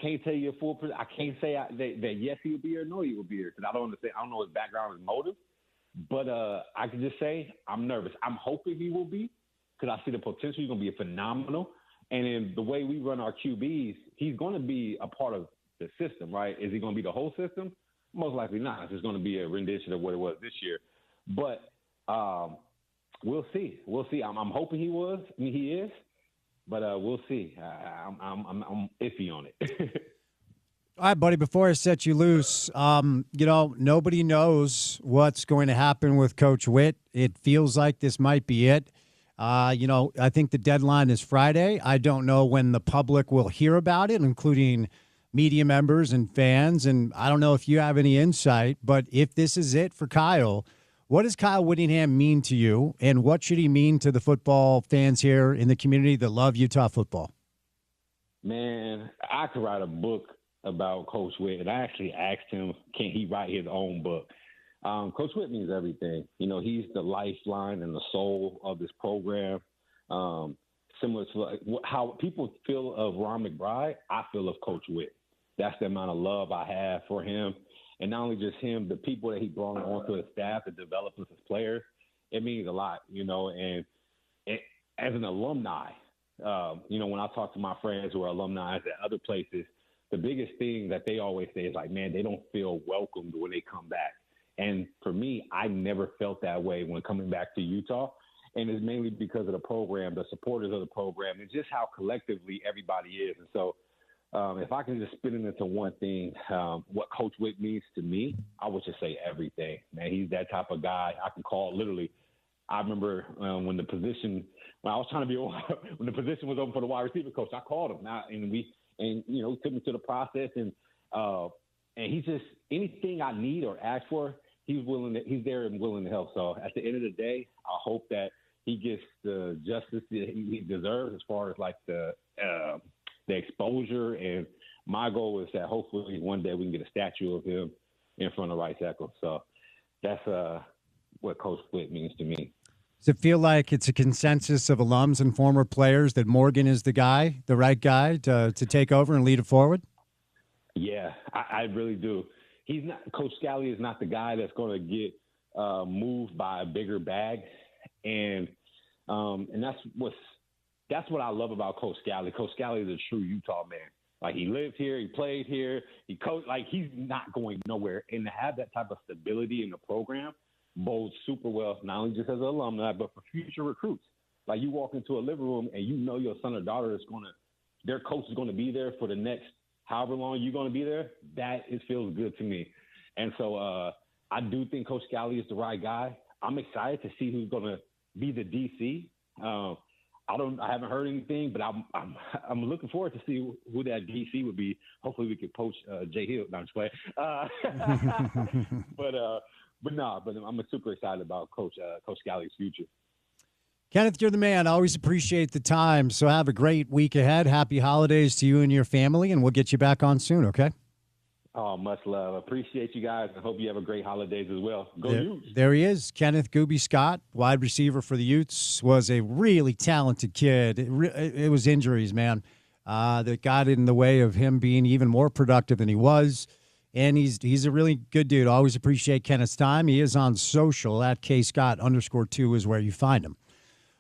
can't tell you a full. I can't say that yes he will be here, no he will be here, because I don't understand. I don't know his background, his motive. But I can just say I'm nervous. I'm hoping he will be, because I see the potential. He's going to be phenomenal. And in the way we run our QBs, he's going to be a part of the system, right? Is he going to be the whole system? Most likely not. It's just going to be a rendition of what it was this year. But we'll see. I'm hoping he is. But we'll see. I'm iffy on it. All right, buddy, before I set you loose, nobody knows what's going to happen with Coach Witt. It feels like this might be it. I think the deadline is Friday. I don't know when the public will hear about it, including media members and fans. And I don't know if you have any insight, but if this is it for Kyle, what does Kyle Whittingham mean to you? And what should he mean to the football fans here in the community that love Utah football? Man, I could write a book about Coach Witt, and I actually asked him, can he write his own book? Coach Witt means everything. He's the lifeline and the soul of this program. Similar to how people feel of Ron McBride, I feel of Coach Witt. That's the amount of love I have for him. And not only just him, the people that he brought onto his staff to develop us as players, it means a lot, And as an alumni, when I talk to my friends who are alumni at other places, the biggest thing that they always say is like, man, they don't feel welcomed when they come back. And for me, I never felt that way when coming back to Utah. And it's mainly because of the program, the supporters of the program, and just how collectively everybody is. And so if I can just spin it into one thing, what Coach Witt means to me, I would just say everything. Man, he's that type of guy. I can call literally. I remember when the position was open for the wide receiver coach, I called him he took me to the process and he's just anything I need or ask for, he's there and willing to help. So at the end of the day, I hope that he gets the justice that he deserves as far as like the exposure. And my goal is that hopefully one day we can get a statue of him in front of right tackle. So that's what Coach Witt means to me. Does it feel like it's a consensus of alums and former players that Morgan is the right guy to take over and lead it forward? Yeah, I really do. He's not. Coach Scally is not the guy that's going to get moved by a bigger bag, and that's what I love about Coach Scally. Coach Scally is a true Utah man. Like, he lived here, he played here, he coached. Like, he's not going nowhere. And to have that type of stability in the program bodes super well, not only just as an alumni, but for future recruits. Like, you walk into a living room and you know your son or daughter their coach is going to be there for the next however long you're going to be there. It feels good to me. And so I do think Coach Scally is the right guy. I'm excited to see who's going to be the DC. I haven't heard anything, but I'm looking forward to see who that DC would be. Hopefully we could poach Jay Hill. No, I'm just playing. But I'm super excited about Coach Scally's future. Kenneth, you're the man. I always appreciate the time. So have a great week ahead. Happy holidays to you and your family, and we'll get you back on soon, okay? Oh, much love. Appreciate you guys, and hope you have a great holidays as well. Go Utes. There he is, Kenneth Gooby Scott, wide receiver for the Utes, was a really talented kid. It was injuries, man, that got in the way of him being even more productive than he was. And he's a really good dude. Always appreciate Kenneth's time. He is on social at @kscott_2 is where you find him.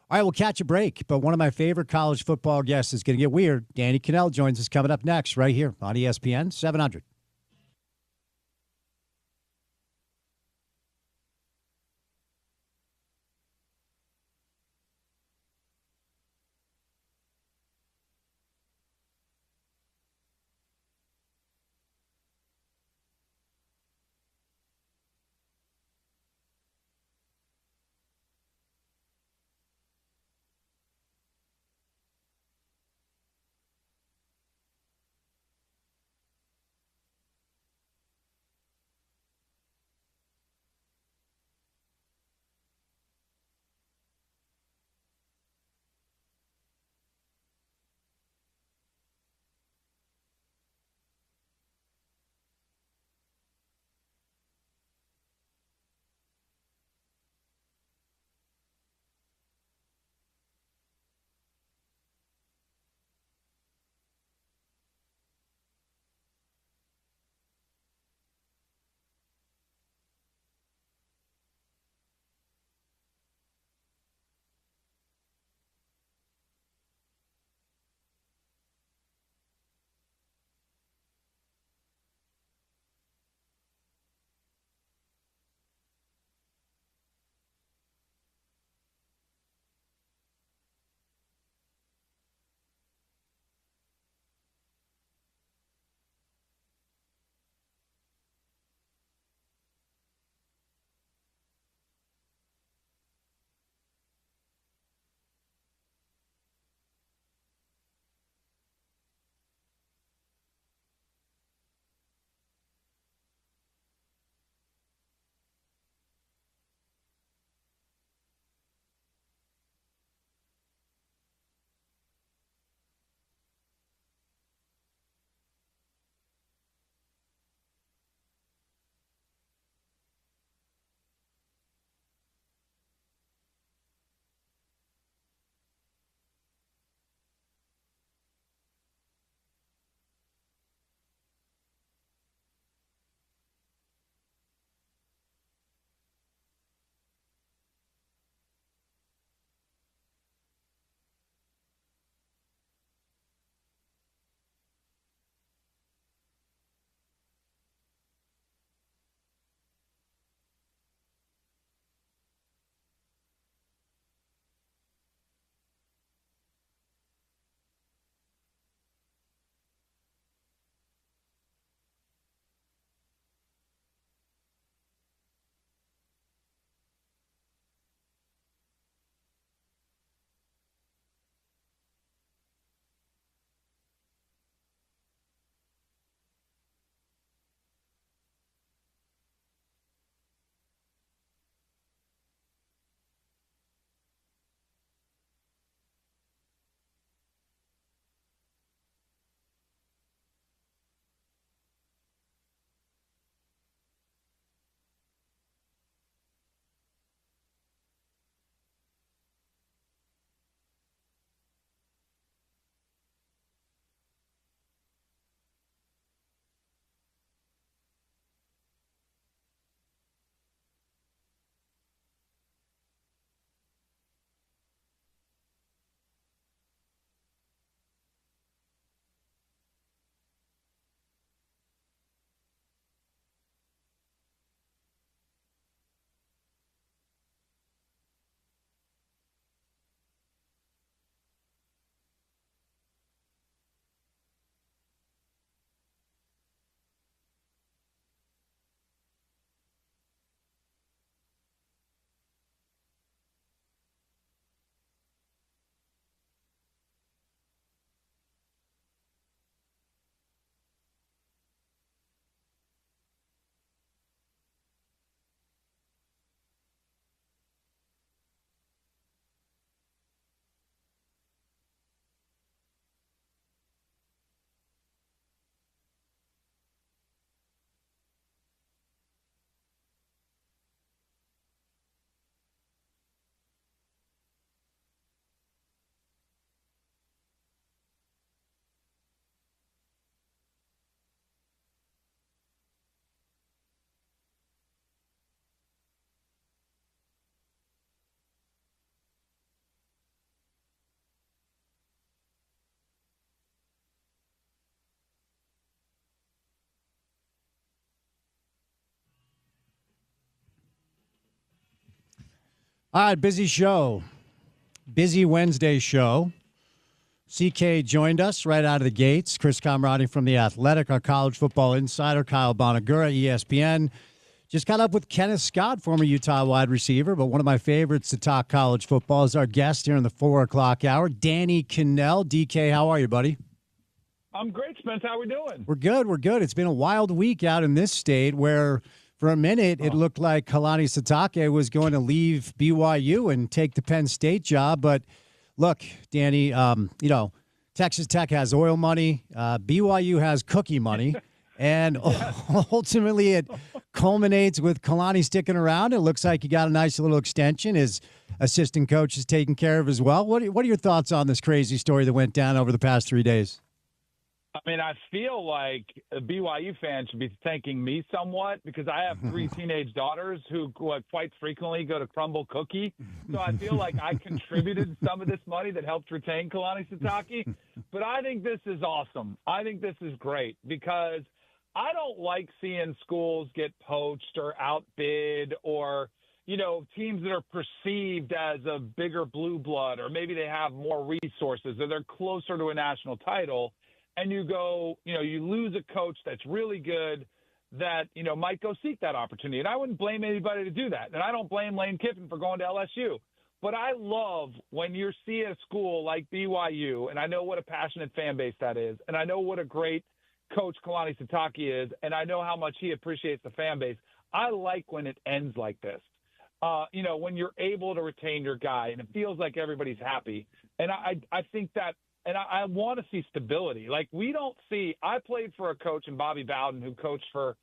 All right, we'll catch a break, but one of my favorite college football guests is going to get weird. Danny Cannell joins us coming up next right here on ESPN 700. All right, busy show. Busy Wednesday show. CK joined us right out of the gates. Chris Comradi from The Athletic, our college football insider. Kyle Bonagura, ESPN. Just got up with Kenneth Scott, former Utah wide receiver, but one of my favorites to talk college football is our guest here in the 4 o'clock hour, Danny Cannell. DK, how are you, buddy? I'm great, Spence. How are we doing? We're good. We're good. It's been a wild week out in this state where for a minute it looked like Kalani Sitake was going to leave BYU and take the Penn State job. But look, Danny, Texas Tech has oil money. BYU has cookie money. And ultimately it culminates with Kalani sticking around. It looks like he got a nice little extension. His assistant coach is taken care of as well. What are your thoughts on this crazy story that went down over the past 3 days? I mean, I feel like a BYU fan should be thanking me somewhat because I have 3 teenage daughters who quite frequently go to Crumble Cookie. So I feel like I contributed some of this money that helped retain Kalani Sitake. But I think this is awesome. I think this is great because I don't like seeing schools get poached or outbid or, teams that are perceived as a bigger blue blood or maybe they have more resources or they're closer to a national title. And you go, you lose a coach that's really good that, might go seek that opportunity. And I wouldn't blame anybody to do that. And I don't blame Lane Kiffin for going to LSU. But I love when you see a school like BYU, and I know what a passionate fan base that is, and I know what a great coach Kalani Sitake is, and I know how much he appreciates the fan base. I like when it ends like this. When you're able to retain your guy and it feels like everybody's happy. And I think that, and I want to see stability. Like I played for a coach in Bobby Bowden who coached for,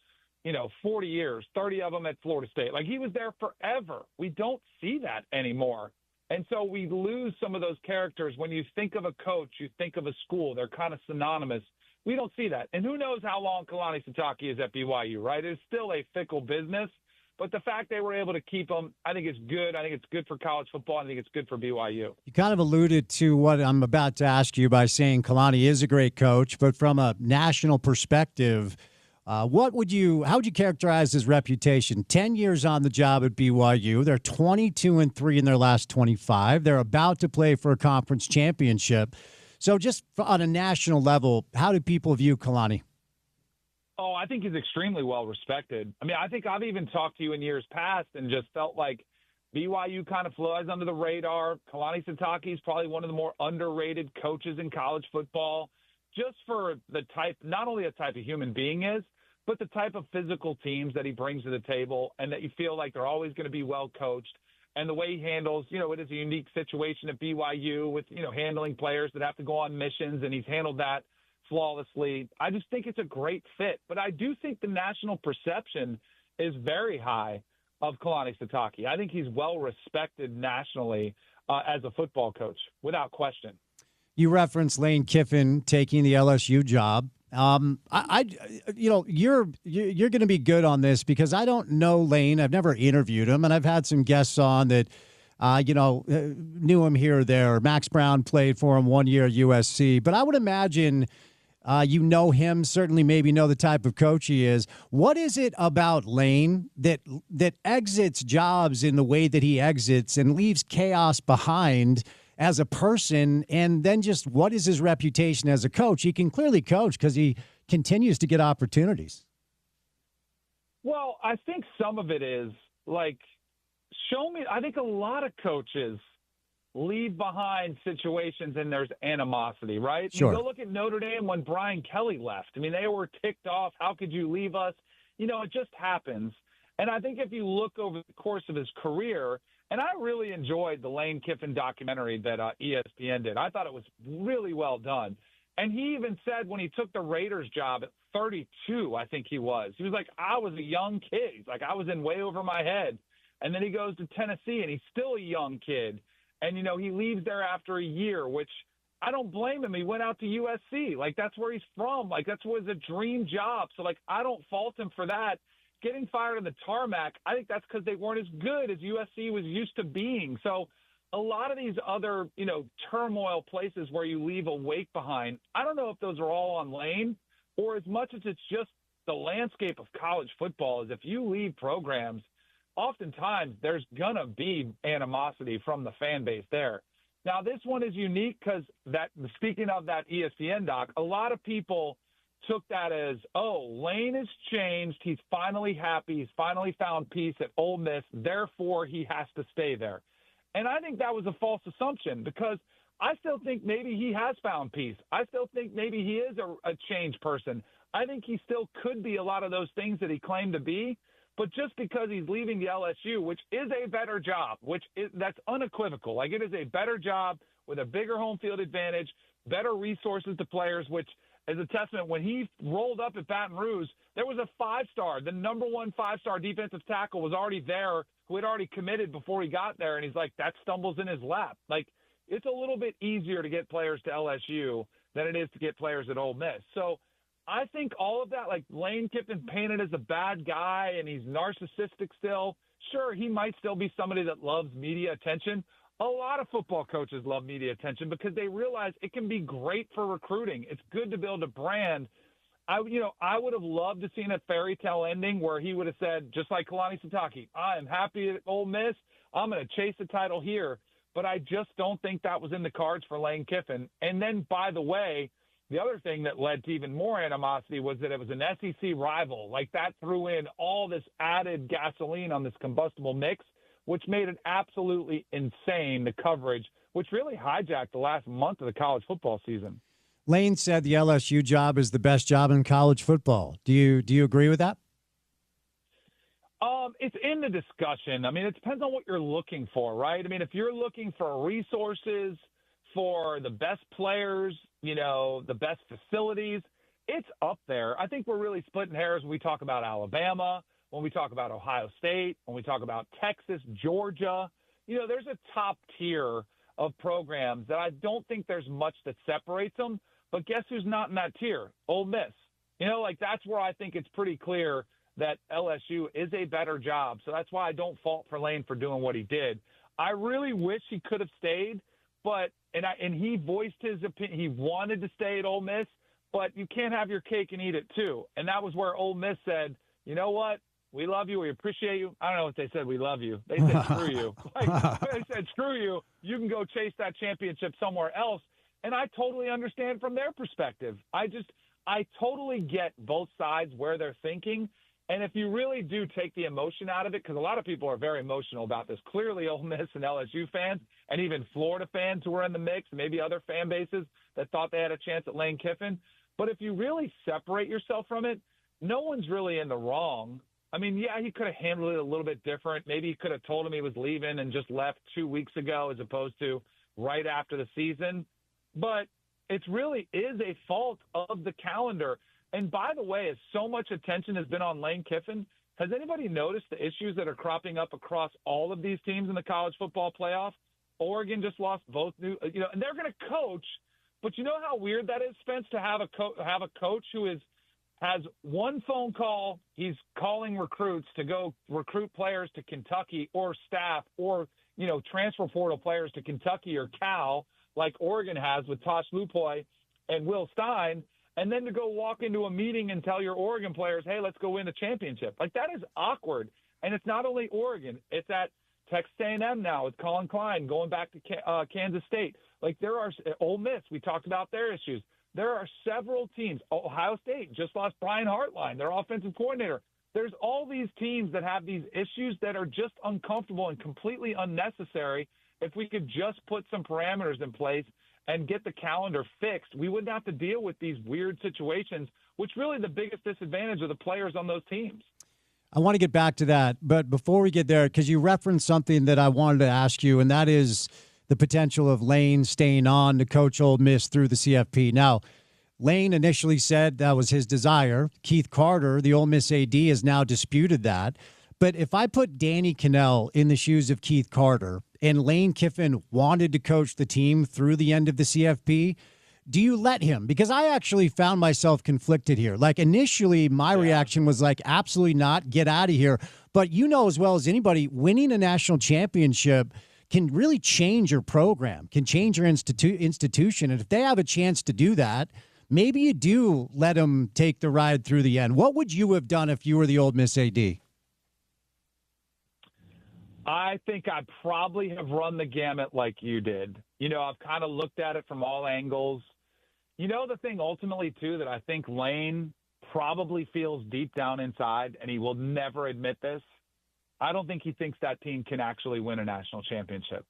40 years, 30 of them at Florida State. Like he was there forever. We don't see that anymore. And so we lose some of those characters. When you think of a coach, you think of a school. They're kind of synonymous. We don't see that. And who knows how long Kalani Sitake is at BYU, right? It's still a fickle business. But the fact they were able to keep him, I think it's good. I think it's good for college football. I think it's good for BYU. You kind of alluded to what I'm about to ask you by saying Kalani is a great coach, but from a national perspective, how would you characterize his reputation? 10 years on the job at BYU. They're 22-3 in their last 25. They're about to play for a conference championship. So just on a national level, how do people view Kalani? Oh, I think he's extremely well respected. I mean, I think I've even talked to you in years past and just felt like BYU kind of flies under the radar. Kalani Sitake is probably one of the more underrated coaches in college football, just for the type, not only the type of human being is, but the type of physical teams that he brings to the table and that you feel like they're always going to be well coached. And the way he handles, it is a unique situation at BYU with, handling players that have to go on missions, and he's handled that flawlessly. I just think it's a great fit. But I do think the national perception is very high of Kalani Sitake. I think he's well respected nationally as a football coach, without question. You referenced Lane Kiffin taking the LSU job. You're going to be good on this because I don't know Lane. I've never interviewed him, and I've had some guests on that knew him here or there. Max Brown played for him 1 year at USC, but I would imagine you know him, certainly maybe know the type of coach he is. What is it about Lane that exits jobs in the way that he exits and leaves chaos behind as a person? And then just what is his reputation as a coach? He can clearly coach because he continues to get opportunities. Well, I think some of it is like, I think a lot of coaches leave behind situations and there's animosity, right? Sure. You go look at Notre Dame when Brian Kelly left. I mean, they were ticked off. How could you leave us? It just happens. And I think if you look over the course of his career, and I really enjoyed the Lane Kiffin documentary that ESPN did. I thought it was really well done. And he even said when he took the Raiders job at 32, I think he was like, I was a young kid. He's like, I was in way over my head. And then he goes to Tennessee, and he's still a young kid. And, he leaves there after a year, which I don't blame him. He went out to USC. Like, that's where he's from. Like, that's was a dream job. So, like, I don't fault him for that. Getting fired on the tarmac, I think that's because they weren't as good as USC was used to being. So a lot of these other, turmoil places where you leave a wake behind, I don't know if those are all on Lane or as much as it's just the landscape of college football is if you leave programs, oftentimes there's going to be animosity from the fan base there. Now, this one is unique because speaking of that ESPN doc, a lot of people took that as, oh, Lane has changed. He's finally happy. He's finally found peace at Ole Miss. Therefore, he has to stay there. And I think that was a false assumption because I still think maybe he has found peace. I still think maybe he is a changed person. I think he still could be a lot of those things that he claimed to be. But just because he's leaving the LSU, which is a better job, that's unequivocal. Like, it is a better job with a bigger home field advantage, better resources to players, which is a testament. When he rolled up at Baton Rouge, there was a 5-star. The number 1 5-star defensive tackle was already there, who had already committed before he got there. And he's like, that stumbles in his lap. Like, it's a little bit easier to get players to LSU than it is to get players at Ole Miss. So I think all of that, like Lane Kiffin painted as a bad guy and he's narcissistic still. Sure, he might still be somebody that loves media attention. A lot of football coaches love media attention because they realize it can be great for recruiting. It's good to build a brand. I would have loved to seen a fairy tale ending where he would have said, just like Kalani Sitake, I am happy at Ole Miss. I'm going to chase the title here. But I just don't think that was in the cards for Lane Kiffin. And then, by the way, the other thing that led to even more animosity was that it was an SEC rival. Like, that threw in all this added gasoline on this combustible mix, which made it absolutely insane, the coverage, which really hijacked the last month of the college football season. Lane said the LSU job is the best job in college football. Do you agree with that? It's in the discussion. I mean, it depends on what you're looking for, right? I mean, if you're looking for resources, for the best players, the best facilities, it's up there. I think we're really splitting hairs when we talk about Alabama, when we talk about Ohio State, when we talk about Texas, Georgia. There's a top tier of programs that I don't think there's much that separates them. But guess who's not in that tier? Ole Miss. That's where I think it's pretty clear that LSU is a better job. So that's why I don't fault for Lane for doing what he did. I really wish he could have stayed, but and he voiced his opinion. He wanted to stay at Ole Miss, but you can't have your cake and eat it too. And that was where Ole Miss said, you know what? We love you. We appreciate you. I don't know what they said. We love you. They said, screw you. They said, screw you. You can go chase that championship somewhere else. And I totally understand from their perspective. I totally get both sides where they're thinking. And if you really do take the emotion out of it, because a lot of people are very emotional about this, clearly Ole Miss and LSU fans and even Florida fans who were in the mix, maybe other fan bases that thought they had a chance at Lane Kiffin. But if you really separate yourself from it, no one's really in the wrong. I mean, yeah, he could have handled it a little bit different. Maybe he could have told him he was leaving and just left 2 weeks ago as opposed to right after the season. But it really is a fault of the calendar. And by the way, as so much attention has been on Lane Kiffin, has anybody noticed the issues that are cropping up across all of these teams in the college football playoff? Oregon just lost both and they're going to coach, but you know how weird that is, Spence, to have a coach who has one phone call, he's calling recruits to go recruit players to Kentucky or staff or, transfer portal players to Kentucky or Cal, like Oregon has with Tosh Lupoy and Will Stein, and then to go walk into a meeting and tell your Oregon players, hey, let's go win the championship. Like, that is awkward. And it's not only Oregon. It's at Texas A&M now with Colin Klein going back to Kansas State. Like, there are Ole Miss. We talked about their issues. There are several teams. Ohio State just lost Brian Hartline, their offensive coordinator. There's all these teams that have these issues that are just uncomfortable and completely unnecessary. If we could just put some parameters in place and get the calendar fixed, we wouldn't have to deal with these weird situations, which really the biggest disadvantage of the players on those teams. I want to get back to that, but before we get there, because you referenced something that I wanted to ask you, and that is the potential of Lane staying on to coach Ole Miss through the CFP. Now, Lane initially said that was his desire. Keith Carter, the Ole Miss AD, has now disputed that. But if I put Danny Cannell in the shoes of Keith Carter and Lane Kiffin wanted to coach the team through the end of the CFP, do you let him? Because I actually found myself conflicted here. Like, initially, my reaction was like, absolutely not, get out of here. But you know as well as anybody, winning a national championship can really change your program, can change your institution. And if they have a chance to do that, maybe you do let them take the ride through the end. What would you have done if you were the Ole Miss AD? I think I probably have run the gamut like you did. I've kind of looked at it from all angles. The thing ultimately, too, that I think Lane probably feels deep down inside, and he will never admit this, I don't think he thinks that team can actually win a national championship.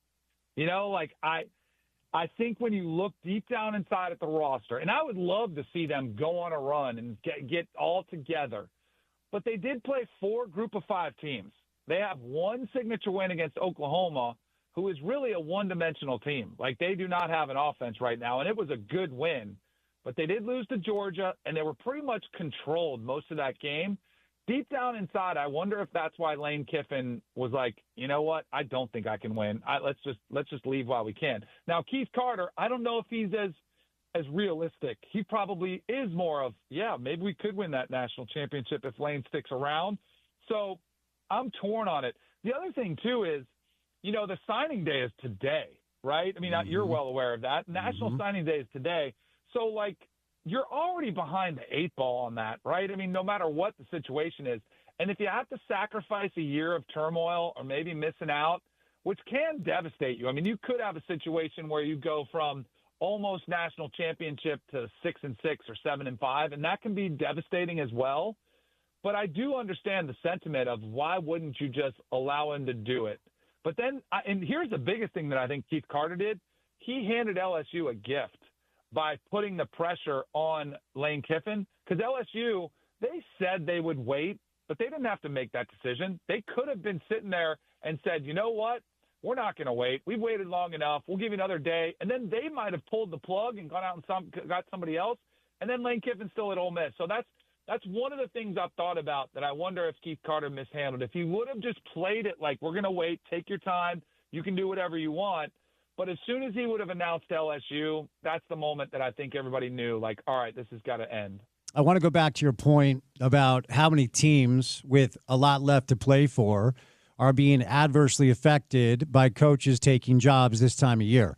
I think when you look deep down inside at the roster, and I would love to see them go on a run and get all together, but they did play 4 group of 5 teams. They have one signature win against Oklahoma, who is really a one-dimensional team. Like, they do not have an offense right now, and it was a good win. But they did lose to Georgia, and they were pretty much controlled most of that game. Deep down inside, I wonder if that's why Lane Kiffin was like, you know what, I don't think I can win. Let's just leave while we can. Now, Keith Carter, I don't know if he's as realistic. He probably is more of, maybe we could win that national championship if Lane sticks around. So I'm torn on it. The other thing, too, is, the signing day is today, right? I mean, you're well aware of that. National Signing Day is today. So, you're already behind the 8 ball on that, right? I mean, no matter what the situation is. And if you have to sacrifice a year of turmoil or maybe missing out, which can devastate you. I mean, you could have a situation where you go from almost national championship to 6-6 or 7-5, and that can be devastating as well. But I do understand the sentiment of why wouldn't you just allow him to do it? But then, and here's the biggest thing that I think Keith Carter did. He handed LSU a gift by putting the pressure on Lane Kiffin, because LSU, they said they would wait, but they didn't have to make that decision. They could have been sitting there and said, you know what, we're not going to wait. We've waited long enough. We'll give you another day. And then they might have pulled the plug and gone out and got somebody else. And then Lane Kiffin's still at Ole Miss. So that's one of the things I've thought about that I wonder if Keith Carter mishandled. If he would have just played it like, we're going to wait, take your time, you can do whatever you want. But as soon as he would have announced LSU, that's the moment that I think everybody knew, like, all right, this has got to end. I want to go back to your point about how many teams with a lot left to play for are being adversely affected by coaches taking jobs this time of year.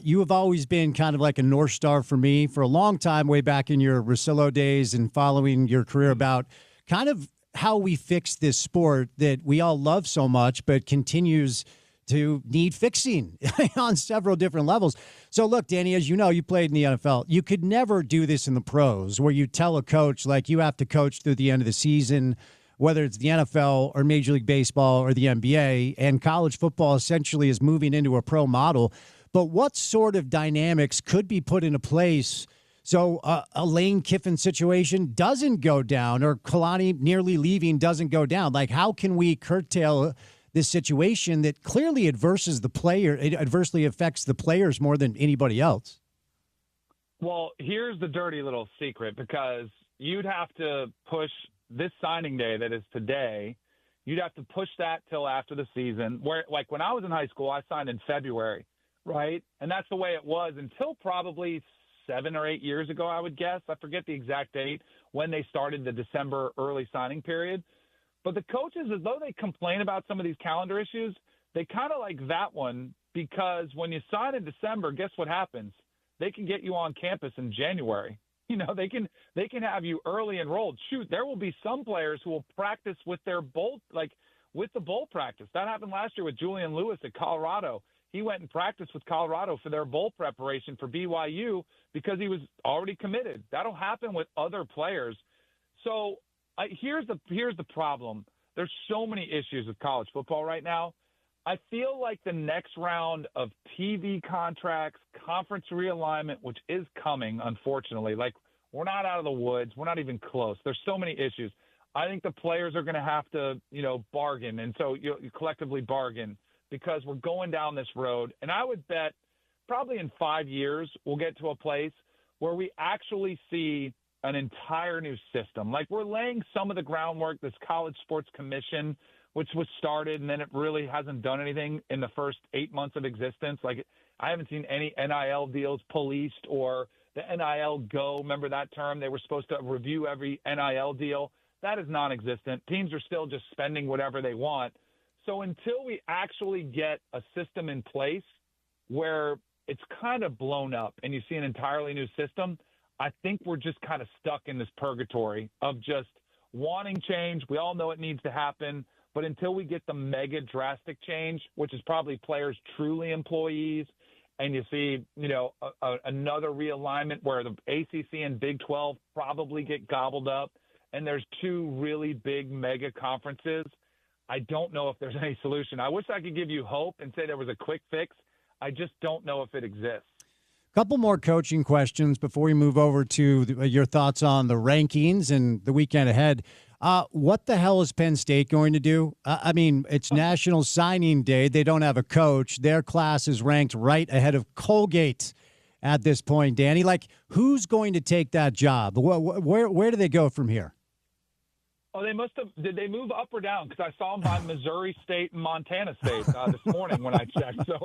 You have always been kind of like a North Star for me for a long time, way back in your Russillo days and following your career, about kind of how we fix this sport that we all love so much, but continues to need fixing on several different levels. So look, Danny, as you know, you played in the NFL. You could never do this in the pros where you tell a coach, like, you have to coach through the end of the season, whether it's the NFL or Major League Baseball or the NBA, and college football essentially is moving into a pro model. But what sort of dynamics could be put into place so a Lane Kiffin situation doesn't go down, or Kalani nearly leaving doesn't go down? Like, how can we curtail this situation that clearly adversely affects the players more than anybody else? Well, here's the dirty little secret, because you'd have to push this signing day that is today. You'd have to push that till after the season, where, like, when I was in high school, I signed in February, right? And that's the way it was until probably 7 or 8 years ago, I would guess. I forget the exact date when they started the December early signing period. But the coaches, as though they complain about some of these calendar issues, they kind of like that one, because when you sign in December, guess what happens? They can get you on campus in January. They can have you early enrolled. Shoot, there will be some players who will practice with their with the bowl practice. That happened last year with Julian Lewis at Colorado. He went and practiced with Colorado for their bowl preparation for BYU because he was already committed. That'll happen with other players. So here's the problem. There's so many issues with college football right now. I feel like the next round of TV contracts, conference realignment, which is coming, unfortunately, like, we're not out of the woods. We're not even close. There's so many issues. I think the players are going to have to, bargain. And so you collectively bargain, because we're going down this road. And I would bet probably in 5 years, we'll get to a place where we actually see an entire new system. Like, we're laying some of the groundwork, this College Sports Commission, which was started, and then it really hasn't done anything in the first 8 months of existence. Like, I haven't seen any NIL deals policed, or the NIL Go. Remember that term? They were supposed to review every NIL deal. That is non-existent. Teams are still just spending whatever they want. So until we actually get a system in place where it's kind of blown up and you see an entirely new system, I think we're just kind of stuck in this purgatory of just wanting change. We all know it needs to happen, But until we get the mega drastic change, which is probably players truly employees, and you see, another realignment where the ACC and Big 12 probably get gobbled up, and there's two really big mega conferences, I don't know if there's any solution. I wish I could give you hope and say there was a quick fix. I just don't know if it exists. Couple more coaching questions before we move over to your thoughts on the rankings and the weekend ahead. What the hell is Penn State going to do? It's National Signing Day. They don't have a coach. Their class is ranked right ahead of Colgate at this point, Danny. Like, who's going to take that job? Where do they go from here? Oh, they must have. Did they move up or down? Because I saw them by Missouri State and Montana State this morning when I checked. So,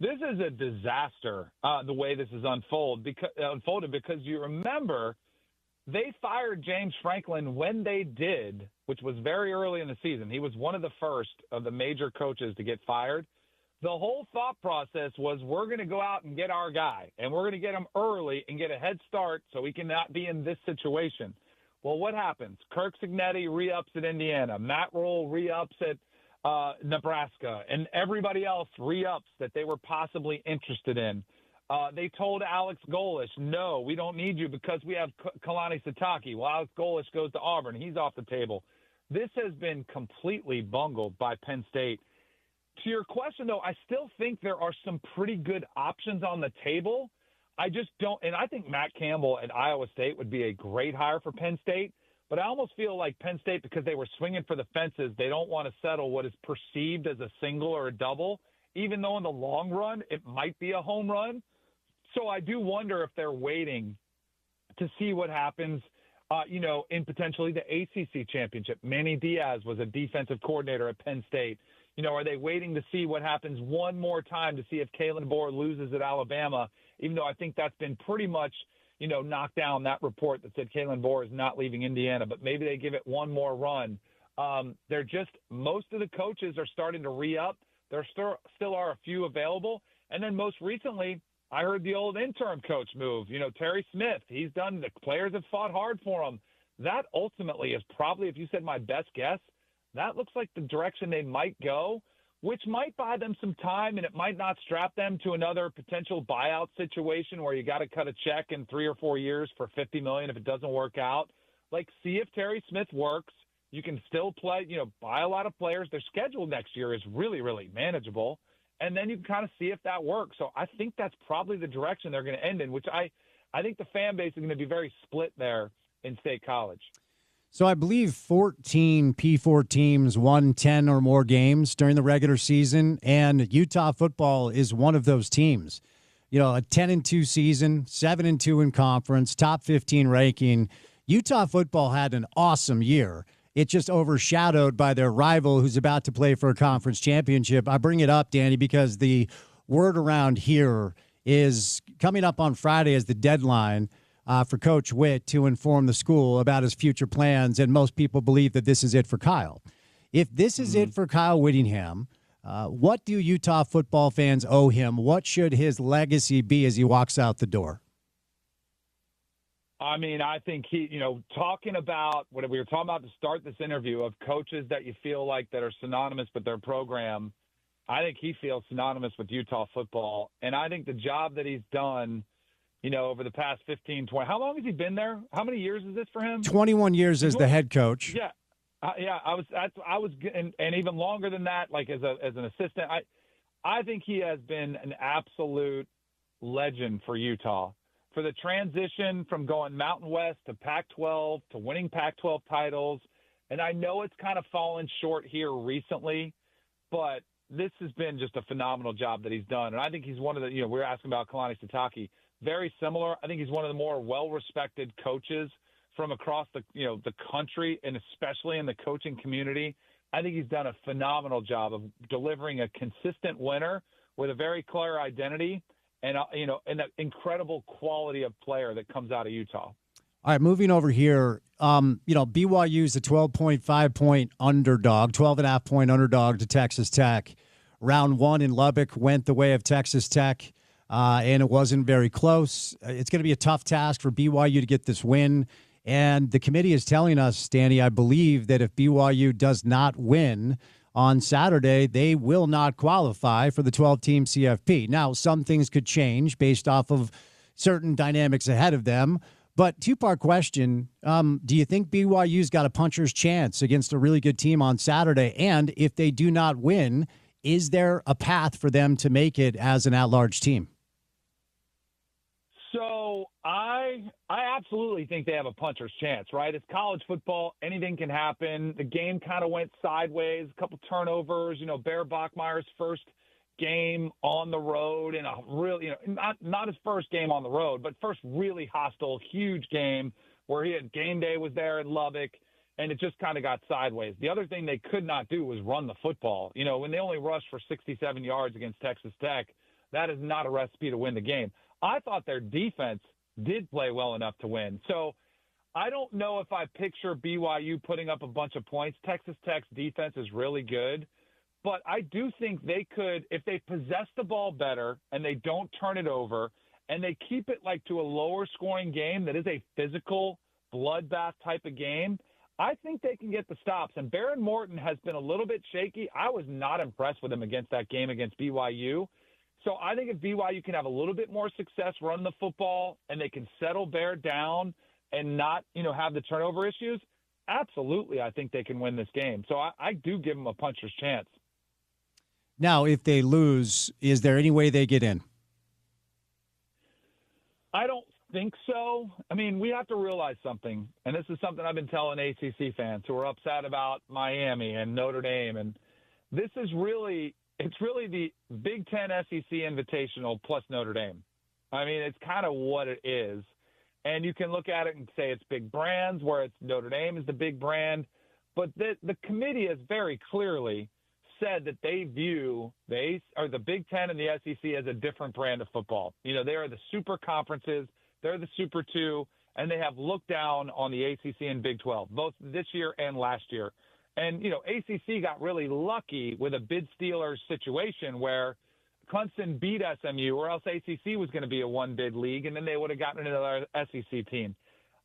this is a disaster, the way this is unfolded because you remember they fired James Franklin when they did, which was very early in the season. He was one of the first of the major coaches to get fired. The whole thought process was we're going to go out and get our guy, and we're going to get him early and get a head start so we can not be in this situation. Well, what happens? Kirk Cignetti re-ups at Indiana. Matt Rule re-ups at Nebraska. And everybody else re-ups that they were possibly interested in. They told Alex Golesh, no, we don't need you because we have Kalani Sitake. Well, Alex Golesh goes to Auburn. He's off the table. This has been completely bungled by Penn State. To your question, though, I still think there are some pretty good options on the table. I just don't – and I think Matt Campbell at Iowa State would be a great hire for Penn State. But I almost feel like Penn State, because they were swinging for the fences, they don't want to settle what is perceived as a single or a double, even though in the long run it might be a home run. So I do wonder if they're waiting to see what happens, in potentially the ACC championship. Manny Diaz was a defensive coordinator at Penn State. Are they waiting to see what happens one more time to see if Kalen Bohr loses at Alabama, even though I think that's been pretty much, knocked down, that report that said Kalen Bohr is not leaving Indiana, but maybe they give it one more run. Most of the coaches are starting to re-up. There still are a few available. And then most recently, I heard the old interim coach move. Terry Smith, the players have fought hard for him. That ultimately is probably, if you said my best guess, that looks like the direction they might go, which might buy them some time, and it might not strap them to another potential buyout situation where you got to cut a check in 3 or 4 years for $50 million if it doesn't work out. See if Terry Smith works. You can still play, buy a lot of players. Their schedule next year is really, really manageable. And then you can kind of see if that works. So I think that's probably the direction they're going to end in, which I think the fan base is going to be very split there in State College. So I believe 14 P4 teams won 10 or more games during the regular season, and Utah football is one of those teams. A 10-2 season, 7-2 in conference, top 15 ranking. Utah football had an awesome year. It's just overshadowed by their rival who's about to play for a conference championship. I bring it up, Danny, because the word around here is coming up on Friday as the deadline for Coach Witt to inform the school about his future plans, and most people believe that this is it for Kyle. If this is it for Kyle Whittingham, what do Utah football fans owe him? What should his legacy be as he walks out the door? I think talking about what we were talking about to start this interview of coaches that you feel like that are synonymous with their program, I think he feels synonymous with Utah football. And I think the job that he's done, over the past 15, 20, how long has he been there? How many years is this for him? 21 years as the head coach. Yeah. I was, and even longer than that, as an assistant, I think he has been an absolute legend for Utah. For the transition from going Mountain West to Pac-12 to winning Pac-12 titles. And I know it's kind of fallen short here recently, but this has been just a phenomenal job that he's done. And I think he's one of the, we were asking about Kalani Sitake, very similar. I think he's one of the more well-respected coaches from across the country, and especially in the coaching community. I think he's done a phenomenal job of delivering a consistent winner with a very clear identity. And, and an incredible quality of player that comes out of Utah. All right, moving over here, BYU is a 12.5-point underdog, 12.5-point underdog to Texas Tech. Round one in Lubbock went the way of Texas Tech, and it wasn't very close. It's going to be a tough task for BYU to get this win. And the committee is telling us, Danny, I believe that if BYU does not win on Saturday, they will not qualify for the 12-team CFP. Now, some things could change based off of certain dynamics ahead of them. But two-part question, do you think BYU's got a puncher's chance against a really good team on Saturday? And if they do not win, is there a path for them to make it as an at-large team? So I absolutely think they have a puncher's chance, right? It's college football. Anything can happen. The game kind of went sideways, a couple turnovers. Bear Bachmeier's first game on the road in a really, not his first game on the road, but first really hostile, huge game where he had game day was there in Lubbock, and it just kind of got sideways. The other thing they could not do was run the football. When they only rushed for 67 yards against Texas Tech, that is not a recipe to win the game. I thought their defense did play well enough to win. So I don't know if I picture BYU putting up a bunch of points. Texas Tech's defense is really good. But I do think they could, if they possess the ball better and they don't turn it over and they keep it to a lower scoring game that is a physical bloodbath type of game, I think they can get the stops. And Baron Morton has been a little bit shaky. I was not impressed with him against that game against BYU. So I think if BYU can have a little bit more success running the football and they can settle Bear down and not, have the turnover issues, absolutely I think they can win this game. So I do give them a puncher's chance. Now, if they lose, is there any way they get in? I don't think so. I mean, we have to realize something, and this is something I've been telling ACC fans who are upset about Miami and Notre Dame, and this is really – it's really the Big Ten SEC Invitational plus Notre Dame. I mean, it's kind of what it is. And you can look at it and say it's big brands, where it's Notre Dame is the big brand. But the committee has very clearly said that they view the Big Ten and the SEC as a different brand of football. They are the super conferences. They're the Super Two, and they have looked down on the ACC and Big 12, both this year and last year. And, ACC got really lucky with a bid Steelers situation where Clemson beat SMU, or else ACC was going to be a one-bid league, and then they would have gotten another SEC team.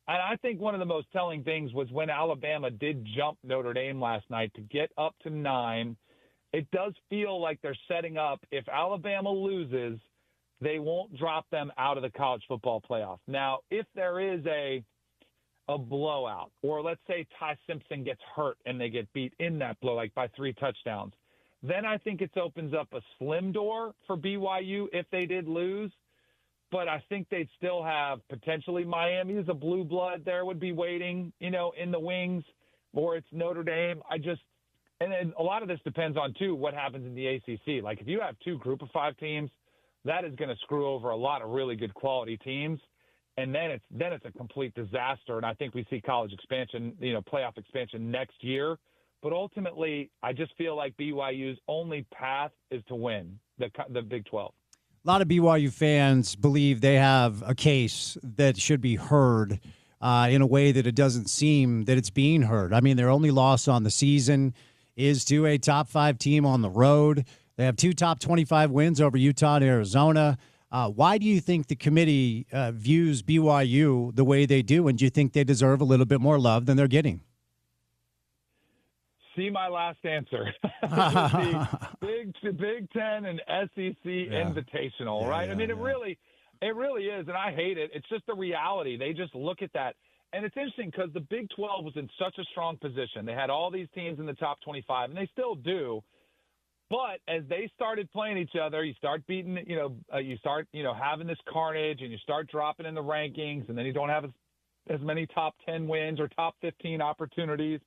And I think one of the most telling things was when Alabama did jump Notre Dame last night to get up to 9. It does feel like they're setting up. If Alabama loses, they won't drop them out of the college football playoff. Now, if there is a blowout, or let's say Ty Simpson gets hurt and they get beat in that blow, by 3 touchdowns, then I think it opens up a slim door for BYU if they did lose. But I think they'd still have potentially Miami as a blue blood there would be waiting, in the wings, or it's Notre Dame. And then a lot of this depends on, too, what happens in the ACC. If you have 2 group of 5 teams, that is going to screw over a lot of really good quality teams. And then it's a complete disaster. And I think we see college expansion, playoff expansion next year. But ultimately, I just feel like BYU's only path is to win the Big 12. A lot of BYU fans believe they have a case that should be heard in a way that it doesn't seem that it's being heard. I mean, their only loss on the season is to a top 5 team on the road. They have 2 top 25 wins over Utah and Arizona. Why do you think the committee views BYU the way they do, and do you think they deserve a little bit more love than they're getting? See my last answer. The Big Ten and SEC Invitational, right? Yeah, I mean, it really is, and I hate it. It's just the reality. They just look at that. And it's interesting because the Big 12 was in such a strong position. They had all these teams in the top 25, and they still do. But as they started playing each other, you start beating, you start, having this carnage, and you start dropping in the rankings, and then you don't have as many top 10 wins or top 15 opportunities.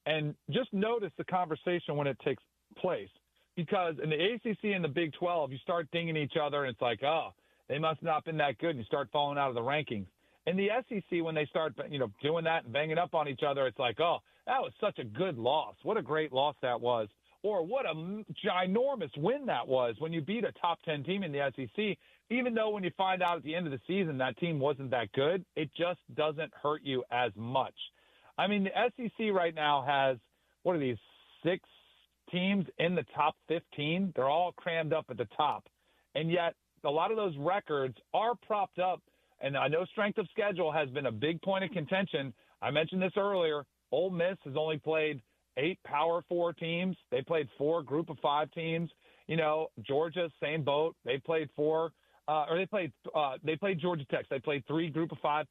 And just notice the conversation when it takes place, because in the ACC and the Big 12, you start dinging each other, and it's like, oh, they must not have been that good, and you start falling out of the rankings. In the SEC, when they start, doing that and banging up on each other, it's like, oh, that was such a good loss. What a great loss that was. Or what a ginormous win that was when you beat a top 10 team in the SEC, even though when you find out at the end of the season that team wasn't that good, it just doesn't hurt you as much. I mean, the SEC right now has, 6 teams in the top 15? They're all crammed up at the top. And yet a lot of those records are propped up. And I know strength of schedule has been a big point of contention. I mentioned this earlier. Ole Miss has only played 8 Power 4 teams. They played 4 Group of 5 teams. Georgia, same boat. They played 4, they played Georgia Tech. They played 3 Group of 5.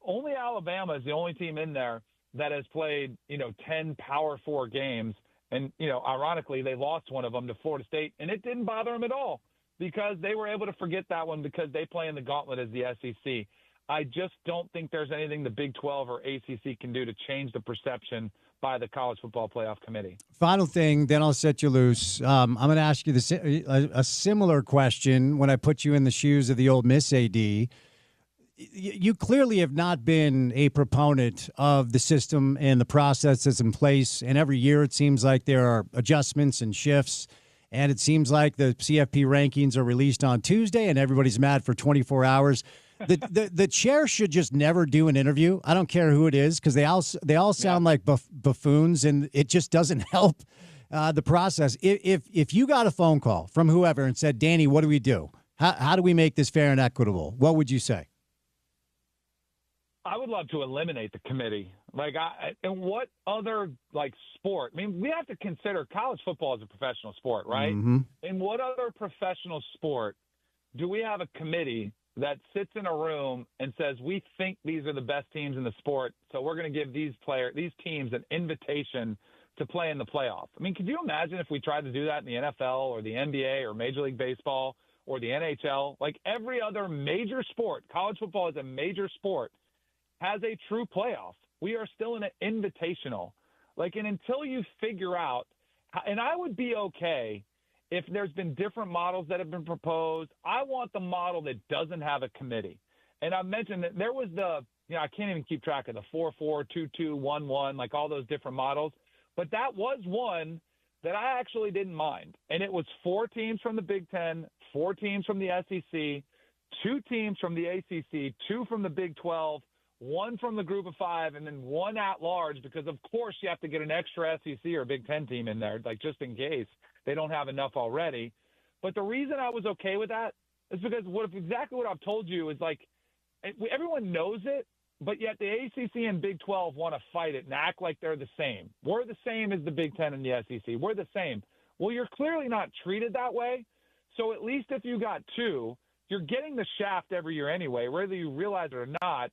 Only Alabama is the only team in there that has played, 10 Power 4 games. And, ironically, they lost one of them to Florida State, and it didn't bother them at all because they were able to forget that one because they play in the gauntlet as the SEC. I just don't think there's anything the Big 12 or ACC can do to change the perception by the College Football Playoff Committee. Final thing, then I'll set you loose. I'm going to ask you a similar question when I put you in the shoes of the Ole Miss AD. You clearly have not been a proponent of the system and the process that's in place. And every year it seems like there are adjustments and shifts. And it seems like the CFP rankings are released on Tuesday and everybody's mad for 24 hours. The chair should just never do an interview. I don't care who it is because they all sound like buffoons, and it just doesn't help the process. If you got a phone call from whoever and said, Danny, what do we do? How do we make this fair and equitable? What would you say? I would love to eliminate the committee. And what other sport? I mean, we have to consider college football as a professional sport, right? Mm-hmm. In what other professional sport do we have a committee that sits in a room and says, we think these are the best teams in the sport, so we're going to give these teams an invitation to play in the playoff? I mean, could you imagine if we tried to do that in the NFL or the NBA or Major League Baseball or the NHL? Like every other major sport, college football is a major sport, has a true playoff. We are still in an invitational. And until you figure out, and I would be okay if there's been different models that have been proposed. I want the model that doesn't have a committee. And I mentioned that there was I can't even keep track of the 4-4, 2-2, 1-1, all those different models. But that was one that I actually didn't mind. And it was 4 teams from the Big Ten, 4 teams from the SEC, 2 teams from the ACC, 2 from the Big 12, 1 from the Group of 5, and then 1 at large because, of course, you have to get an extra SEC or Big Ten team in there, just in case they don't have enough already. But the reason I was okay with that is because exactly what I've told you is everyone knows it, but yet the ACC and Big 12 want to fight it and act like they're the same. We're the same as the Big Ten and the SEC. We're the same. Well, you're clearly not treated that way. So at least if you got 2, you're getting the shaft every year anyway, whether you realize it or not.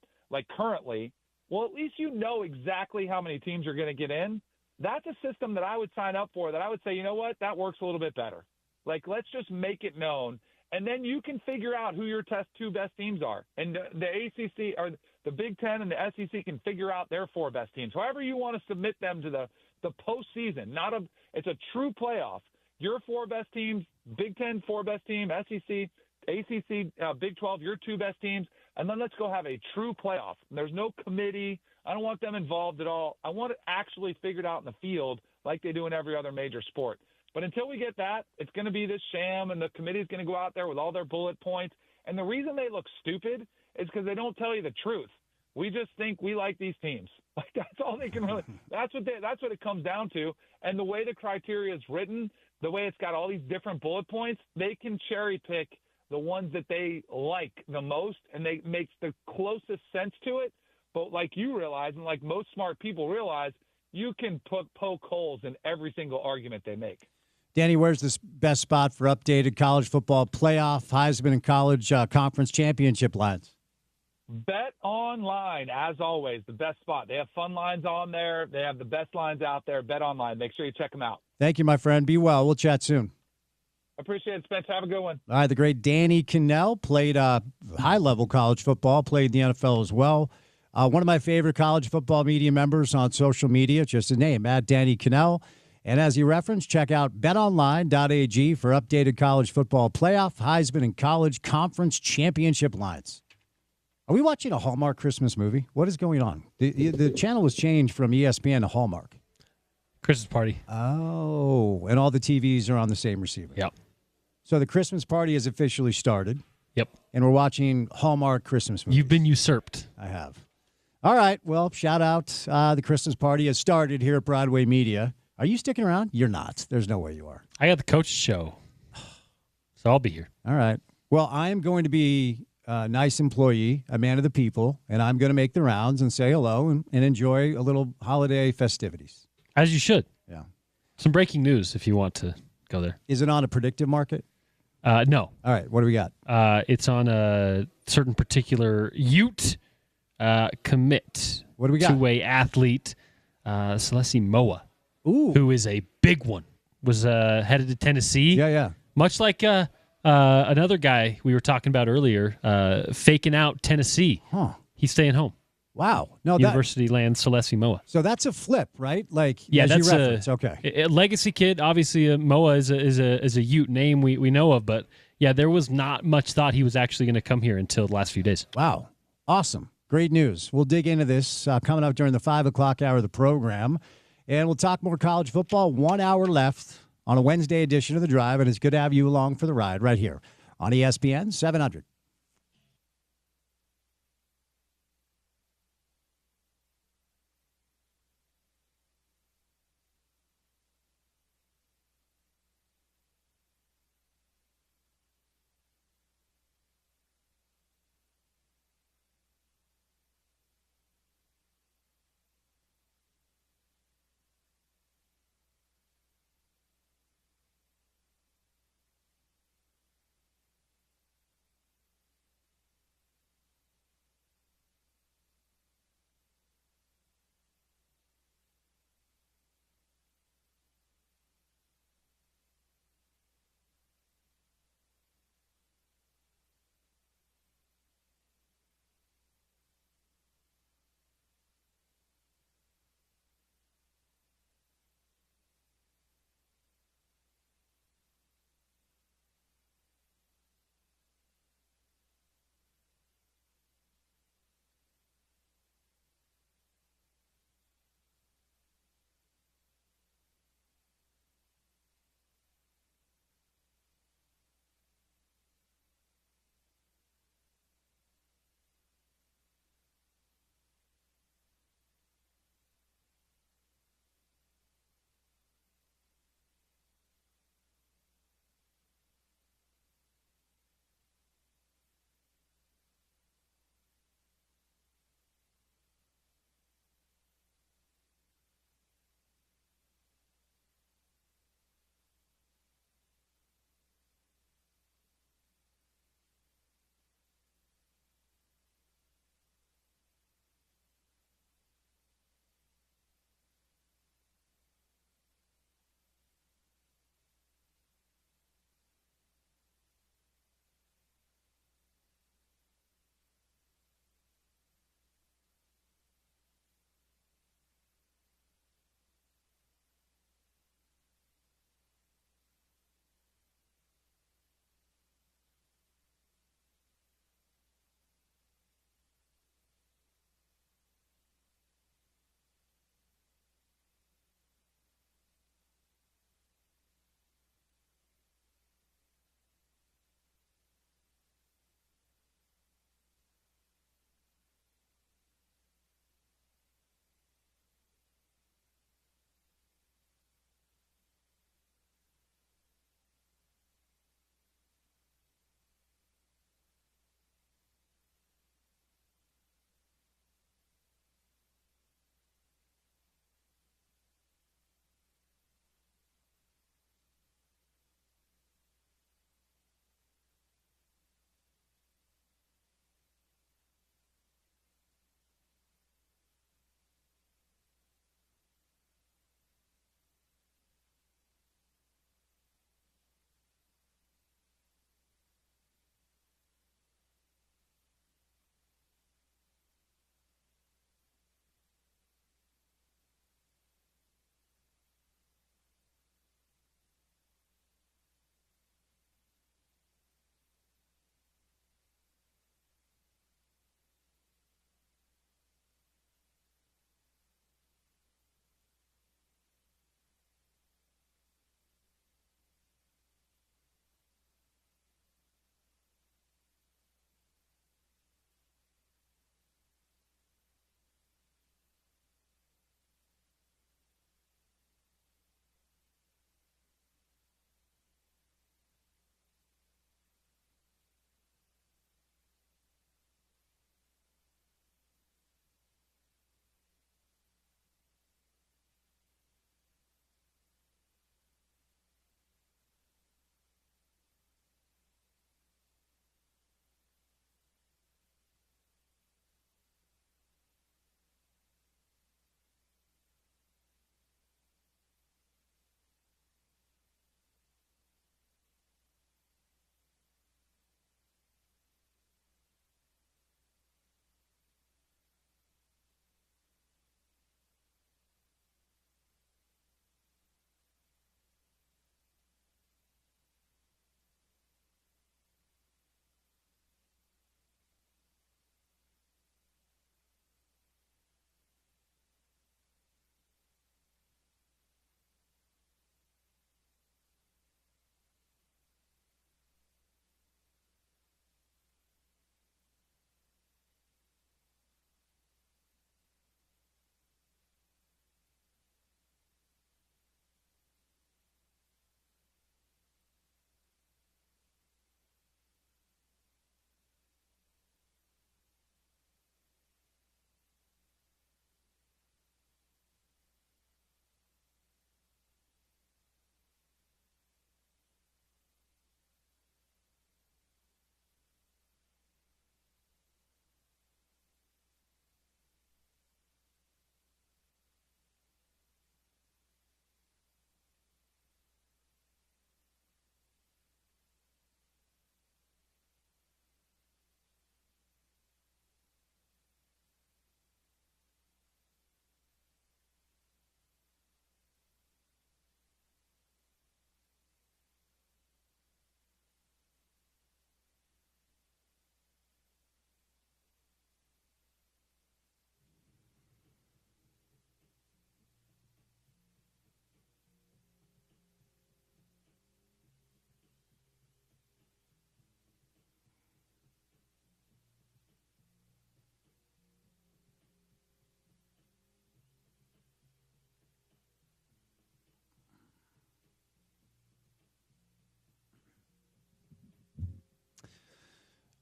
Currently, well, at least you know exactly how many teams you're going to get in. That's a system that I would sign up for, that I would say, you know what, that works a little bit better. Let's just make it known. And then you can figure out who your 2 best teams are. And the ACC or the Big Ten and the SEC can figure out their 4 best teams. However you want to submit them to the postseason. It's a true playoff. Your 4 best teams, Big Ten 4 best team, SEC, ACC, Big 12, your 2 best teams. And then let's go have a true playoff. There's no committee. I don't want them involved at all. I want it actually figured out in the field like they do in every other major sport. But until we get that, it's going to be this sham, and the committee's going to go out there with all their bullet points. And the reason they look stupid is because they don't tell you the truth. We just think we like these teams. That's all they can really – that's what it comes down to. And the way the criteria is written, the way it's got all these different bullet points, they can cherry pick the ones that they like the most, and they makes the closest sense to it. But like you realize, and like most smart people realize, you can poke holes in every single argument they make. Danny, where's the best spot for updated college football playoff, Heisman, and college conference championship lines? Bet Online, as always, the best spot. They have fun lines on there. They have the best lines out there. Bet Online. Make sure you check them out. Thank you, my friend. Be well. We'll chat soon. Appreciate it, Spence. Have a good one. All right, the great Danny Cannell played high-level college football, played the NFL as well. One of my favorite college football media members on social media, just a name, at Danny Cannell. And as you referenced, check out betonline.ag for updated college football playoff, Heisman, and college conference championship lines. Are we watching a Hallmark Christmas movie? What is going on? The channel was changed from ESPN to Hallmark. Christmas Party. Oh, and all the TVs are on the same receiver. Yep. So the Christmas party has officially started. Yep. And we're watching Hallmark Christmas movies. You've been usurped. I have. All right. Well, shout out. The Christmas party has started here at Broadway Media. Are you sticking around? You're not. There's no way you are. I got the coach's show, so I'll be here. All right. Well, I am going to be nice employee, a man of the people, and I'm going to make the rounds and say hello and enjoy a little holiday festivities. As you should. Yeah. Some breaking news if you want to go there. Is it on a predictive market? No. All right. What do we got? It's on a certain particular Ute commit. What do we got? Two-way athlete, Celeste Moa, Ooh. who is a big one, was headed to Tennessee. Yeah. Much like another guy we were talking about earlier, faking out Tennessee. Huh. He's staying home. Wow. No, University lands Celeste Moa. So that's a flip, right? Like, yeah, as that's you reference. Okay. A legacy kid. Obviously, Moa is a Ute name we know of, but yeah, there was not much thought he was actually going to come here until the last few days. Wow. Awesome. Great news. We'll dig into this coming up during the 5 o'clock hour of the program, and we'll talk more college football. 1 hour left on a Wednesday edition of The Drive, and it's good to have you along for the ride right here on ESPN 700.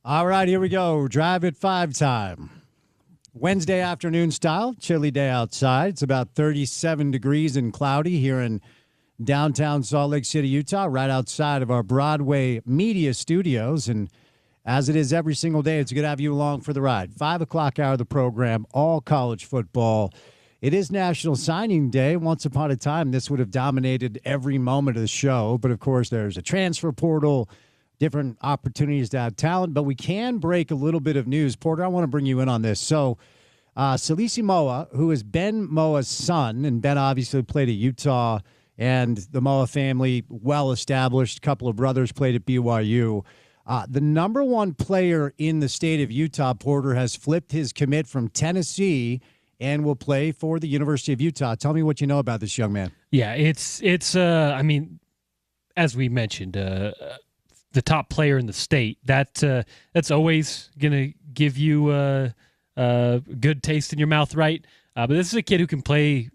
All right, here we go. Drive at 5 time. Wednesday afternoon style, chilly day outside. It's about 37 degrees and cloudy here in downtown Salt Lake City, Utah, right outside of our Broadway media studios. And as it is every single day, it's good to have you along for the ride. 5 o'clock hour of the program, all college football. It is National Signing Day. Once upon a time, this would have dominated every moment of the show. But, of course, there's a transfer portal, different opportunities to have talent. But we can break a little bit of news. Porter, I want to bring you in on this. So, Salisi Moa, who is Ben Moa's son, and Ben obviously played at Utah, and the Moa family, well-established, couple of brothers played at BYU. The number one player in the state of Utah, Porter, has flipped his commit from Tennessee and will play for the University of Utah. Tell me what you know about this young man. Yeah, it's I mean, as we mentioned, the top player in the state. That's always going to give you a good taste in your mouth, right? But this is a kid who can play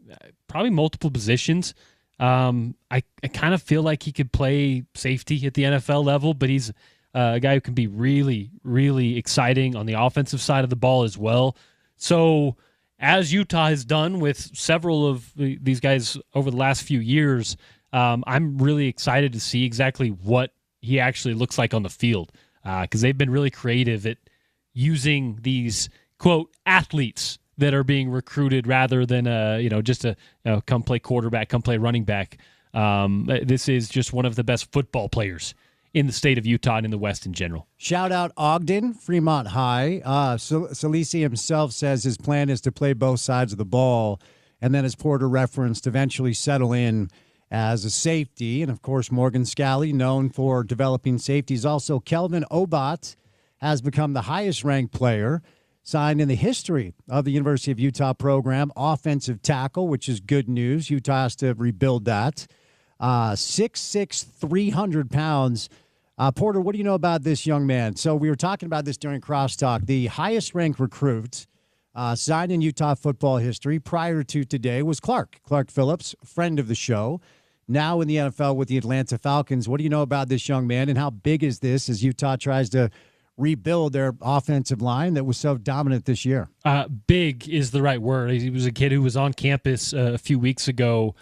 probably multiple positions. I kind of feel like he could play safety at the NFL level, but he's a guy who can be really, really exciting on the offensive side of the ball as well. So as Utah has done with several of these guys over the last few years, I'm really excited to see exactly what he actually looks like on the field, because they've been really creative at using these, quote, athletes that are being recruited rather than just come play quarterback, come play running back. This is just one of the best football players in the state of Utah and in the West in general. Shout out Ogden, Fremont High. Salisi himself says his plan is to play both sides of the ball, and then, as Porter referenced, eventually settle in as a safety. And, of course, Morgan Scally, known for developing safeties. Also, Kelvin Obat has become the highest-ranked player signed in the history of the University of Utah program, offensive tackle, which is good news. Utah has to rebuild that. 6'6", 300 pounds. Porter, what do you know about this young man? So we were talking about this during Crosstalk. The highest-ranked recruit signed in Utah football history prior to today was Clark Phillips, friend of the show, now in the NFL with the Atlanta Falcons. What do you know about this young man, and how big is this as Utah tries to rebuild their offensive line that was so dominant this year? Big is the right word. He was a kid who was on campus a few weeks ago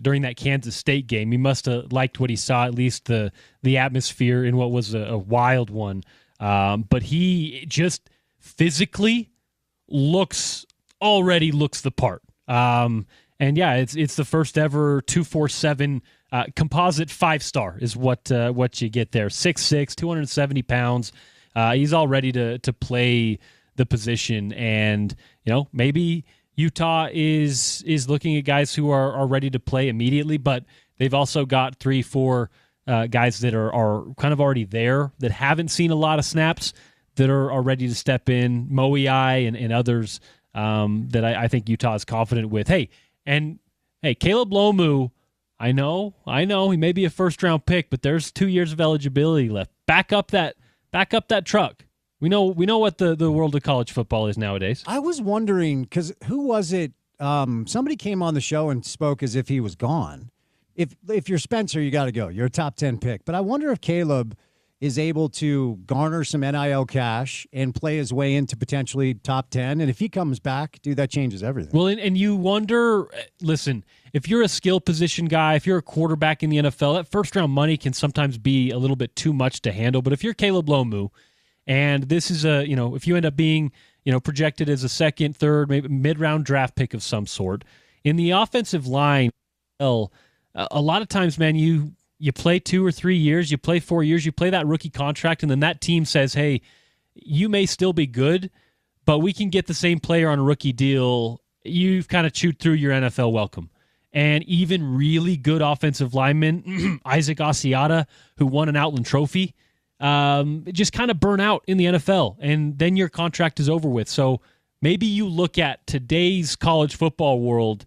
during that Kansas State game. He must have liked what he saw, at least the atmosphere in what was a wild one. But he just physically already looks the part. And yeah, it's the first ever 247 composite 5-star is what you get there. 6'6", 270 pounds. He's all ready to play the position, and maybe Utah is looking at guys who are ready to play immediately, but they've also got 3-4 guys that are kind of already there that haven't seen a lot of snaps that are ready to step in. Moei and others that I think Utah is confident with. Hey, Caleb Lomu, I know he may be a first-round pick, but there's 2 years of eligibility left. Back up that truck. We know what the world of college football is nowadays. I was wondering, because who was it? Somebody came on the show and spoke as if he was gone. If you're Spencer, you got to go. You're a top 10 pick. But I wonder if Caleb is able to garner some NIL cash and play his way into potentially top 10. And if he comes back, dude, that changes everything. Well, and you wonder, listen, if you're a skill position guy, if you're a quarterback in the NFL, that first-round money can sometimes be a little bit too much to handle. But if you're Caleb Lomu, and this is if you end up being, projected as a second, third, maybe mid-round draft pick of some sort, in the offensive line, a lot of times, man, you play 2 or 3 years, you play 4 years, you play that rookie contract, and then that team says, hey, you may still be good, but we can get the same player on a rookie deal. You've kind of chewed through your NFL welcome. And even really good offensive linemen, Isaac Asiata, who won an Outland Trophy, just kind of burn out in the NFL, and then your contract is over with. So maybe you look at today's college football world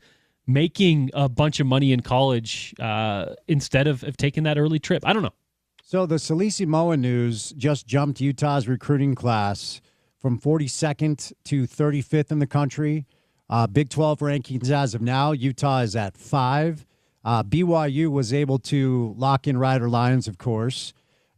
making a bunch of money in college instead of taking that early trip. I don't know. So the Salisi Moa news just jumped Utah's recruiting class from 42nd to 35th in the country. Big 12 rankings as of now, Utah is at 5. BYU was able to lock in Ryder Lyons, of course.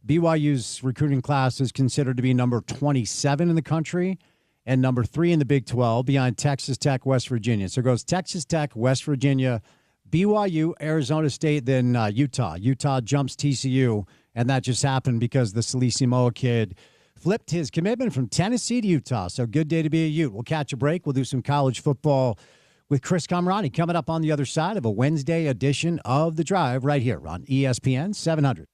BYU's recruiting class is considered to be number 27 in the country and number 3 in the Big 12 behind Texas Tech, West Virginia. So it goes Texas Tech, West Virginia, BYU, Arizona State, then Utah. Utah jumps TCU, and that just happened because the Salisi kid flipped his commitment from Tennessee to Utah. So good day to be a Ute. We'll catch a break. We'll do some college football with Chris Kamrani coming up on the other side of a Wednesday edition of The Drive right here on ESPN 700.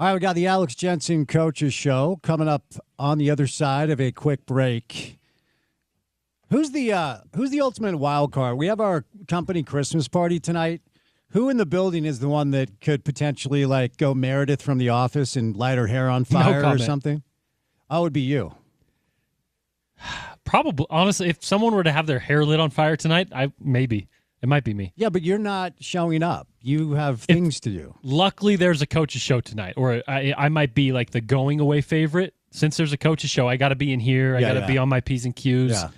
All right, we got the Alex Jensen Coaches Show coming up on the other side of a quick break. Who's the ultimate wild card? We have our company Christmas party tonight. Who in the building is the one that could potentially go Meredith from The Office and light her hair on fire or something? Oh, it would be you. Probably, honestly, if someone were to have their hair lit on fire tonight, maybe. It might be me. Yeah, but you're not showing up. You have things to do. Luckily, there's a coach's show tonight, or I might be the going away favorite. Since there's a coach's show, I got to be in here. I got to be on my P's and Q's. Yeah.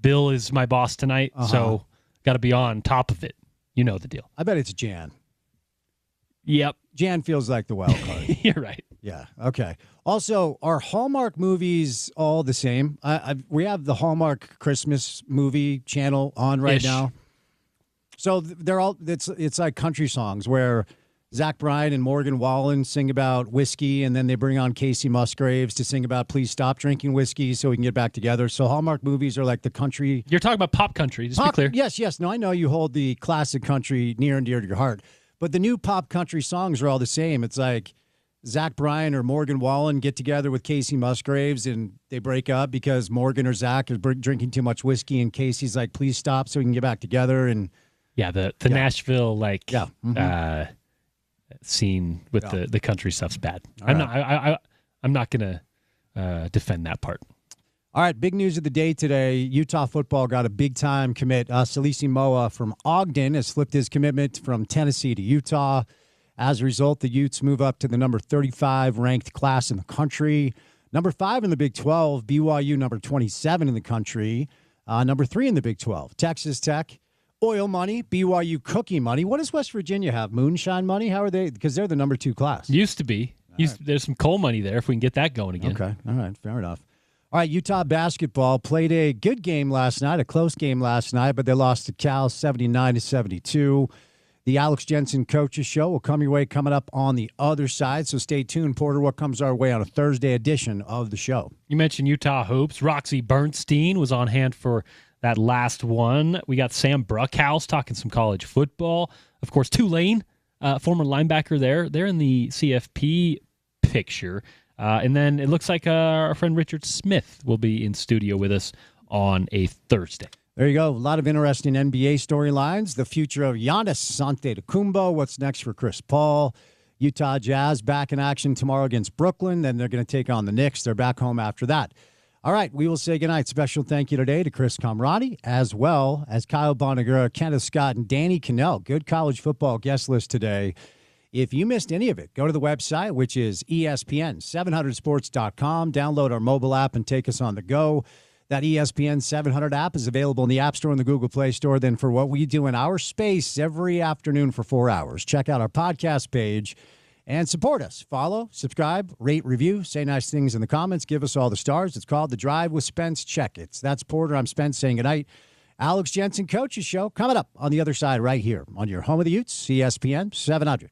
Bill is my boss tonight, so got to be on top of it. You know the deal. I bet it's Jan. Yep. Jan feels like the wild card. You're right. Yeah. Okay. Also, are Hallmark movies all the same? We have the Hallmark Christmas movie channel on right now. So they're all it's like country songs where Zach Bryan and Morgan Wallen sing about whiskey, and then they bring on Casey Musgraves to sing about please stop drinking whiskey so we can get back together. So Hallmark movies are like the country. You're talking about pop country, just to be clear. Yes. No, I know you hold the classic country near and dear to your heart, but the new pop country songs are all the same. It's like Zach Bryan or Morgan Wallen get together with Casey Musgraves and they break up because Morgan or Zach is drinking too much whiskey, and Casey's like, please stop so we can get back together. And yeah, the Nashville scene with the country stuff's bad. I'm not gonna defend that part. All right, big news of the day today. Utah football got a big time commit. Salisi Moa from Ogden has flipped his commitment from Tennessee to Utah. As a result, the Utes move up to the number 35 ranked class in the country. Number 5 in the Big 12, BYU number 27 in the country. Number 3 in the Big 12, Texas Tech. Oil money, BYU cookie money. What does West Virginia have? Moonshine money? How are they? Because they're the number 2 class. Used to be. There's some coal money there if we can get that going again. Okay. All right. Fair enough. All right. Utah basketball played a good game last night, a close game last night, but they lost to Cal 79-72. The Alex Jensen Coaches Show will come your way coming up on the other side. So stay tuned, Porter. What comes our way on a Thursday edition of the show? You mentioned Utah hoops. Roxy Bernstein was on hand for that last one. We got Sam Bruckhouse talking some college football. Of course, Tulane, former linebacker there. They're in the CFP picture. And then it looks like our friend Richard Smith will be in studio with us on a Thursday. There you go. A lot of interesting NBA storylines. The future of Giannis Antetokounmpo. What's next for Chris Paul? Utah Jazz back in action tomorrow against Brooklyn. Then they're going to take on the Knicks. They're back home after that. All right, we will say goodnight. Special thank you today to Chris Comrade, as well as Kyle Bonagura, Kenneth Scott, and Danny Cannell. Good college football guest list today. If you missed any of it, go to the website, which is ESPN700sports.com. Download our mobile app and take us on the go. That ESPN 700 app is available in the App Store and the Google Play Store. Then for what we do in our space every afternoon for 4 hours, check out our podcast page and support us. Follow, subscribe, rate, review, say nice things in the comments, give us all the stars. It's called The Drive with Spence Checketts. That's Porter. I'm Spence saying goodnight. Alex Jensen Coaches Show coming up on the other side right here on your home of the Utes, ESPN 700.